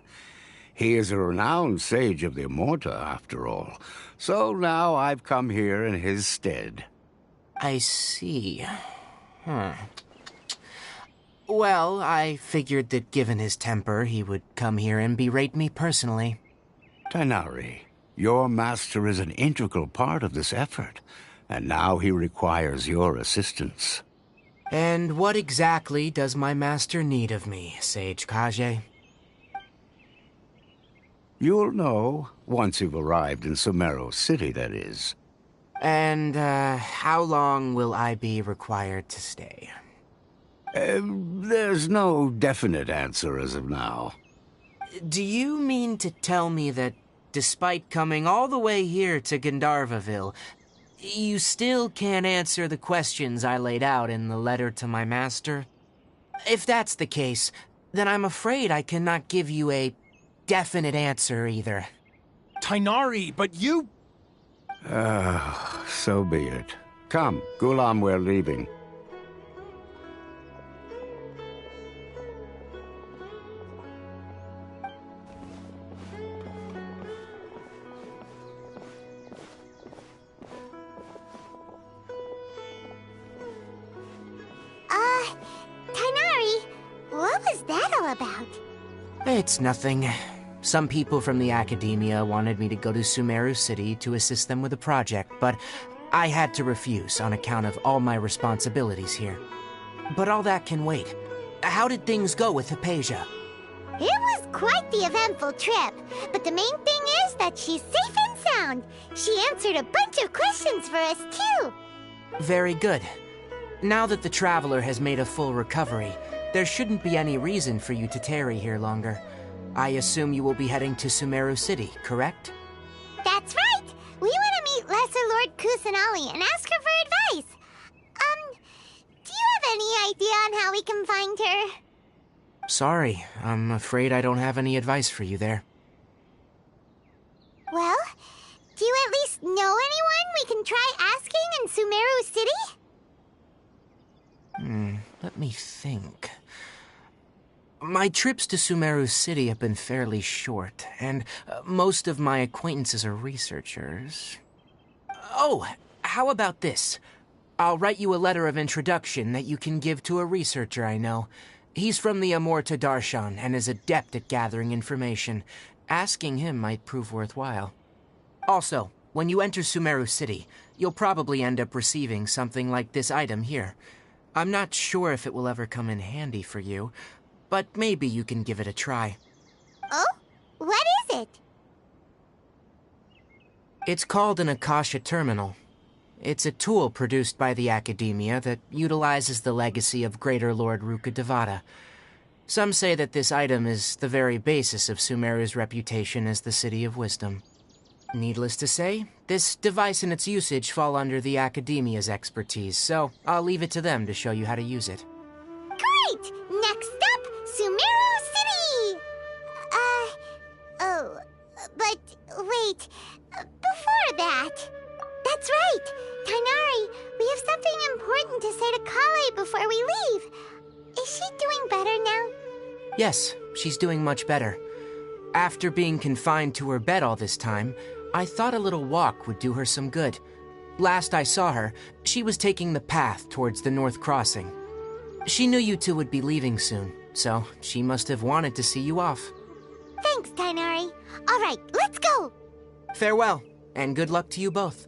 He is a renowned sage of the Immorta, after all. So now I've come here in his stead. I see. Well, I figured that given his temper, he would come here and berate me personally. Tighnari, your master is an integral part of this effort. And now he requires your assistance. And what exactly does my master need of me, Sage Kage? You'll know, once you've arrived in Sumeru City, that is. And, how long will I be required to stay? There's no definite answer as of now. Do you mean to tell me that, despite coming all the way here to Gandharvaville, you still can't answer the questions I laid out in the letter to my master? If that's the case, then I'm afraid I cannot give you a definite answer either. Tighnari, but you... So be it. Come, Ghulam, we're leaving. Tighnari, that all about? It's nothing. Some people from the academia wanted me to go to Sumeru City to assist them with a project, but I had to refuse on account of all my responsibilities here. But all that can wait. How did things go with Hypatia? It was quite the eventful trip, but the main thing is that she's safe and sound. She answered a bunch of questions for us, too. Very good. Now that the Traveler has made a full recovery, there shouldn't be any reason for you to tarry here longer. I assume you will be heading to Sumeru City, correct? That's right! We want to meet Lesser Lord Kusanali and ask her for advice. Do you have any idea on how we can find her? Sorry, I'm afraid I don't have any advice for you there. Well, do you at least know anyone we can try asking in Sumeru City? Let me think. My trips to Sumeru City have been fairly short, and most of my acquaintances are researchers. Oh, how about this? I'll write you a letter of introduction that you can give to a researcher I know. He's from the Amorta Darshan and is adept at gathering information. Asking him might prove worthwhile. Also, when you enter Sumeru City, you'll probably end up receiving something like this item here. I'm not sure if it will ever come in handy for you, but maybe you can give it a try. Oh? What is it? It's called an Akasha Terminal. It's a tool produced by the Academia that utilizes the legacy of Greater Lord Rukkhadevata. Some say that this item is the very basis of Sumeru's reputation as the City of Wisdom. Needless to say, this device and its usage fall under the Academia's expertise, so I'll leave it to them to show you how to use it. Great! Next up, Sumeru City! But wait, before that... That's right! Tighnari, we have something important to say to Kale before we leave. Is she doing better now? Yes, she's doing much better. After being confined to her bed all this time, I thought a little walk would do her some good. Last I saw her, she was taking the path towards the North Crossing. She knew you two would be leaving soon, so she must have wanted to see you off. Thanks, Tighnari. All right, let's go! Farewell, and good luck to you both.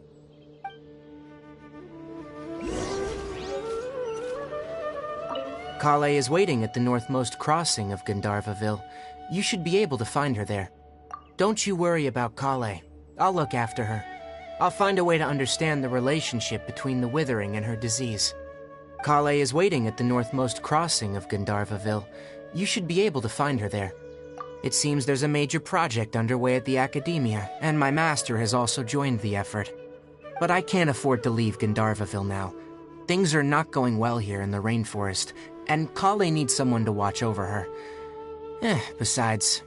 Kale is waiting at the northmost crossing of Gandharvaville. You should be able to find her there. Don't you worry about Kale. I'll look after her. I'll find a way to understand the relationship between the Withering and her disease. Kale is waiting at the northmost crossing of Gandharvaville. You should be able to find her there. It seems there's a major project underway at the Academia, and my master has also joined the effort. But I can't afford to leave Gandharvaville now. Things are not going well here in the rainforest, and Kale needs someone to watch over her. Besides,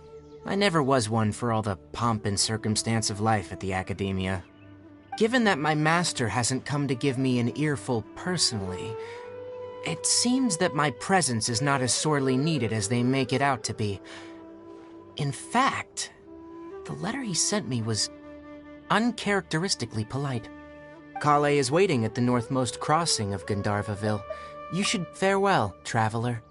I never was one for all the pomp and circumstance of life at the Academia. Given that my master hasn't come to give me an earful personally, it seems that my presence is not as sorely needed as they make it out to be. In fact, the letter he sent me was uncharacteristically polite. Kale is waiting at the northmost crossing of Gandharvaville. You should farewell, traveler.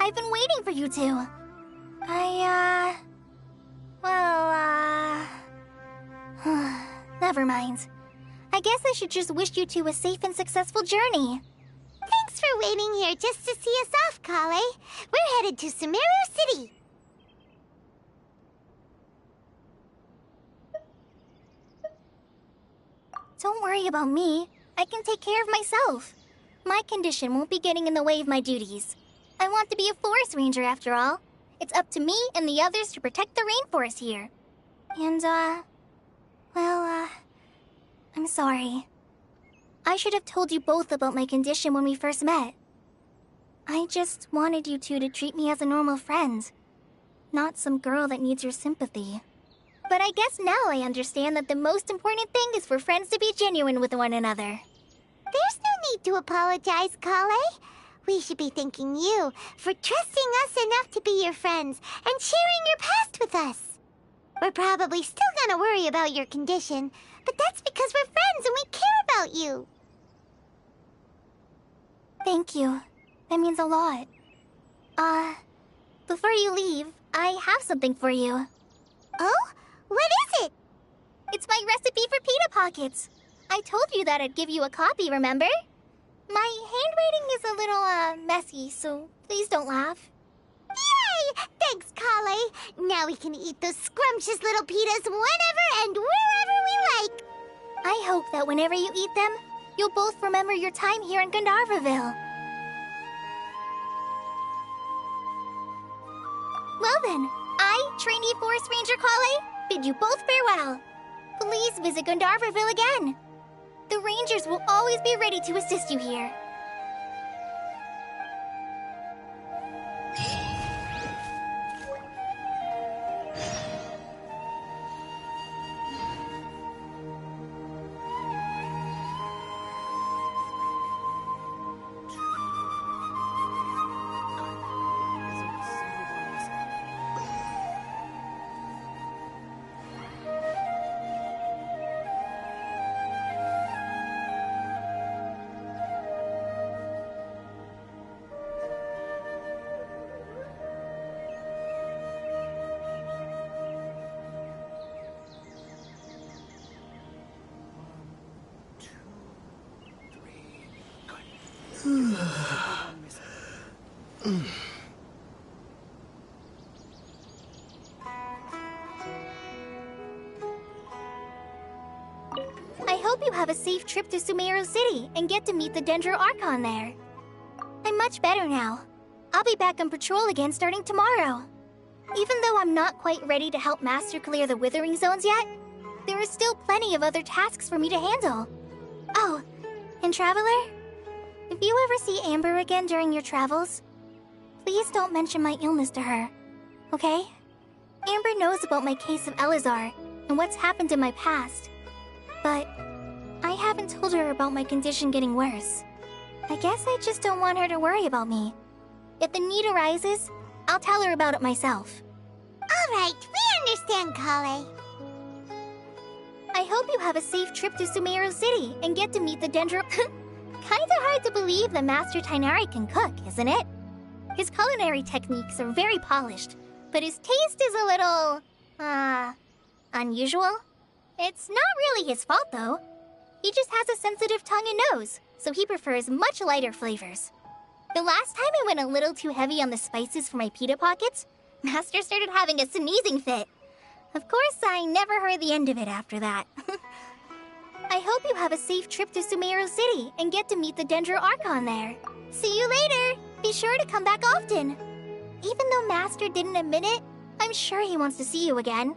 I've been waiting for you two. Never mind. I guess I should just wish you two a safe and successful journey. Thanks for waiting here just to see us off, Kale. We're headed to Sumeru City. Don't worry about me. I can take care of myself. My condition won't be getting in the way of my duties. I want to be a forest ranger after all. It's up to me and the others to protect the rainforest here. And, I'm sorry. I should have told you both about my condition when we first met. I just wanted you two to treat me as a normal friend, not some girl that needs your sympathy. But I guess now I understand that the most important thing is for friends to be genuine with one another. There's no need to apologize, Kale. We should be thanking you for trusting us enough to be your friends and sharing your past with us. We're probably still gonna worry about your condition, but that's because we're friends and we care about you. Thank you. That means a lot. Before you leave, I have something for you. Oh? What is it? It's my recipe for pita pockets. I told you that I'd give you a copy, remember? My handwriting is a little, messy, so please don't laugh. Yay! Thanks, Kale. Now we can eat those scrumptious little pitas whenever and wherever we like. I hope that whenever you eat them, you'll both remember your time here in Gandharvaville. Well then, I, trainee Forest Ranger Kale, bid you both farewell. Please visit Gandharvaville again. The Rangers will always be ready to assist you here. I hope you have a safe trip to Sumeru City and get to meet the Dendro Archon there. I'm much better now. I'll be back on patrol again starting tomorrow. Even though I'm not quite ready to help Master clear the Withering Zones yet, there are still plenty of other tasks for me to handle. Oh, and Traveler, if you ever see Amber again during your travels, please don't mention my illness to her, okay? Amber knows about my case of Elazar and what's happened in my past, but I haven't told her about my condition getting worse. I guess I just don't want her to worry about me. If the need arises, I'll tell her about it myself. All right, we understand, Kale. I hope you have a safe trip to Sumeru City and get to meet the Dendro... Kinda hard to believe that Master Tighnari can cook, isn't it? His culinary techniques are very polished, but his taste is a little... unusual? It's not really his fault, though. He just has a sensitive tongue and nose, so he prefers much lighter flavors. The last time I went a little too heavy on the spices for my pita pockets, Master started having a sneezing fit. Of course, I never heard the end of it after that. I hope you have a safe trip to Sumeru City and get to meet the Dendro Archon there. See you later! Be sure to come back often. Even though Master didn't admit it, I'm sure he wants to see you again.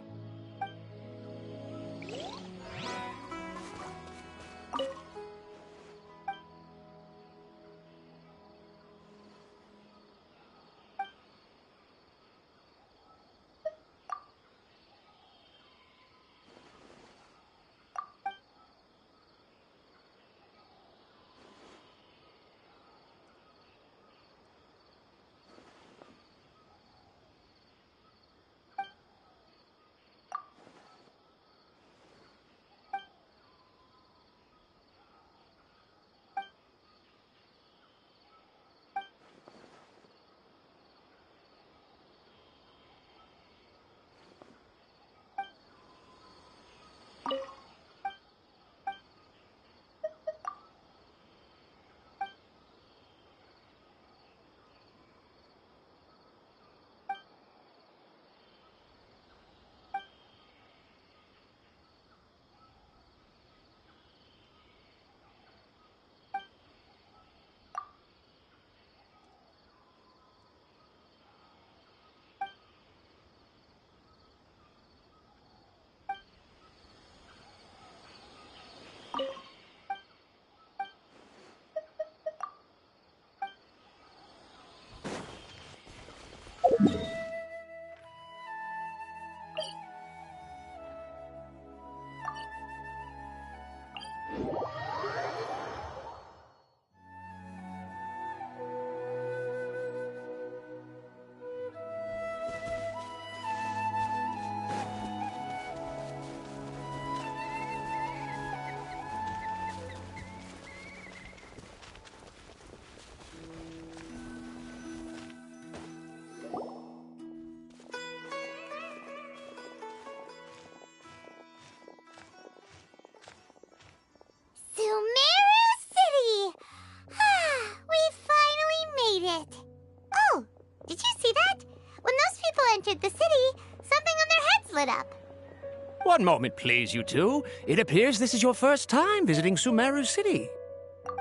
it. Oh, did you see that? When those people entered the city, something on their heads lit up. One moment, please, you two. It appears this is your first time visiting Sumeru City.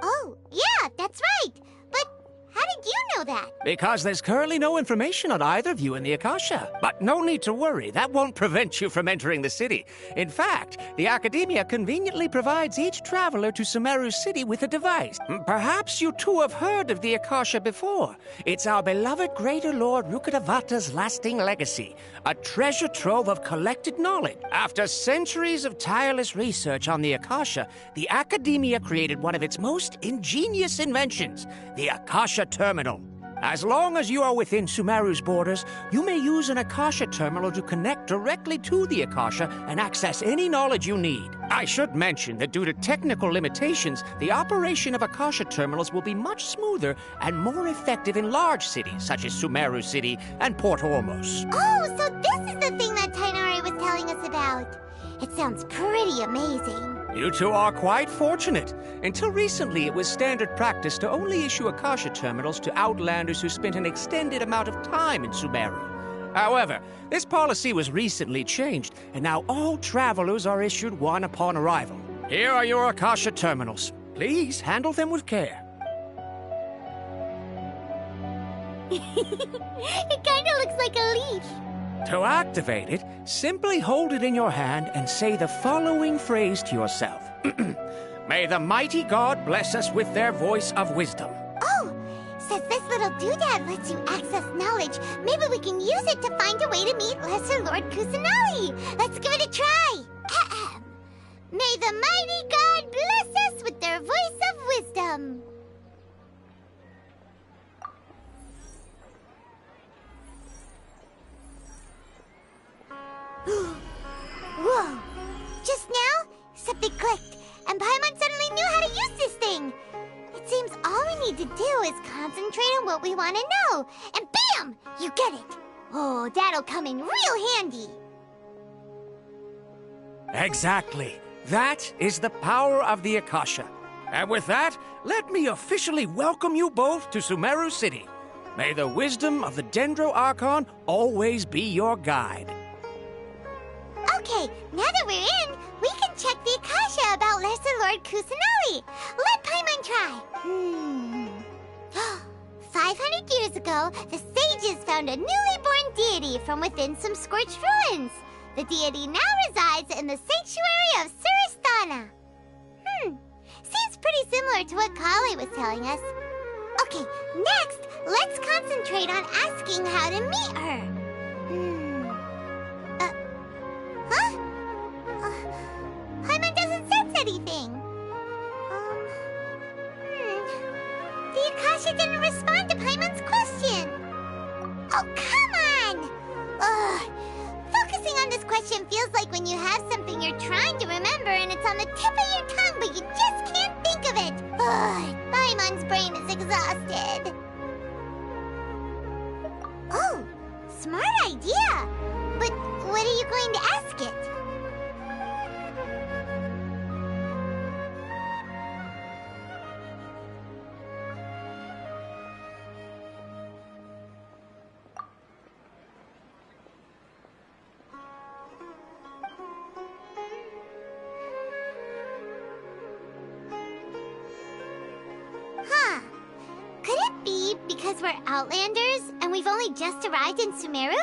Oh, yeah, that's right. But how did you know that? Because there's currently no information on either of you in the Akasha. But no need to worry, that won't prevent you from entering the city. In fact, the Academia conveniently provides each traveler to Sumeru City with a device. Perhaps you two have heard of the Akasha before. It's our beloved Greater Lord Rukkhadevata's lasting legacy, a treasure trove of collected knowledge. After centuries of tireless research on the Akasha, the Academia created one of its most ingenious inventions, the Akasha Terminal. As long as you are within Sumeru's borders, you may use an Akasha terminal to connect directly to the Akasha and access any knowledge you need. I should mention that due to technical limitations, the operation of Akasha terminals will be much smoother and more effective in large cities such as Sumeru City and Port Ormos. Oh, so this is the thing that Tainari was telling us about. It sounds pretty amazing. You two are quite fortunate. Until recently, it was standard practice to only issue Akasha terminals to outlanders who spent an extended amount of time in Sumeru. However, this policy was recently changed, and now all travelers are issued one upon arrival. Here are your Akasha terminals. Please handle them with care. It kinda looks like a leash. To activate it, simply hold it in your hand and say the following phrase to yourself. May the mighty God bless us with their voice of wisdom. Oh, since this little doodad lets you access knowledge, maybe we can use it to find a way to meet Lesser Lord Kusanali. Let's give it a try. Ahem. May the mighty God bless us with their voice of wisdom. Whoa! Just now, something clicked, and Paimon suddenly knew how to use this thing. It seems all we need to do is concentrate on what we want to know, and bam! You get it. Oh, that'll come in real handy. Exactly. That is the power of the Akasha. And with that, let me officially welcome you both to Sumeru City. May the wisdom of the Dendro Archon always be your guide. Okay, now that we're in, we can check the Akasha about Lesser Lord Kusanali. Let Paimon try. 500 years ago, the sages found a newly born deity from within some scorched ruins. The deity now resides in the sanctuary of Suristana. Seems pretty similar to what Kali was telling us. Okay, next, let's concentrate on asking how to meet her. Paimon doesn't sense anything. The Akasha didn't respond to Paimon's question. Oh, come on! Ugh. Focusing on this question feels like when you have something you're trying to remember and it's on the tip of your tongue, but you just can't think of it. Ugh. Paimon's brain is exhausted. Oh, smart idea. But what are you going to ask it? Could it be because we're Outlanders and we've only just arrived in Sumeru?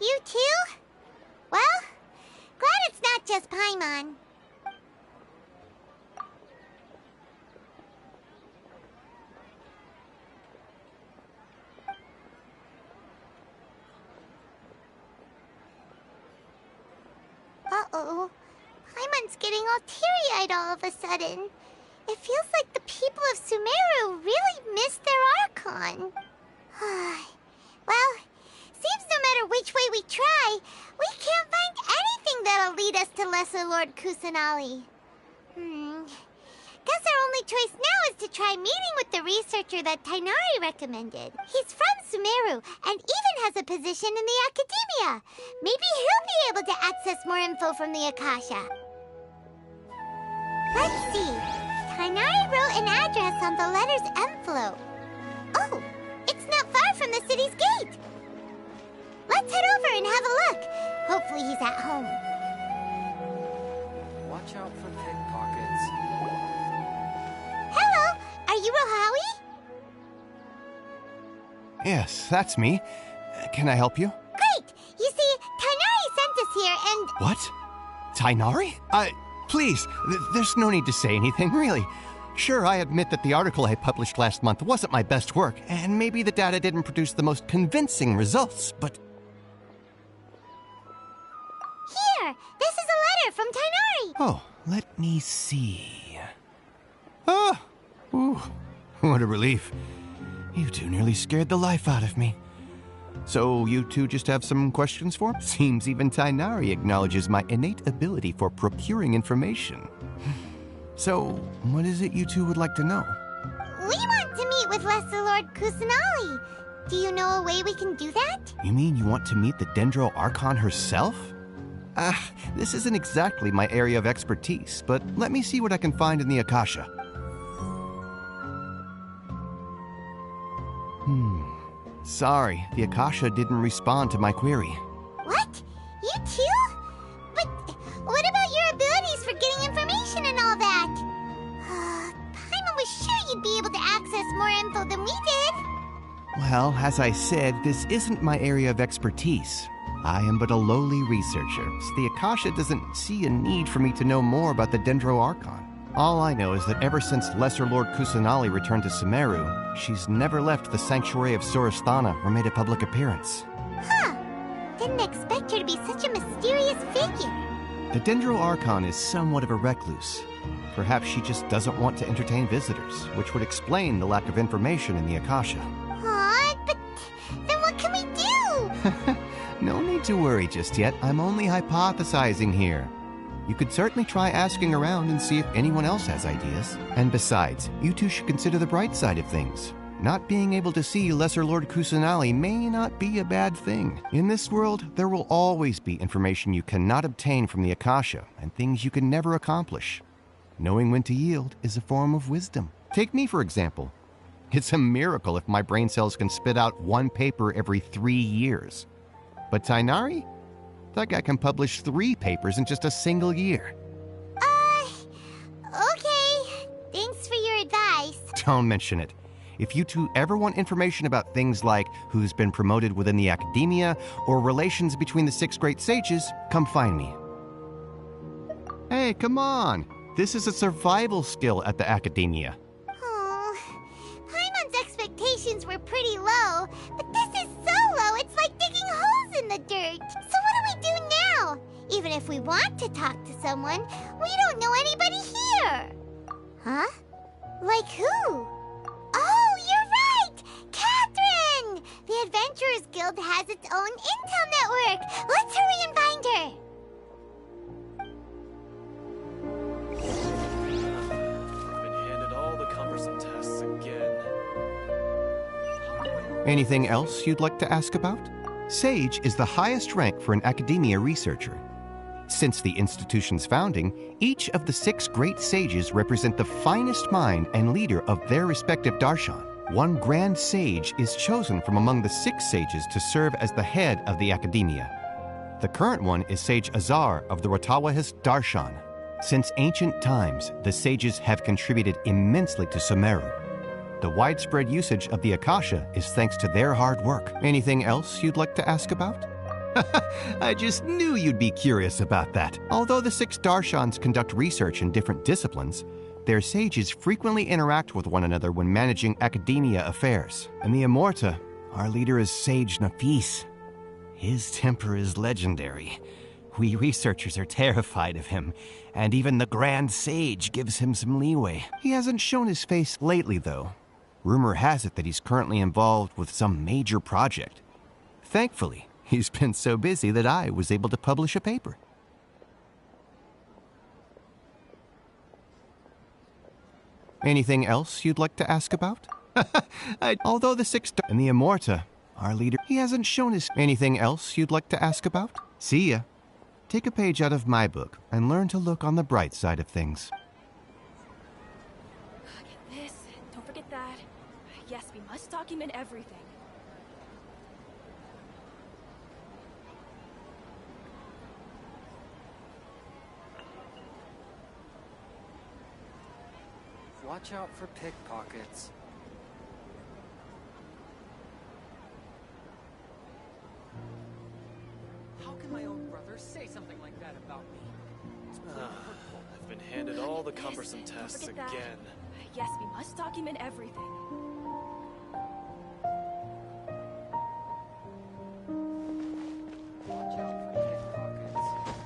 You too? Well, glad it's not just Paimon. Uh-oh. Paimon's getting all teary-eyed all of a sudden. It feels like the people of Sumeru really missed their Archon. Well, seems no matter which way we try, we can't find anything that'll lead us to Lesser Lord Kusanali. Guess our only choice now is to try meeting with the researcher that Tainari recommended. He's from Sumeru and even has a position in the Academia. Maybe he'll be able to access more info from the Akasha. Let's see. Tainari wrote an address on the letter's envelope. Oh, it's not far from the city's gate. Let's head over and have a look. Hopefully he's at home. Watch out for pickpockets. Hello, are you Rohawi? Yes, that's me. Can I help you? Great! You see, Tainari sent us here and... What? Tainari? Please, there's no need to say anything, really. Sure, I admit that the article I published last month wasn't my best work, and maybe the data didn't produce the most convincing results, but... Here! This is a letter from Tainari! Oh, let me see... Ah! Ooh, what a relief. You two nearly scared the life out of me. So you two just have some questions for him? Seems even Tainari acknowledges my innate ability for procuring information. So, what is it you two would like to know? We want to meet with Lesser Lord Kusanali. Do you know a way we can do that? You mean you want to meet the Dendro Archon herself? This isn't exactly my area of expertise, but let me see what I can find in the Akasha. Sorry, the Akasha didn't respond to my query. What? You too? But what about your abilities for getting information and all that? Paimon was sure you'd be able to access more info than we did. Well, as I said, this isn't my area of expertise. I am but a lowly researcher, so the Akasha doesn't see a need for me to know more about the Dendro Archon. All I know is that ever since Lesser Lord Kusanali returned to Sumeru, she's never left the Sanctuary of Sorasthana or made a public appearance. Huh. Didn't expect her to be such a mysterious figure. The Dendro Archon is somewhat of a recluse. Perhaps she just doesn't want to entertain visitors, which would explain the lack of information in the Akasha. But then what can we do? No need to worry just yet. I'm only hypothesizing here. You could certainly try asking around and see if anyone else has ideas. And besides, you two should consider the bright side of things. Not being able to see Lesser Lord Kusanali may not be a bad thing. In this world, there will always be information you cannot obtain from the Akasha, and things you can never accomplish. Knowing when to yield is a form of wisdom. Take me, for example. It's a miracle if my brain cells can spit out one paper every 3 years. But Tainari? That guy can publish 3 papers in just a single year. Okay. Thanks for your advice. Don't mention it. If you two ever want information about things like who's been promoted within the Academia or relations between the 6 great sages, come find me. Hey, come on. This is a survival skill at the Academia. Paimon's expectations were pretty low, but this is so low it's like digging holes in the dirt. So what do we do now? Even if we want to talk to someone, we don't know anybody here. Huh? Like who? Oh, you're right! Catherine! The Adventurers Guild has its own intel network. Let's hurry and find her. Been handed all the cumbersome tests again. Anything else you'd like to ask about? Sage is the highest rank for an academia researcher. Since the institution's founding, each of the 6 great sages represent the finest mind and leader of their respective darshan. One grand sage is chosen from among the 6 sages to serve as the head of the academia. The current one is Sage Azar of the Rotawahist darshan. Since ancient times, the sages have contributed immensely to Sumeru. The widespread usage of the Akasha is thanks to their hard work. Anything else you'd like to ask about? I just knew you'd be curious about that. Although the 6 darshans conduct research in different disciplines, their sages frequently interact with one another when managing academia affairs. In the Immorta, our leader is Sage Nafis. His temper is legendary. We researchers are terrified of him, and even the Grand Sage gives him some leeway. He hasn't shown his face lately, though. Rumor has it that he's currently involved with some major project. Thankfully, he's been so busy that I was able to publish a paper. Anything else you'd like to ask about? Although the 6 in the Immorta, Our leader, he hasn't shown his... Anything else you'd like to ask about? See ya. Take a page out of my book and learn to look on the bright side of things. Get this. Don't forget that. Yes, we must document everything. Watch out for pickpockets. How can my own brother say something like that about me? I've been handed all the cumbersome tests again. Yes, we must document everything. Watch out for pickpockets.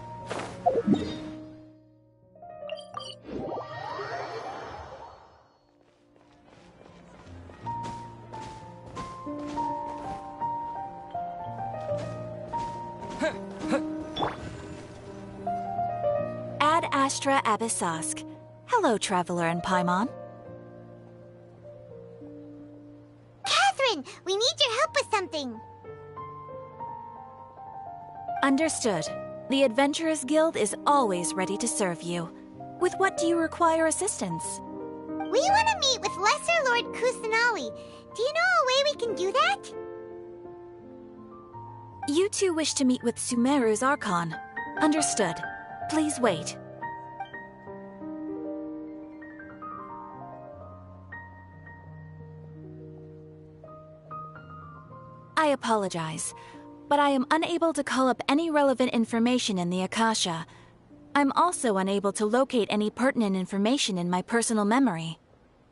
Ad Astra Abyssosk. Hello, Traveler in Paimon. Catherine, we need your help with something. Understood. The Adventurers Guild is always ready to serve you. With what do you require assistance? We want to meet with Lesser Lord Kusanali. Do you know a way we can do that? You two wish to meet with Sumeru's Archon. Understood. Please wait. I apologize, but I am unable to call up any relevant information in the Akasha. I'm also unable to locate any pertinent information in my personal memory.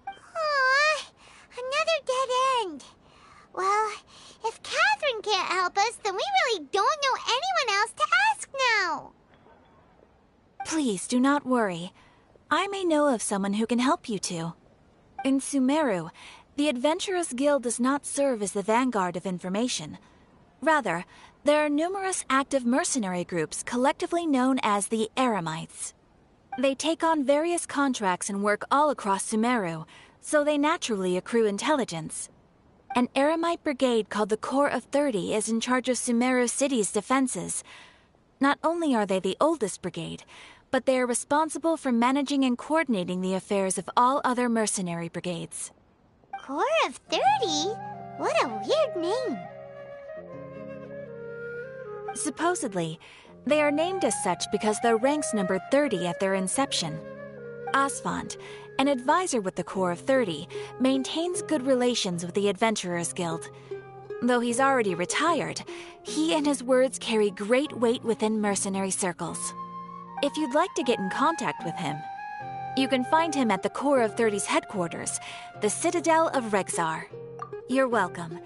Aww, another dead end. Well, if Catherine can't help us, then we really don't know anyone else to ask now. Please do not worry. I may know of someone who can help you two. In Sumeru, the Adventurers Guild does not serve as the vanguard of information. Rather, there are numerous active mercenary groups collectively known as the Eremites. They take on various contracts and work all across Sumeru, so they naturally accrue intelligence. An Eremite brigade called the Corps of 30 is in charge of Sumeru City's defenses. Not only are they the oldest brigade, but they are responsible for managing and coordinating the affairs of all other mercenary brigades. Corps of 30? What a weird name. Supposedly, they are named as such because their ranks numbered 30 at their inception. Asfand, an advisor with the Corps of 30, maintains good relations with the Adventurers Guild. Though he's already retired, he and his words carry great weight within mercenary circles. If you'd like to get in contact with him, you can find him at the Corps of 30's headquarters, the Citadel of Rexar. You're welcome.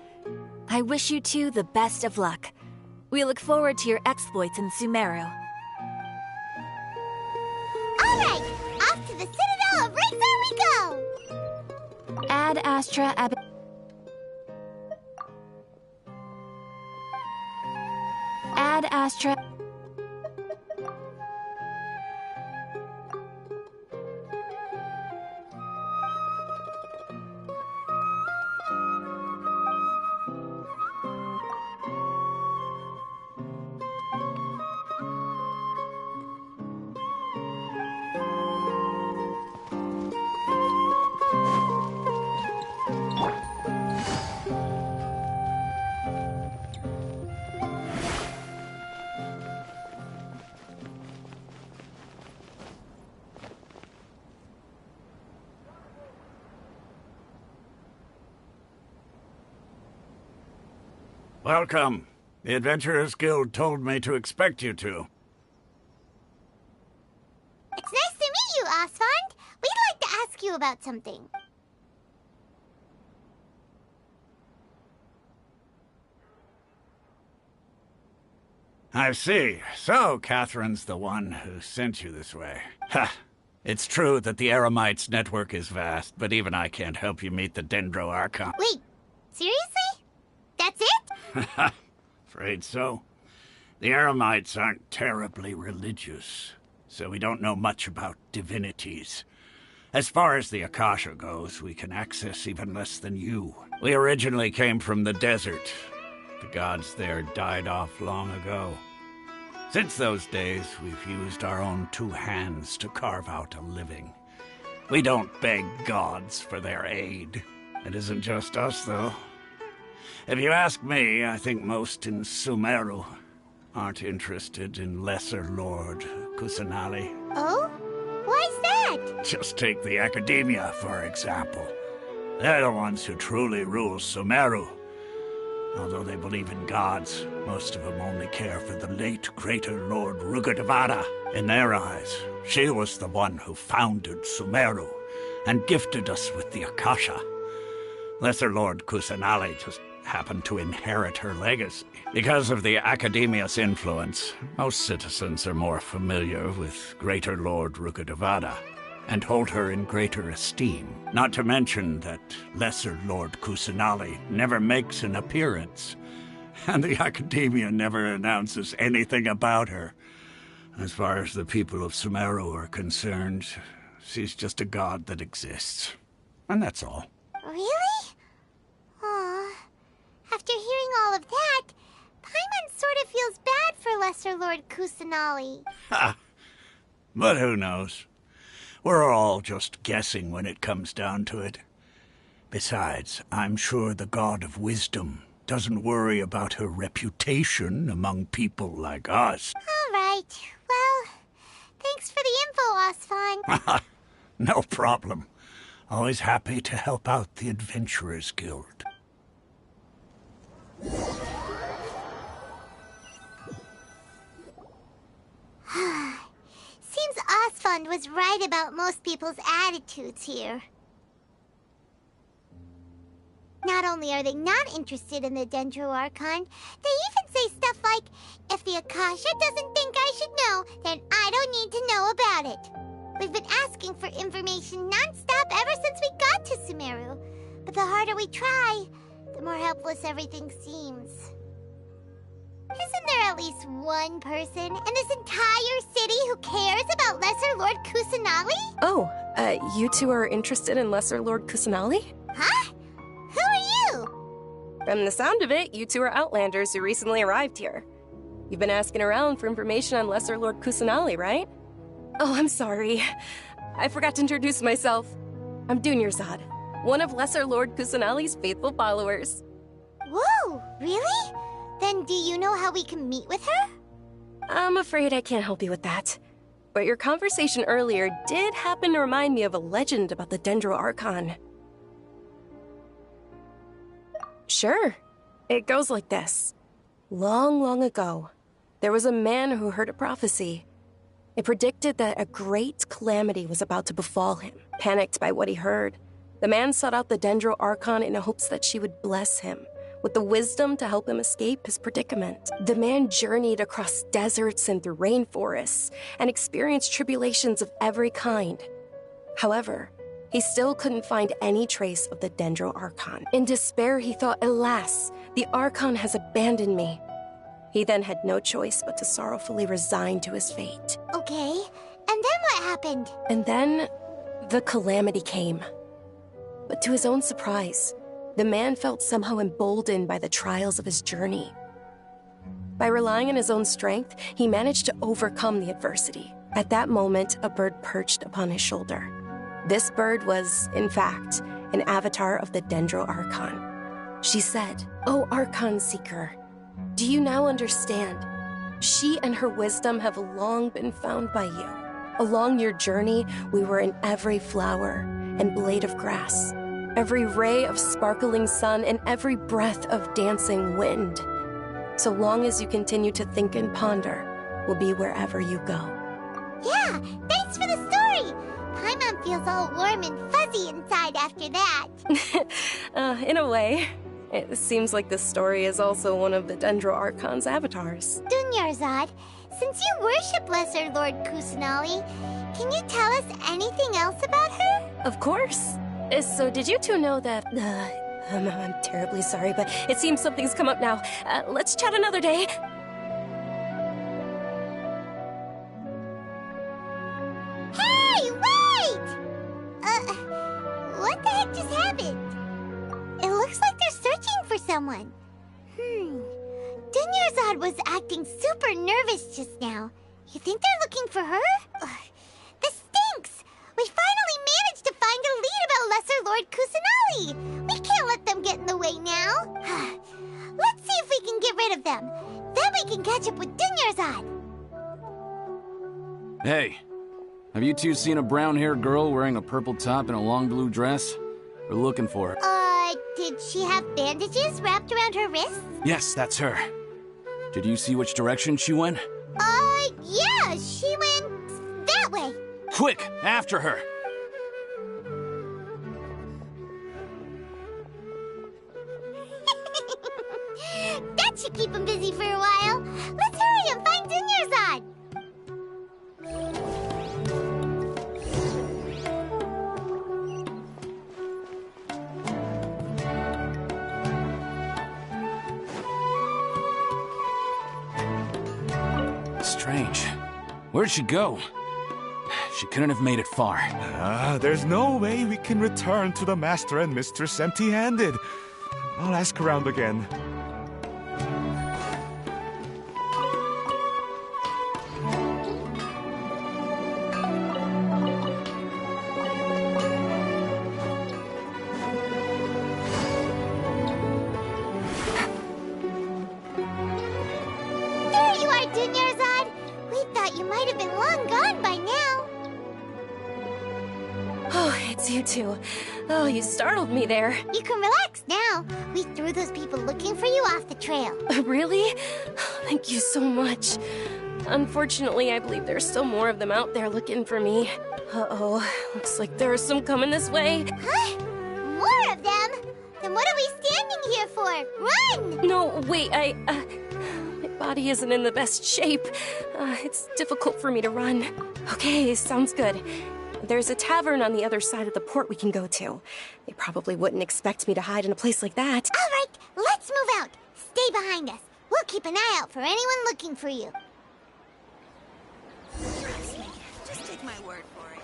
I wish you two the best of luck. We look forward to your exploits in Sumeru. Alright, off to the Citadel of Rexar we go! Ad Astra Ad Astra... Welcome. The Adventurers Guild told me to expect you two. It's nice to meet you, Asfand. We'd like to ask you about something. I see. So, Catherine's the one who sent you this way. Ha! It's true that the Eremites' network is vast, but even I can't help you meet the Dendro Archon. Wait, seriously? That's it? Afraid so. The Eremites aren't terribly religious, so we don't know much about divinities. As far as the Akasha goes, we can access even less than you. We originally came from the desert, The gods there died off long ago. Since those days, we've used our own 2 hands to carve out a living. We don't beg gods for their aid. It isn't just us, though. If you ask me, I think most in Sumeru aren't interested in Lesser Lord Kusanali. Oh? Why's that? Just take the Academia, for example. They're the ones who truly rule Sumeru. Although they believe in gods, most of them only care for the late Greater Lord Rukkhadevata. In their eyes, she was the one who founded Sumeru and gifted us with the Akasha. Lesser Lord Kusanali just happened to inherit her legacy. Because of the Academia's influence, most citizens are more familiar with Greater Lord Rukkhadevata and hold her in greater esteem. Not to mention that Lesser Lord Kusanali never makes an appearance, and the Academia never announces anything about her. As far as the people of Sumeru are concerned, she's just a god that exists. And that's all. Really? Aw. After hearing all of that, Paimon sort of feels bad for Lesser Lord Kusanali. Ha! But who knows? We're all just guessing when it comes down to it. Besides, I'm sure the God of Wisdom doesn't worry about her reputation among people like us. All right. Well, thanks for the info, Osfon. No problem. Always happy to help out the Adventurers Guild. Seems Osfond was right about most people's attitudes here. Not only are they not interested in the Dendro Archon, they even say stuff like, if the Akasha doesn't think I should know, then I don't need to know about it. We've been asking for information non-stop ever since we got to Sumeru. But the harder we try, the more helpless everything seems. Isn't there at least one person in this entire city who cares about Lesser Lord Kusanali? Oh, you two are interested in Lesser Lord Kusanali? Huh? Who are you? From the sound of it, you two are Outlanders who recently arrived here. You've been asking around for information on Lesser Lord Kusanali, right? Oh, I'm sorry. I forgot to introduce myself. I'm Dunyarzad, one of Lesser Lord Kusanali's faithful followers. Whoa, really? Then do you know how we can meet with her? I'm afraid I can't help you with that. But your conversation earlier did happen to remind me of a legend about the Dendro Archon. Sure. It goes like this. Long, long ago, there was a man who heard a prophecy. It predicted that a great calamity was about to befall him. Panicked by what he heard, the man sought out the Dendro Archon in hopes that she would bless him with the wisdom to help him escape his predicament. The man journeyed across deserts and through rainforests and experienced tribulations of every kind. However, he still couldn't find any trace of the Dendro Archon. In despair, he thought, alas, the Archon has abandoned me. He then had no choice but to sorrowfully resign to his fate. Okay, and then what happened? And then, the calamity came. But to his own surprise, the man felt somehow emboldened by the trials of his journey. By relying on his own strength, he managed to overcome the adversity. At that moment, a bird perched upon his shoulder. This bird was, in fact, an avatar of the Dendro Archon. She said, "O Archon Seeker, do you now understand? She and her wisdom have long been found by you. Along your journey, we were in every flower and blade of grass, every ray of sparkling sun, and every breath of dancing wind. So long as you continue to think and ponder, we'll be wherever you go." Yeah, thanks for the story! Paimon feels all warm and fuzzy inside after that. In a way. It seems like this story is also one of the Dendro Archon's avatars. Dunyarzad, since you worship Lesser Lord Kusanali, can you tell us anything else about her? Of course. So did you two know that... I'm terribly sorry, but it seems something's come up now. Let's chat another day. Hey, wait! What the heck just happened? It looks like they're searching for someone. Dunyarzad was acting super nervous just now. You think they're looking for her? Ugh, this stinks! We finally managed to find a lead about Lesser Lord Kusanali! We can't let them get in the way now! Let's see if we can get rid of them. Then we can catch up with Dunyarzad! Hey, have you two seen a brown-haired girl wearing a purple top and a long blue dress? We're looking for her. Did she have bandages wrapped around her wrists? Yes, that's her. Did you see which direction she went? Yeah, she went that way. Quick, after her! That should keep him busy for a while. Let's hurry and find Dunyarzad. Strange. Where'd she go? She couldn't have made it far. There's no way we can return to the Master and Mistress empty-handed. I'll ask around again. There you are, Dunyarzad. We thought you might have been long gone by now. Oh, it's you two. Oh, you startled me there. You can relax now. We threw those people looking for you off the trail. Really? Thank you so much. Unfortunately, I believe there's still more of them out there looking for me. Uh-oh, looks like there are some coming this way. Huh? More of them? Then what are we standing here for? Run! No, wait, my body isn't in the best shape. It's difficult for me to run. Okay, sounds good. There's a tavern on the other side of the port we can go to. They probably wouldn't expect me to hide in a place like that. All right, let's move out. Stay behind us. We'll keep an eye out for anyone looking for you. Trust me. Just take my word for it.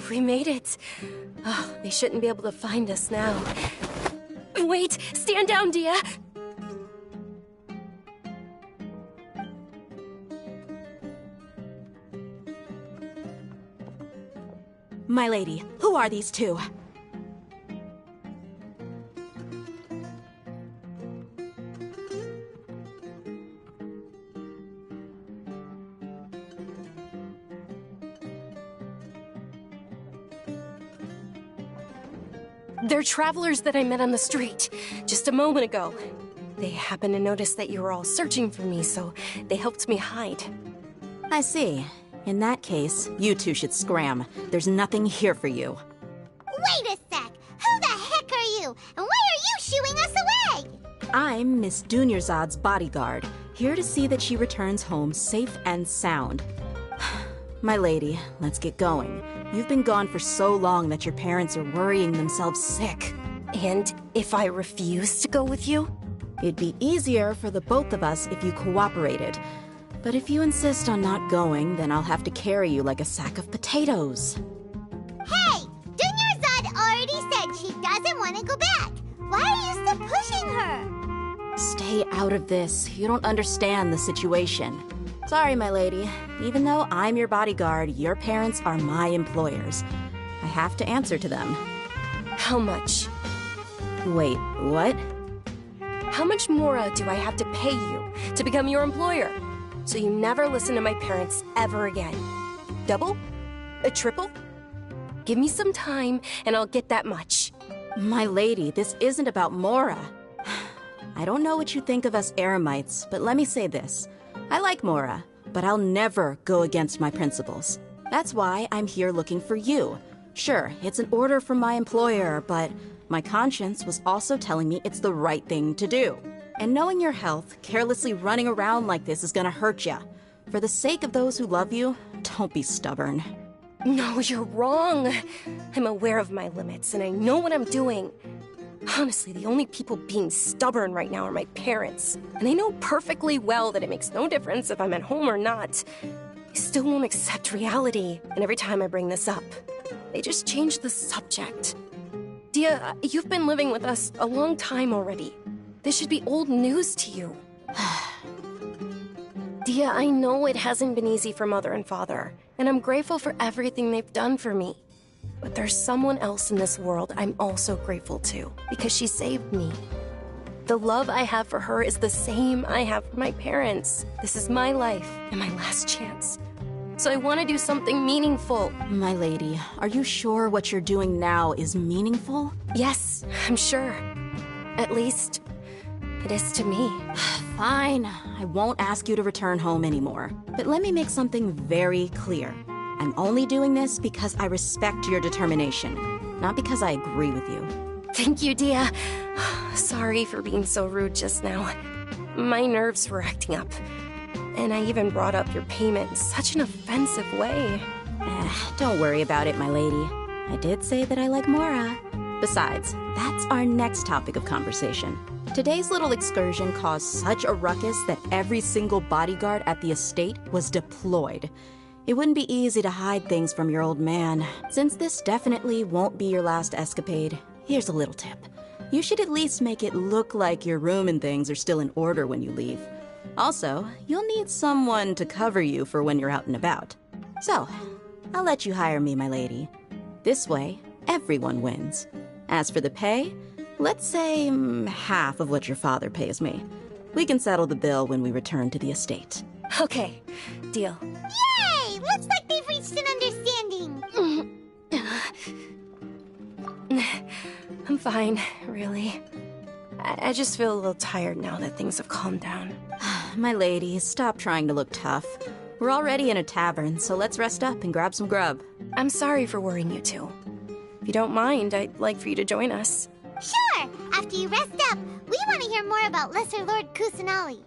We made it. Oh, they shouldn't be able to find us now. Wait! Stand down, Dia! My lady, who are these two? They're travelers that I met on the street just a moment ago. They happened to notice that you were all searching for me, so they helped me hide. I see. In that case, you two should scram. There's nothing here for you. Wait a sec! Who the heck are you? And why are you shooing us away? I'm Miss Dunyarzad's bodyguard, here to see that she returns home safe and sound. My lady, let's get going. You've been gone for so long that your parents are worrying themselves sick. And if I refuse to go with you? It'd be easier for the both of us if you cooperated. But if you insist on not going, then I'll have to carry you like a sack of potatoes. Hey! Dunyarzad already said she doesn't want to go back. Why are you still pushing her? Stay out of this. You don't understand the situation. Sorry, my lady. Even though I'm your bodyguard, your parents are my employers. I have to answer to them. How much? Wait, what? How much more do I have to pay you to become your employer? So you never listen to my parents ever again. Double? A triple? Give me some time and I'll get that much. My lady, this isn't about Mora. I don't know what you think of us Eremites, but let me say this. I like Mora, but I'll never go against my principles. That's why I'm here looking for you. Sure, it's an order from my employer, but my conscience was also telling me it's the right thing to do. And knowing your health, carelessly running around like this is gonna hurt ya. For the sake of those who love you, don't be stubborn. No, you're wrong. I'm aware of my limits, and I know what I'm doing. Honestly, the only people being stubborn right now are my parents. And they know perfectly well that it makes no difference if I'm at home or not. They still won't accept reality, and every time I bring this up, they just change the subject. Dia, you've been living with us a long time already. This should be old news to you. Dia, I know it hasn't been easy for Mother and Father, and I'm grateful for everything they've done for me. But there's someone else in this world I'm also grateful to, because she saved me. The love I have for her is the same I have for my parents. This is my life and my last chance. So I want to do something meaningful. My lady, are you sure what you're doing now is meaningful? Yes, I'm sure. At least, it is to me. Fine. I won't ask you to return home anymore. But let me make something very clear. I'm only doing this because I respect your determination, not because I agree with you. Thank you, Dia. Sorry for being so rude just now. My nerves were acting up. And I even brought up your payment in such an offensive way. Don't worry about it, my lady. I did say that I like Mora. Besides, that's our next topic of conversation. Today's little excursion caused such a ruckus that every single bodyguard at the estate was deployed. It wouldn't be easy to hide things from your old man. Since this definitely won't be your last escapade, here's a little tip. You should at least make it look like your room and things are still in order when you leave. Also, you'll need someone to cover you for when you're out and about. So, I'll let you hire me, my lady. This way, everyone wins. As for the pay, let's say half of what your father pays me. We can settle the bill when we return to the estate. Okay, deal. Yay! Looks like they've reached an understanding. I'm fine, really. I just feel a little tired now that things have calmed down. My lady, stop trying to look tough. We're already in a tavern, so let's rest up and grab some grub. I'm sorry for worrying you two. If you don't mind, I'd like for you to join us. Sure! After you rest up, we want to hear more about Lesser Lord Kusanali.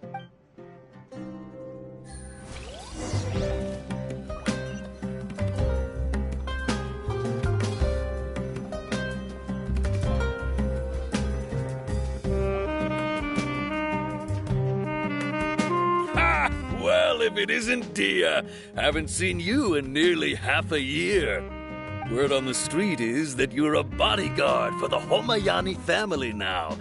Well, if it isn't Dia, haven't seen you in nearly half a year. Word on the street is that you're a bodyguard for the Homayani family now.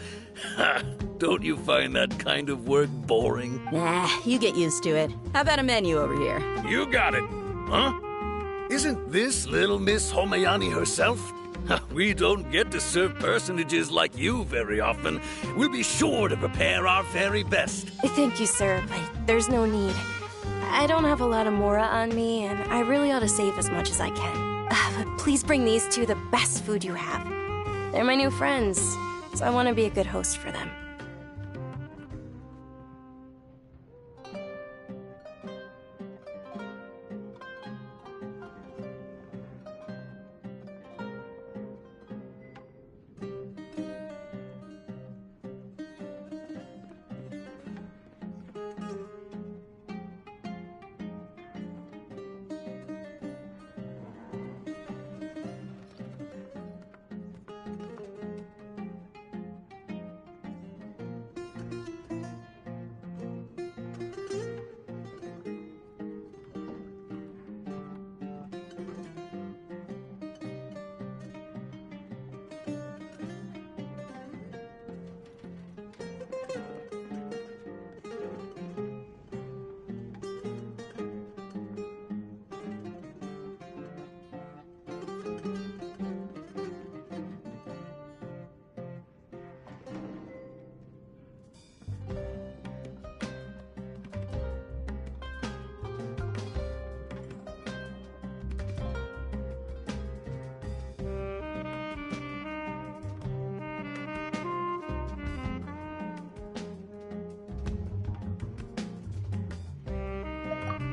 Ha! Don't you find that kind of work boring? Nah, you get used to it. How about a menu over here? You got it. Huh? Isn't this little Miss Homayani herself? We don't get to serve personages like you very often. We'll be sure to prepare our very best. Thank you, sir, but there's no need. I don't have a lot of Mora on me, and I really ought to save as much as I can. But please bring these two the best food you have. They're my new friends, so I want to be a good host for them.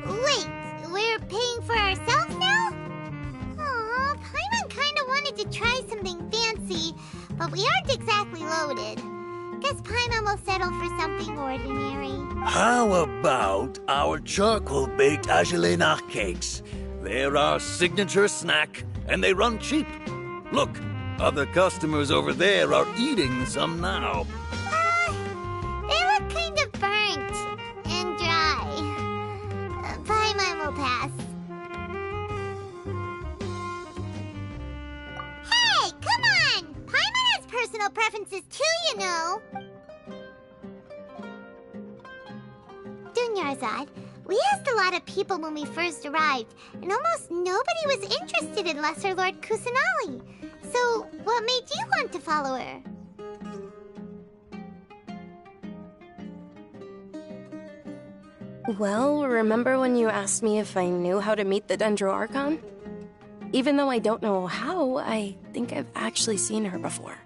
Wait, we're paying for ourselves now? Aw, Paimon kinda wanted to try something fancy, but we aren't exactly loaded. Guess Paimon will settle for something ordinary. How about our charcoal-baked Agelenach cakes? They're our signature snack, and they run cheap. Look, other customers over there are eating some now. They look kind of burnt and dry. Paimon will pass. Hey, come on! Paimon has personal preferences too, you know. Dunyarzad, we asked a lot of people when we first arrived, and almost nobody was interested in Lesser Lord Kusanali. So, what made you want to follow her? Well, remember when you asked me if I knew how to meet the Dendro Archon? Even though I don't know how, I think I've actually seen her before.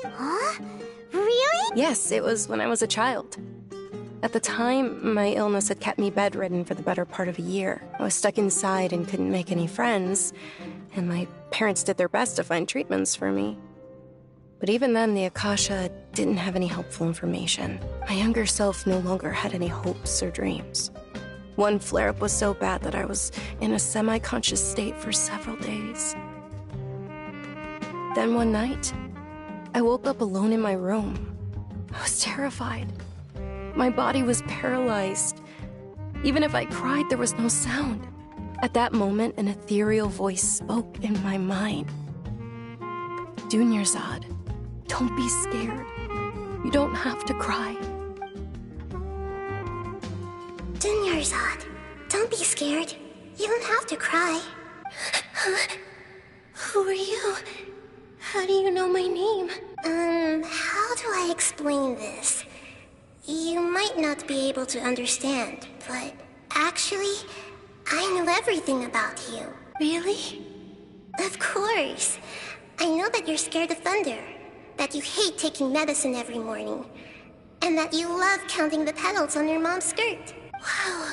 Huh? Really? Yes, it was when I was a child. At the time, my illness had kept me bedridden for the better part of a year. I was stuck inside and couldn't make any friends, and my parents did their best to find treatments for me. But even then, the Akasha didn't have any helpful information. My younger self no longer had any hopes or dreams. One flare-up was so bad that I was in a semi-conscious state for several days. Then one night, I woke up alone in my room. I was terrified. My body was paralyzed. Even if I cried, there was no sound. At that moment, an ethereal voice spoke in my mind. Dunyarzad, don't be scared. You don't have to cry. Dunyarzad, don't be scared. You don't have to cry. Who are you? How do you know my name? How do I explain this? You might not be able to understand, but actually, I know everything about you. Really? Of course. I know that you're scared of thunder, that you hate taking medicine every morning, and that you love counting the petals on your mom's skirt. Wow,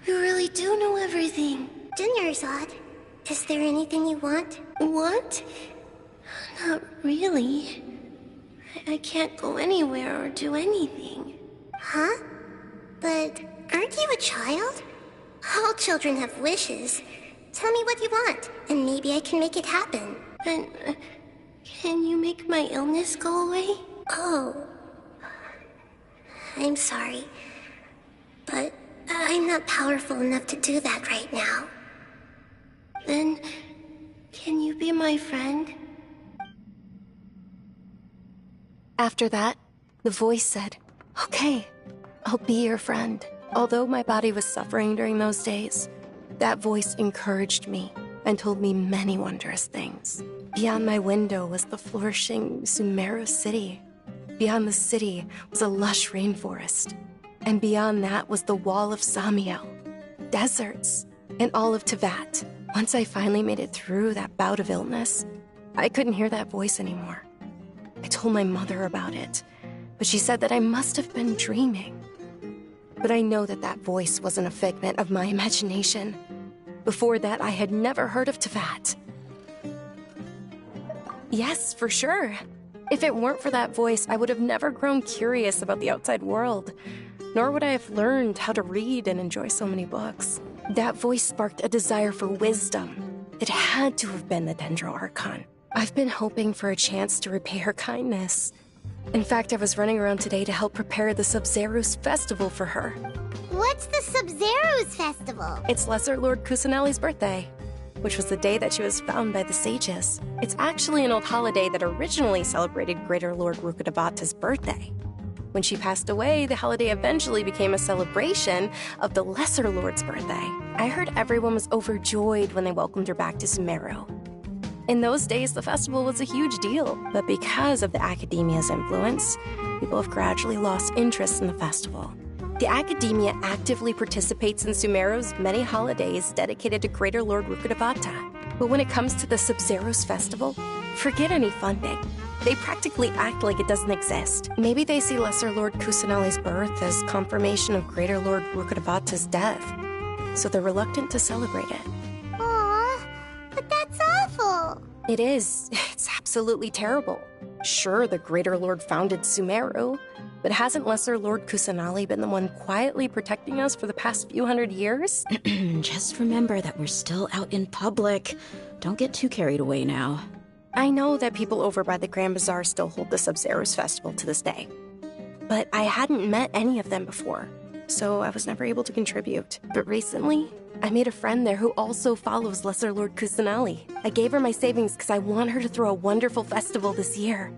you really do know everything. Dunyarzad, is there anything you want? Want? Not really. I can't go anywhere or do anything. Huh? But aren't you a child? All children have wishes. Tell me what you want, and maybe I can make it happen. And can you make my illness go away? Oh. I'm sorry. But I'm not powerful enough to do that right now. Then, can you be my friend? After that, the voice said, "Okay, I'll be your friend." Although my body was suffering during those days, that voice encouraged me and told me many wondrous things. Beyond my window was the flourishing Sumeru city. Beyond the city was a lush rainforest. And beyond that was the wall of Samiel, deserts, and all of Tevat. Once I finally made it through that bout of illness, I couldn't hear that voice anymore. I told my mother about it, but she said that I must have been dreaming. But I know that that voice wasn't a figment of my imagination. Before that, I had never heard of Tevat. Yes, for sure. If it weren't for that voice, I would have never grown curious about the outside world, nor would I have learned how to read and enjoy so many books. That voice sparked a desire for wisdom. It had to have been the Dendro Archon. I've been hoping for a chance to repay her kindness. In fact, I was running around today to help prepare the Sub-Zerus festival for her. What's the Sub-Zerus festival? It's Lesser Lord Kusanali's birthday, which was the day that she was found by the sages. It's actually an old holiday that originally celebrated Greater Lord Rukkhadevata's birthday. When she passed away, the holiday eventually became a celebration of the Lesser Lord's birthday. I heard everyone was overjoyed when they welcomed her back to Sumeru. In those days, the festival was a huge deal, but because of the Academia's influence, people have gradually lost interest in the festival. The Academia actively participates in Sumeru's many holidays dedicated to Greater Lord Rukkhadevata. But when it comes to the Sub-Zerus festival, forget any funding. They practically act like it doesn't exist. Maybe they see Lesser Lord Kusanali's birth as confirmation of Greater Lord Rukkhadevata's death, so they're reluctant to celebrate it. Aww, but that's awful. It is. It's absolutely terrible. Sure, the Greater Lord founded Sumeru, but hasn't Lesser Lord Kusanali been the one quietly protecting us for the past few hundred years? Just remember that we're still out in public. Don't get too carried away now. I know that people over by the Grand Bazaar still hold the Sub-Zero's festival to this day, but I hadn't met any of them before, so I was never able to contribute. But recently, I made a friend there who also follows Lesser Lord Kusanali. I gave her my savings because I want her to throw a wonderful festival this year.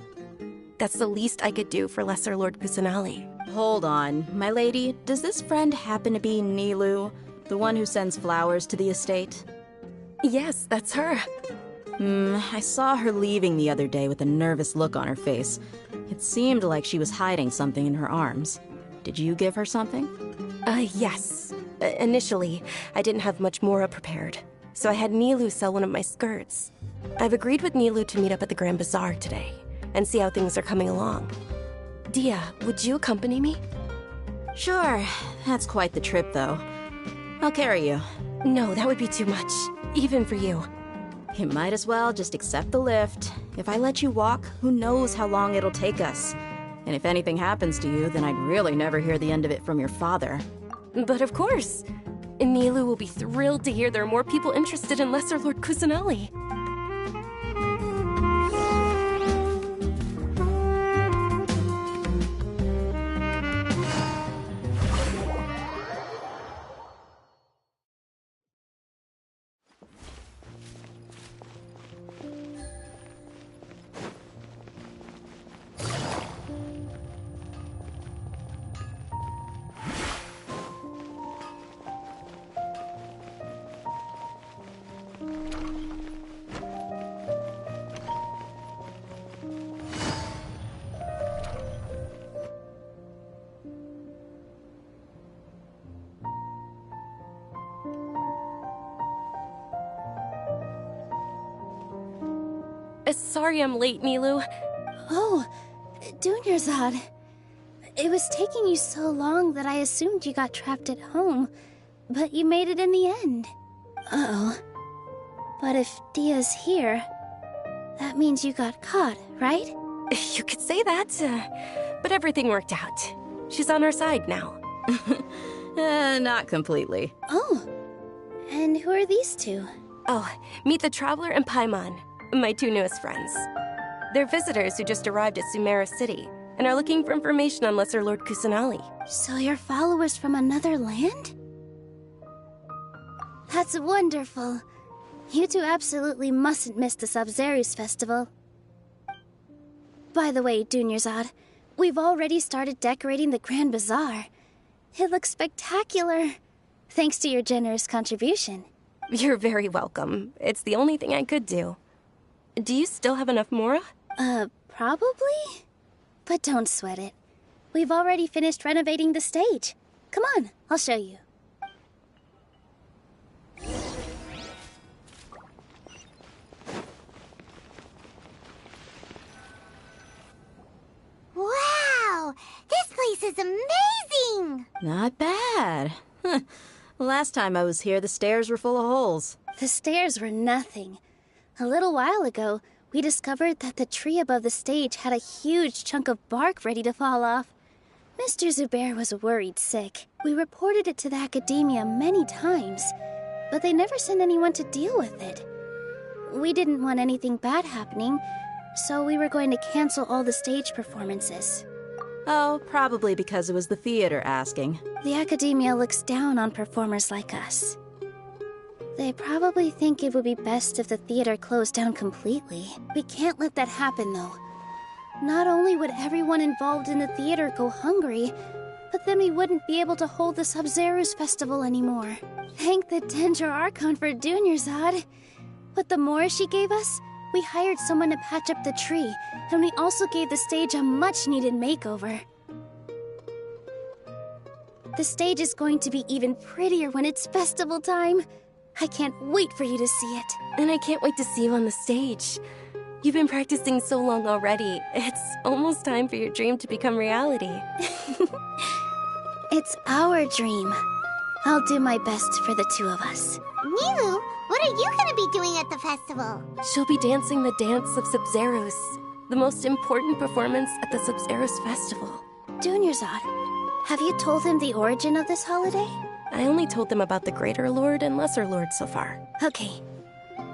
That's the least I could do for Lesser Lord Kusanali. Hold on, my lady. Does this friend happen to be Nilu, the one who sends flowers to the estate? Yes, that's her. I saw her leaving the other day with a nervous look on her face. It seemed like she was hiding something in her arms. Did you give her something? Yes. Initially, I didn't have much Mora prepared, so I had Nilu sell one of my skirts. I've agreed with Nilu to meet up at the Grand Bazaar today and see how things are coming along. Dia, would you accompany me? Sure. That's quite the trip, though. I'll carry you. No, that would be too much, even for you. You might as well just accept the lift. If I let you walk, who knows how long it'll take us. And if anything happens to you, then I'd really never hear the end of it from your father. But of course. Nilu will be thrilled to hear there are more people interested in Lesser Lord Kusanali. Sorry I'm late, Nilu. Oh, Dunyarzad. It was taking you so long that I assumed you got trapped at home, but you made it in the end. Uh-oh. But if Dia's here, that means you got caught, right? You could say that, but everything worked out. She's on our side now. Not completely. Oh, and who are these two? Oh, meet the Traveler and Paimon, my two newest friends. They're visitors who just arrived at Sumeru City and are looking for information on Lesser Lord Kusanali. So you're followers from another land? That's wonderful. You two absolutely mustn't miss the Sub-Zeru's festival. By the way, Dunyarzad, we've already started decorating the Grand Bazaar. It looks spectacular, thanks to your generous contribution. You're very welcome. It's the only thing I could do. Do you still have enough Mora? Probably? But don't sweat it. We've already finished renovating the stage. Come on, I'll show you. Wow! This place is amazing! Not bad. Last time I was here, the stairs were full of holes. The stairs were nothing. A little while ago, we discovered that the tree above the stage had a huge chunk of bark ready to fall off. Mr. Zubair was worried sick. We reported it to the academia many times, but they never sent anyone to deal with it. We didn't want anything bad happening, so we were going to cancel all the stage performances. Oh, probably because it was the theater asking. The academia looks down on performers like us. They probably think it would be best if the theater closed down completely. We can't let that happen, though. Not only would everyone involved in the theater go hungry, but then we wouldn't be able to hold the Sub-Zeru's festival anymore. Thank the Dendro Archon for Dunyarzad. With the Mora she gave us, we hired someone to patch up the tree, and we also gave the stage a much-needed makeover. The stage is going to be even prettier when it's festival time. I can't wait for you to see it. And I can't wait to see you on the stage. You've been practicing so long already. It's almost time for your dream to become reality. It's our dream. I'll do my best for the two of us. Nilu, What are you gonna be doing at the festival? She'll be dancing the dance of Sub-Zeros, the most important performance at the Sub-Zeros festival. Dunyarzad, have you told them the origin of this holiday? I only told them about the Greater Lord and Lesser Lord so far. Okay.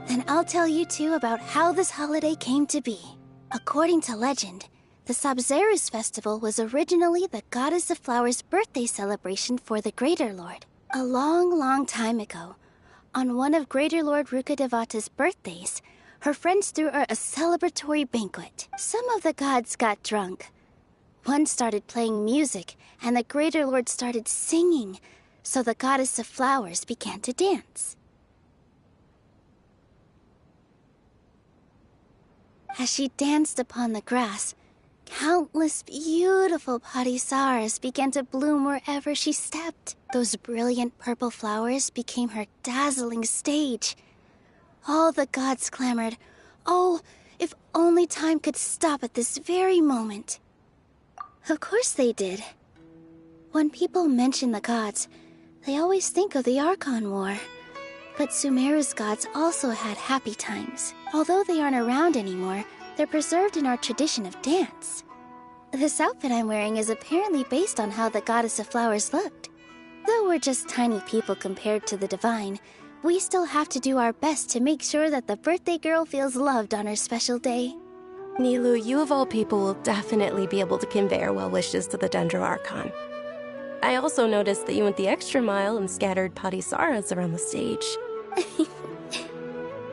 Then I'll tell you two about how this holiday came to be. According to legend, the Sub-Zeros festival was originally the Goddess of Flowers' birthday celebration for the Greater Lord. A long, long time ago, on one of Greater Lord Rukkhadevata's birthdays, her friends threw her a celebratory banquet. Some of the gods got drunk. One started playing music, and the Greater Lord started singing, so the Goddess of Flowers began to dance. As she danced upon the grass, countless beautiful parisaras began to bloom wherever she stepped. Those brilliant purple flowers became her dazzling stage. All the gods clamored, "Oh, if only time could stop at this very moment." Of course they did. When people mention the gods, they always think of the Archon War. But Sumeru's gods also had happy times. Although they aren't around anymore, they're preserved in our tradition of dance. This outfit I'm wearing is apparently based on how the Goddess of Flowers looked. Though we're just tiny people compared to the divine, we still have to do our best to make sure that the birthday girl feels loved on her special day. Nilou, you of all people will definitely be able to convey our well wishes to the Dendro Archon. I also noticed that you went the extra mile and scattered parisaras around the stage.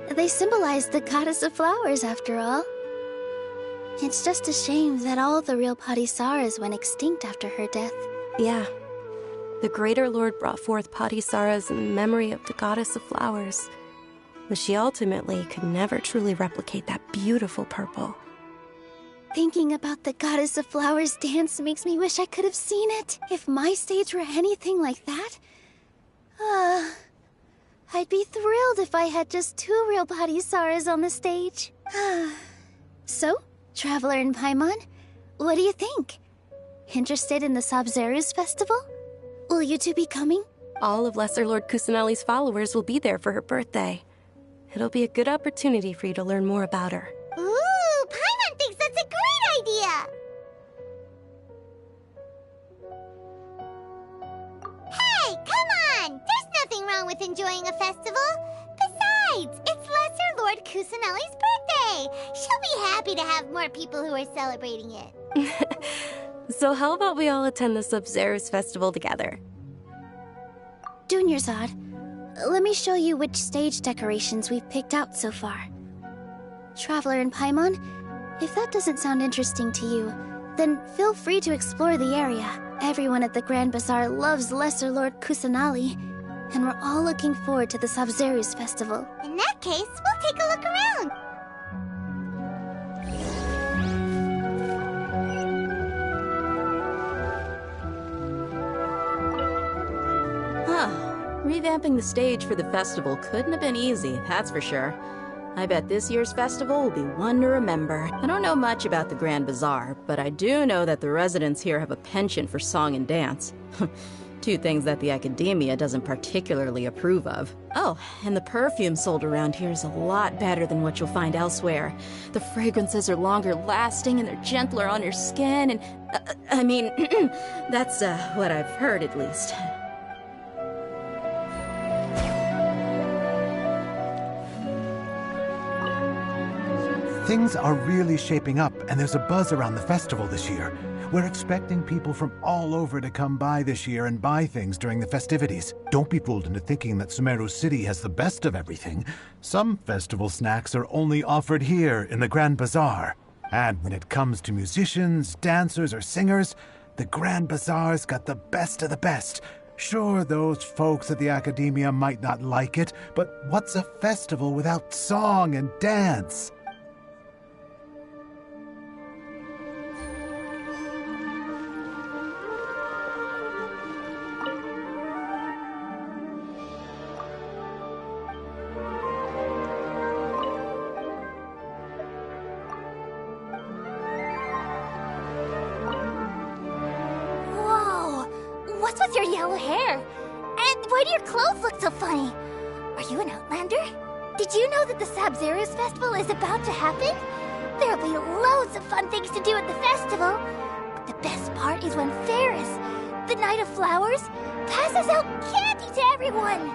They symbolize the Goddess of Flowers, after all. It's just a shame that all the real parisaras went extinct after her death. Yeah. The Greater Lord brought forth parisaras in memory of the Goddess of Flowers, but she ultimately could never truly replicate that beautiful purple. Thinking about the Goddess of Flowers dance makes me wish I could have seen it. If my stage were anything like that, I'd be thrilled if I had just 2 real parisaras on the stage. So, Traveler and Paimon, what do you think? Interested in the Sub-Zeros festival? Will you two be coming? All of Lesser Lord Kusanali's followers will be there for her birthday. It'll be a good opportunity for you to learn more about her. Ooh, Paimon thinks that's a great idea! Hey, come on! There's nothing wrong with enjoying a festival. Besides, it's Lesser Lord Kusanali's birthday. She'll be happy to have more people who are celebrating it. So how about we all attend the Sub-Zeros festival together? Dunyarzad, let me show you which stage decorations we've picked out so far. Traveler and Paimon, if that doesn't sound interesting to you, then feel free to explore the area. Everyone at the Grand Bazaar loves Lesser Lord Kusanali, and we're all looking forward to the Sub-Zeros festival. In that case, we'll take a look around. Revamping the stage for the festival couldn't have been easy, that's for sure. I bet this year's festival will be one to remember. I don't know much about the Grand Bazaar, but I do know that the residents here have a penchant for song and dance. 2 things that the academia doesn't particularly approve of. Oh, and the perfume sold around here is a lot better than what you'll find elsewhere. The fragrances are longer lasting and they're gentler on your skin and... I mean, that's what I've heard at least. Things are really shaping up, and there's a buzz around the festival this year. We're expecting people from all over to come by this year and buy things during the festivities. Don't be fooled into thinking that Sumeru City has the best of everything. Some festival snacks are only offered here in the Grand Bazaar. And when it comes to musicians, dancers, or singers, the Grand Bazaar's got the best of the best. Sure, those folks at the academia might not like it, but what's a festival without song and dance? What's with your yellow hair? And why do your clothes look so funny? Are you an outlander? Did you know that the Sabzeruz festival is about to happen? There'll be loads of fun things to do at the festival. But the best part is when Ferris, the Knight of Flowers, passes out candy to everyone.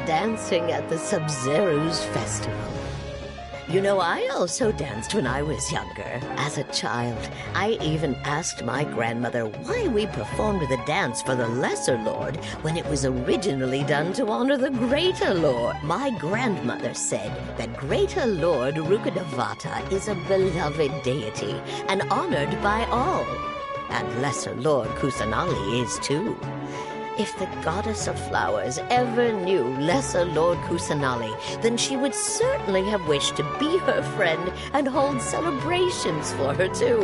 Dancing at the Sabzeruz festival. You know, I also danced when I was younger. As a child, I even asked my grandmother why we performed the dance for the Lesser Lord when it was originally done to honor the Greater Lord. My grandmother said that Greater Lord Rukkhadevata is a beloved deity and honored by all. And Lesser Lord Kusanali is too. If the goddess of flowers ever knew Lesser Lord Kusanali, then she would certainly have wished to be her friend and hold celebrations for her too.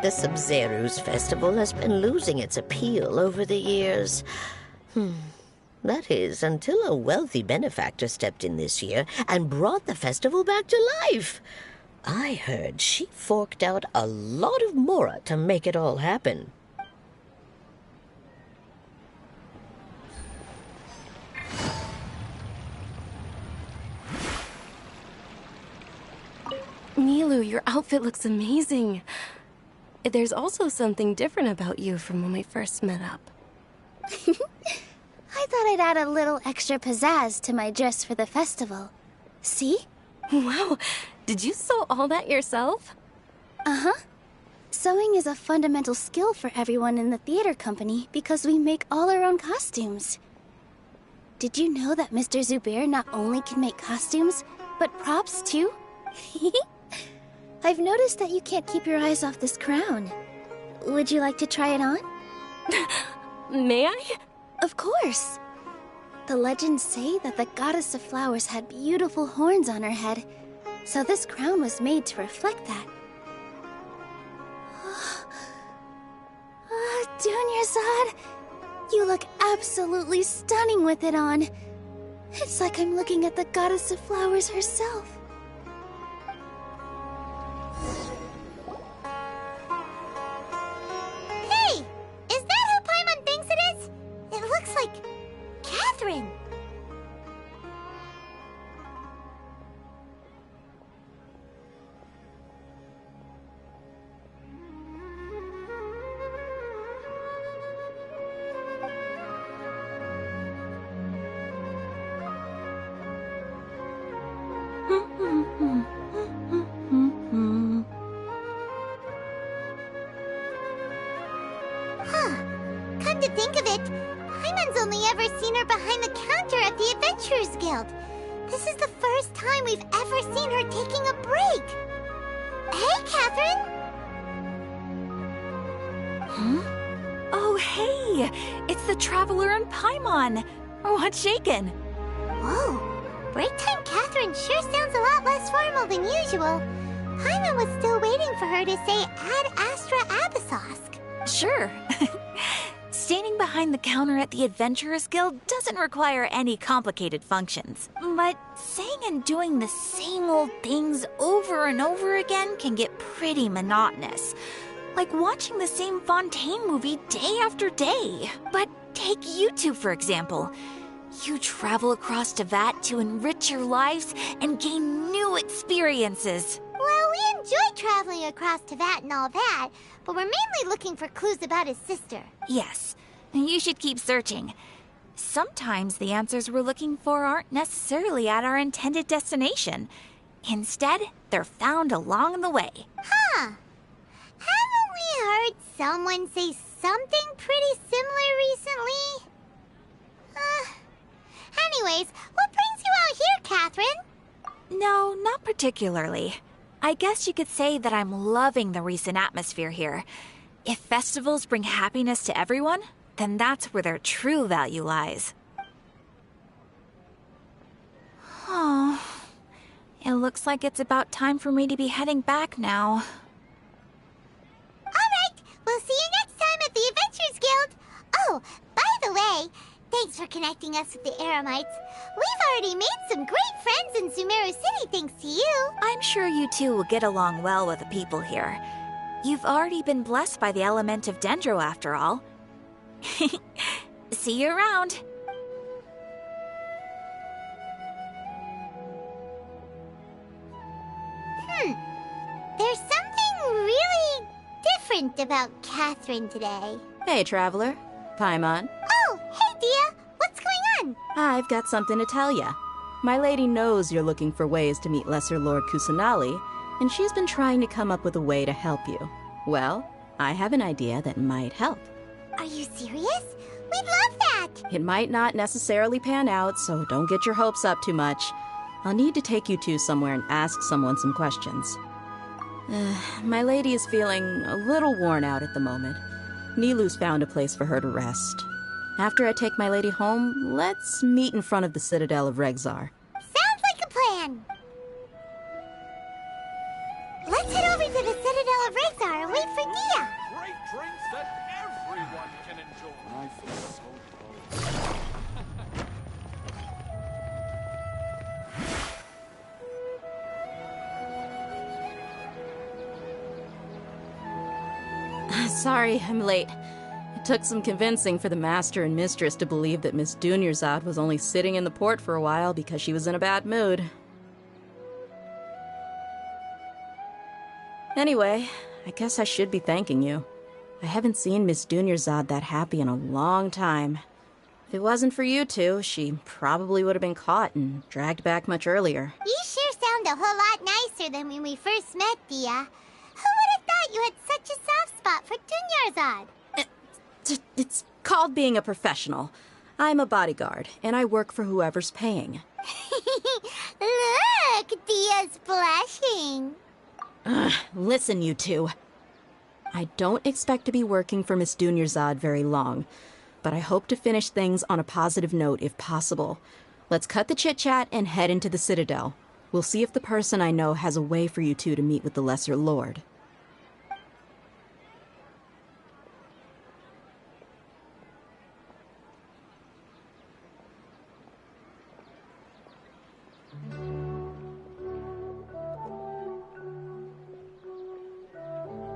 The Sabzeruz festival has been losing its appeal over the years. That is, until a wealthy benefactor stepped in this year and brought the festival back to life. I heard she forked out a lot of mora to make it all happen. Nilu, your outfit looks amazing. There's also something different about you from when we first met up. I thought I'd add a little extra pizzazz to my dress for the festival. See? Wow, did you sew all that yourself? Uh-huh. Sewing is a fundamental skill for everyone in the theater company because we make all our own costumes. Did you know that Mr. Zubair not only can make costumes, but props too? I've noticed that you can't keep your eyes off this crown. Would you like to try it on? May I? Of course. The legends say that the goddess of flowers had beautiful horns on her head, so this crown was made to reflect that. Dunyarzad, you look absolutely stunning with it on. It's like I'm looking at the goddess of flowers herself. Hey! Is that who Paimon thinks it is? It looks like Catherine. Come to think of it, Paimon's only ever seen her behind the counter at the Adventurers Guild. This is the first time we've ever seen her taking a break. Hey, Catherine! Oh, hey! It's the Traveler and Paimon! What's shaken? Whoa, break time Catherine sure sounds a lot less formal than usual. Paimon was still waiting for her to say Ad Astra Abyssosque. Sure. Standing behind the counter at the Adventurers Guild doesn't require any complicated functions. But saying and doing the same old things over and over again can get pretty monotonous. Like watching the same Fontaine movie day after day. But take you two, for example. You travel across Teyvat to enrich your lives and gain new experiences. Well, we enjoy traveling across Teyvat and all that, but we're mainly looking for clues about his sister. Yes, you should keep searching. Sometimes the answers we're looking for aren't necessarily at our intended destination. Instead, they're found along the way. Huh. Haven't we heard someone say something pretty similar recently? Anyways, what brings you out here, Catherine? No, not particularly. I guess you could say that I'm loving the recent atmosphere here. If festivals bring happiness to everyone, then that's where their true value lies. Oh, it looks like it's about time for me to be heading back now. Alright, we'll see you next time at the Adventurers Guild. Oh, by the way, thanks for connecting us with the Eremites. We've already made some great friends in Sumeru City thanks to you. I'm sure you two will get along well with the people here. You've already been blessed by the element of Dendro after all. See you around. There's something really different about Catherine today. Hey, traveler. Paimon. Oh, hey, Dia. What's going on? I've got something to tell ya. My lady knows you're looking for ways to meet Lesser Lord Kusanali, and she's been trying to come up with a way to help you. Well, I have an idea that might help. Are you serious? We'd love that! It might not necessarily pan out, so don't get your hopes up too much. I'll need to take you two somewhere and ask someone some questions. My lady is feeling a little worn out at the moment. Nilu's found a place for her to rest. After I take my lady home, let's meet in front of the Citadel of Regzar. Sounds like a plan! Let's head over to the Citadel of Regzar and wait for Dia! Great drinks that everyone can enjoy. I feel so Sorry, I'm late. It took some convincing for the master and mistress to believe that Miss Dunyarzad was only sitting in the port for a while because she was in a bad mood. Anyway, I guess I should be thanking you. I haven't seen Miss Dunyarzad that happy in a long time. If it wasn't for you two, she probably would have been caught and dragged back much earlier. You sure sound a whole lot nicer than when we first met, Dia. Who would have thought you had such a soft spot for Dunyarzad? It's called being a professional. I'm a bodyguard, and I work for whoever's paying. Look, Dia's blushing. Listen, you two. I don't expect to be working for Miss Dunyarzad very long, but I hope to finish things on a positive note if possible. Let's cut the chit-chat and head into the Citadel. We'll see if the person I know has a way for you two to meet with the Lesser Lord.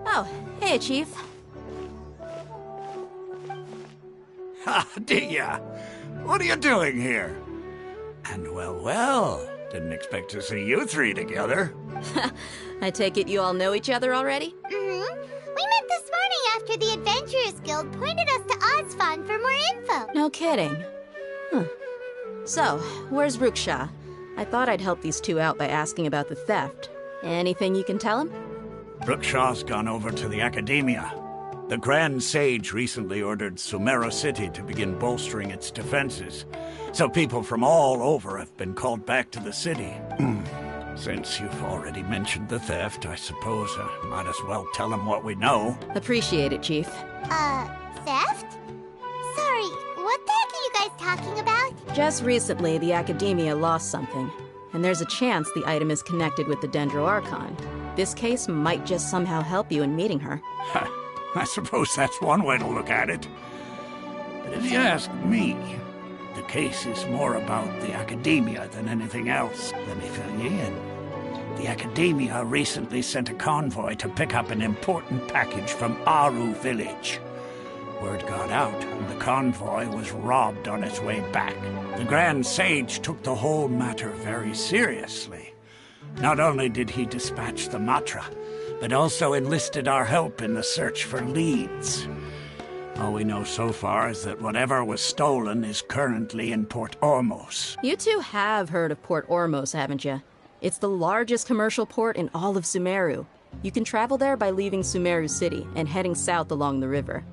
Oh, hey, Chief. Ha, Dia! What are you doing here? And well, didn't expect to see you three together. I take it you all know each other already? Mm-hmm. We met this morning after the Adventurers Guild pointed us to Osfon for more info. No kidding. Huh. So, where's Ruksha? I thought I'd help these two out by asking about the theft. Anything you can tell him? Brookshaw's gone over to the Academia. The Grand Sage recently ordered Sumeru City to begin bolstering its defenses, so people from all over have been called back to the city. Since you've already mentioned the theft, I suppose I might as well tell them what we know. Appreciate it, Chief. Theft? Sorry, what the heck are you guys talking about? Just recently, the Academia lost something, and there's a chance the item is connected with the Dendro Archon. This case might just somehow help you in meeting her. I suppose that's one way to look at it. But if you ask me, the case is more about the Academia than anything else. Let me fill you in. The Academia recently sent a convoy to pick up an important package from Aru village. Word got out, and the convoy was robbed on its way back. The Grand Sage took the whole matter very seriously. Not only did he dispatch the Matra, but also enlisted our help in the search for leads. All we know so far is that whatever was stolen is currently in Port Ormos. You two have heard of Port Ormos, haven't you? It's the largest commercial port in all of Sumeru. You can travel there by leaving Sumeru City and heading south along the river.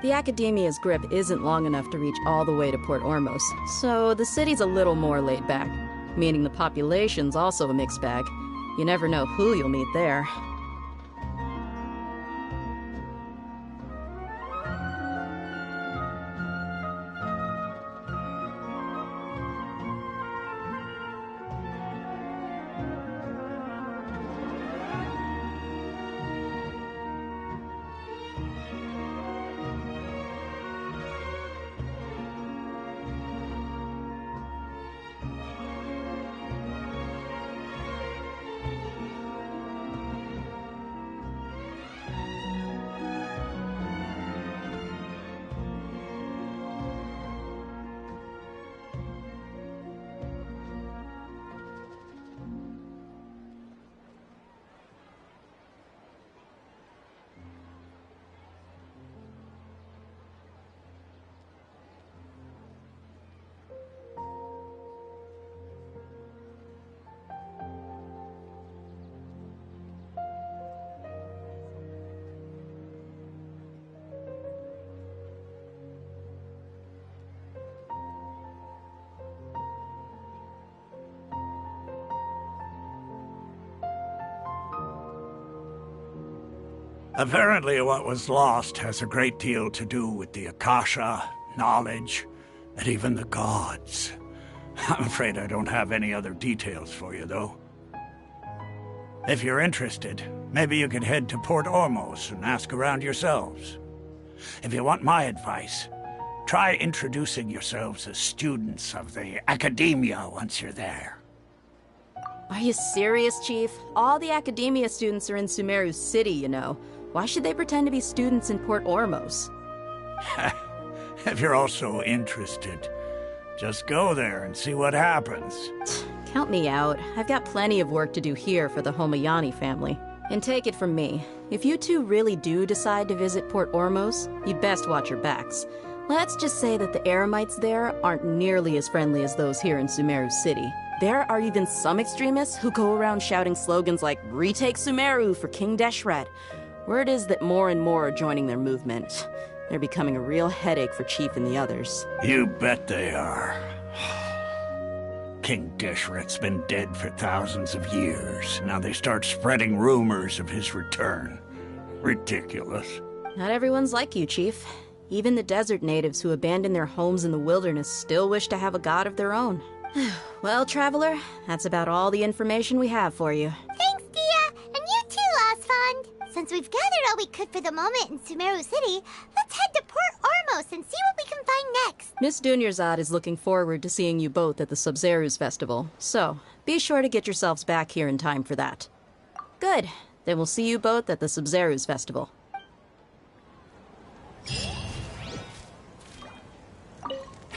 The Academia's grip isn't long enough to reach all the way to Port Ormos, so the city's a little more laid back, meaning the population's also a mixed bag. You never know who you'll meet there. Apparently what was lost has a great deal to do with the Akasha, knowledge, and even the gods. I'm afraid I don't have any other details for you, though. If you're interested, maybe you could head to Port Ormos and ask around yourselves. If you want my advice, try introducing yourselves as students of the Academia once you're there. Are you serious, Chief? All the Academia students are in Sumeru City, you know. Why should they pretend to be students in Port Ormos? If you're also interested, just go there and see what happens. Count me out. I've got plenty of work to do here for the Homayani family. And take it from me, if you two really do decide to visit Port Ormos, you'd best watch your backs. Let's just say that the Eremites there aren't nearly as friendly as those here in Sumeru City. There are even some extremists who go around shouting slogans like, "Retake Sumeru for King Deshret." Word is that more and more are joining their movement. They're becoming a real headache for Chief and the others. You bet they are. King Deshret's been dead for thousands of years. Now they start spreading rumors of his return. Ridiculous. Not everyone's like you, Chief. Even the desert natives who abandoned their homes in the wilderness still wish to have a god of their own. Well, Traveler, that's about all the information we have for you. Thanks, Dia! And you too, Lost Fund! Since we've gathered all we could for the moment in Sumeru City, let's head to Port Ormos and see what we can find next. Miss Dunyarzad is looking forward to seeing you both at the Sub-Zeru's festival, so be sure to get yourselves back here in time for that. Good. Then we'll see you both at the Sub-Zeru's festival.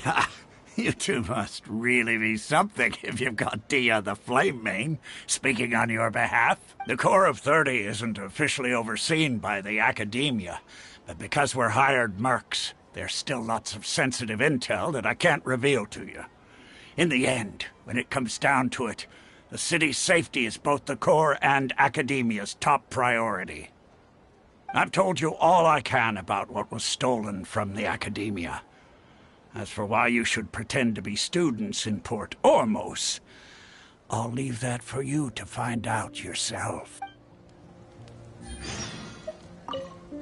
Ha! You two must really be something if you've got Dia the Flame Mane speaking on your behalf. The Corps of 30 isn't officially overseen by the Academia, but because we're hired mercs, there's still lots of sensitive intel that I can't reveal to you. In the end, when it comes down to it, the city's safety is both the Corps and Academia's top priority. I've told you all I can about what was stolen from the Academia. As for why you should pretend to be students in Port Ormos, I'll leave that for you to find out yourself.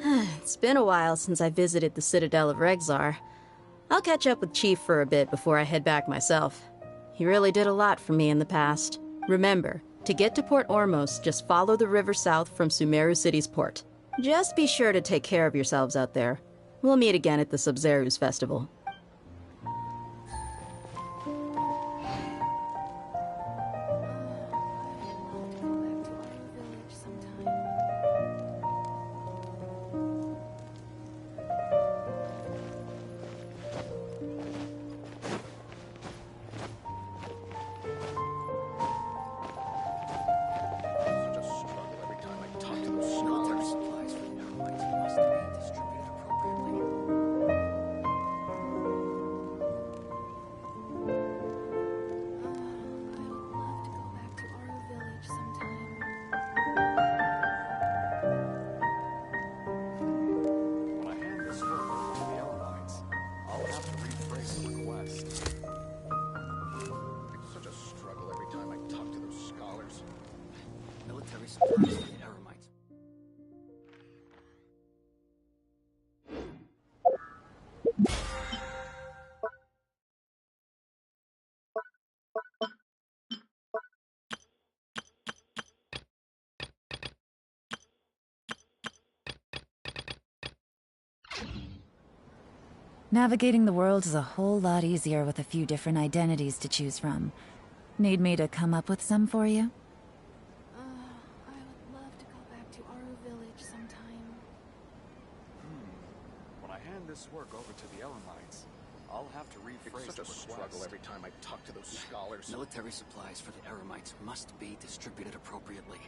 It's been a while since I visited the Citadel of Regzar. I'll catch up with Chief for a bit before I head back myself. He really did a lot for me in the past. Remember, to get to Port Ormos, just follow the river south from Sumeru City's port. Just be sure to take care of yourselves out there. We'll meet again at the Sub-Zeru's festival. military supplies for the Eremites. Navigating the world is a whole lot easier with a few different identities to choose from. Need me to come up with some for you? I would love to go back to Aru village sometime. When I hand this work over to the Elamites, I'll have to rephrase It's such a the struggle request. every time I talk to those scholars. Military supplies for the Eremites must be distributed appropriately.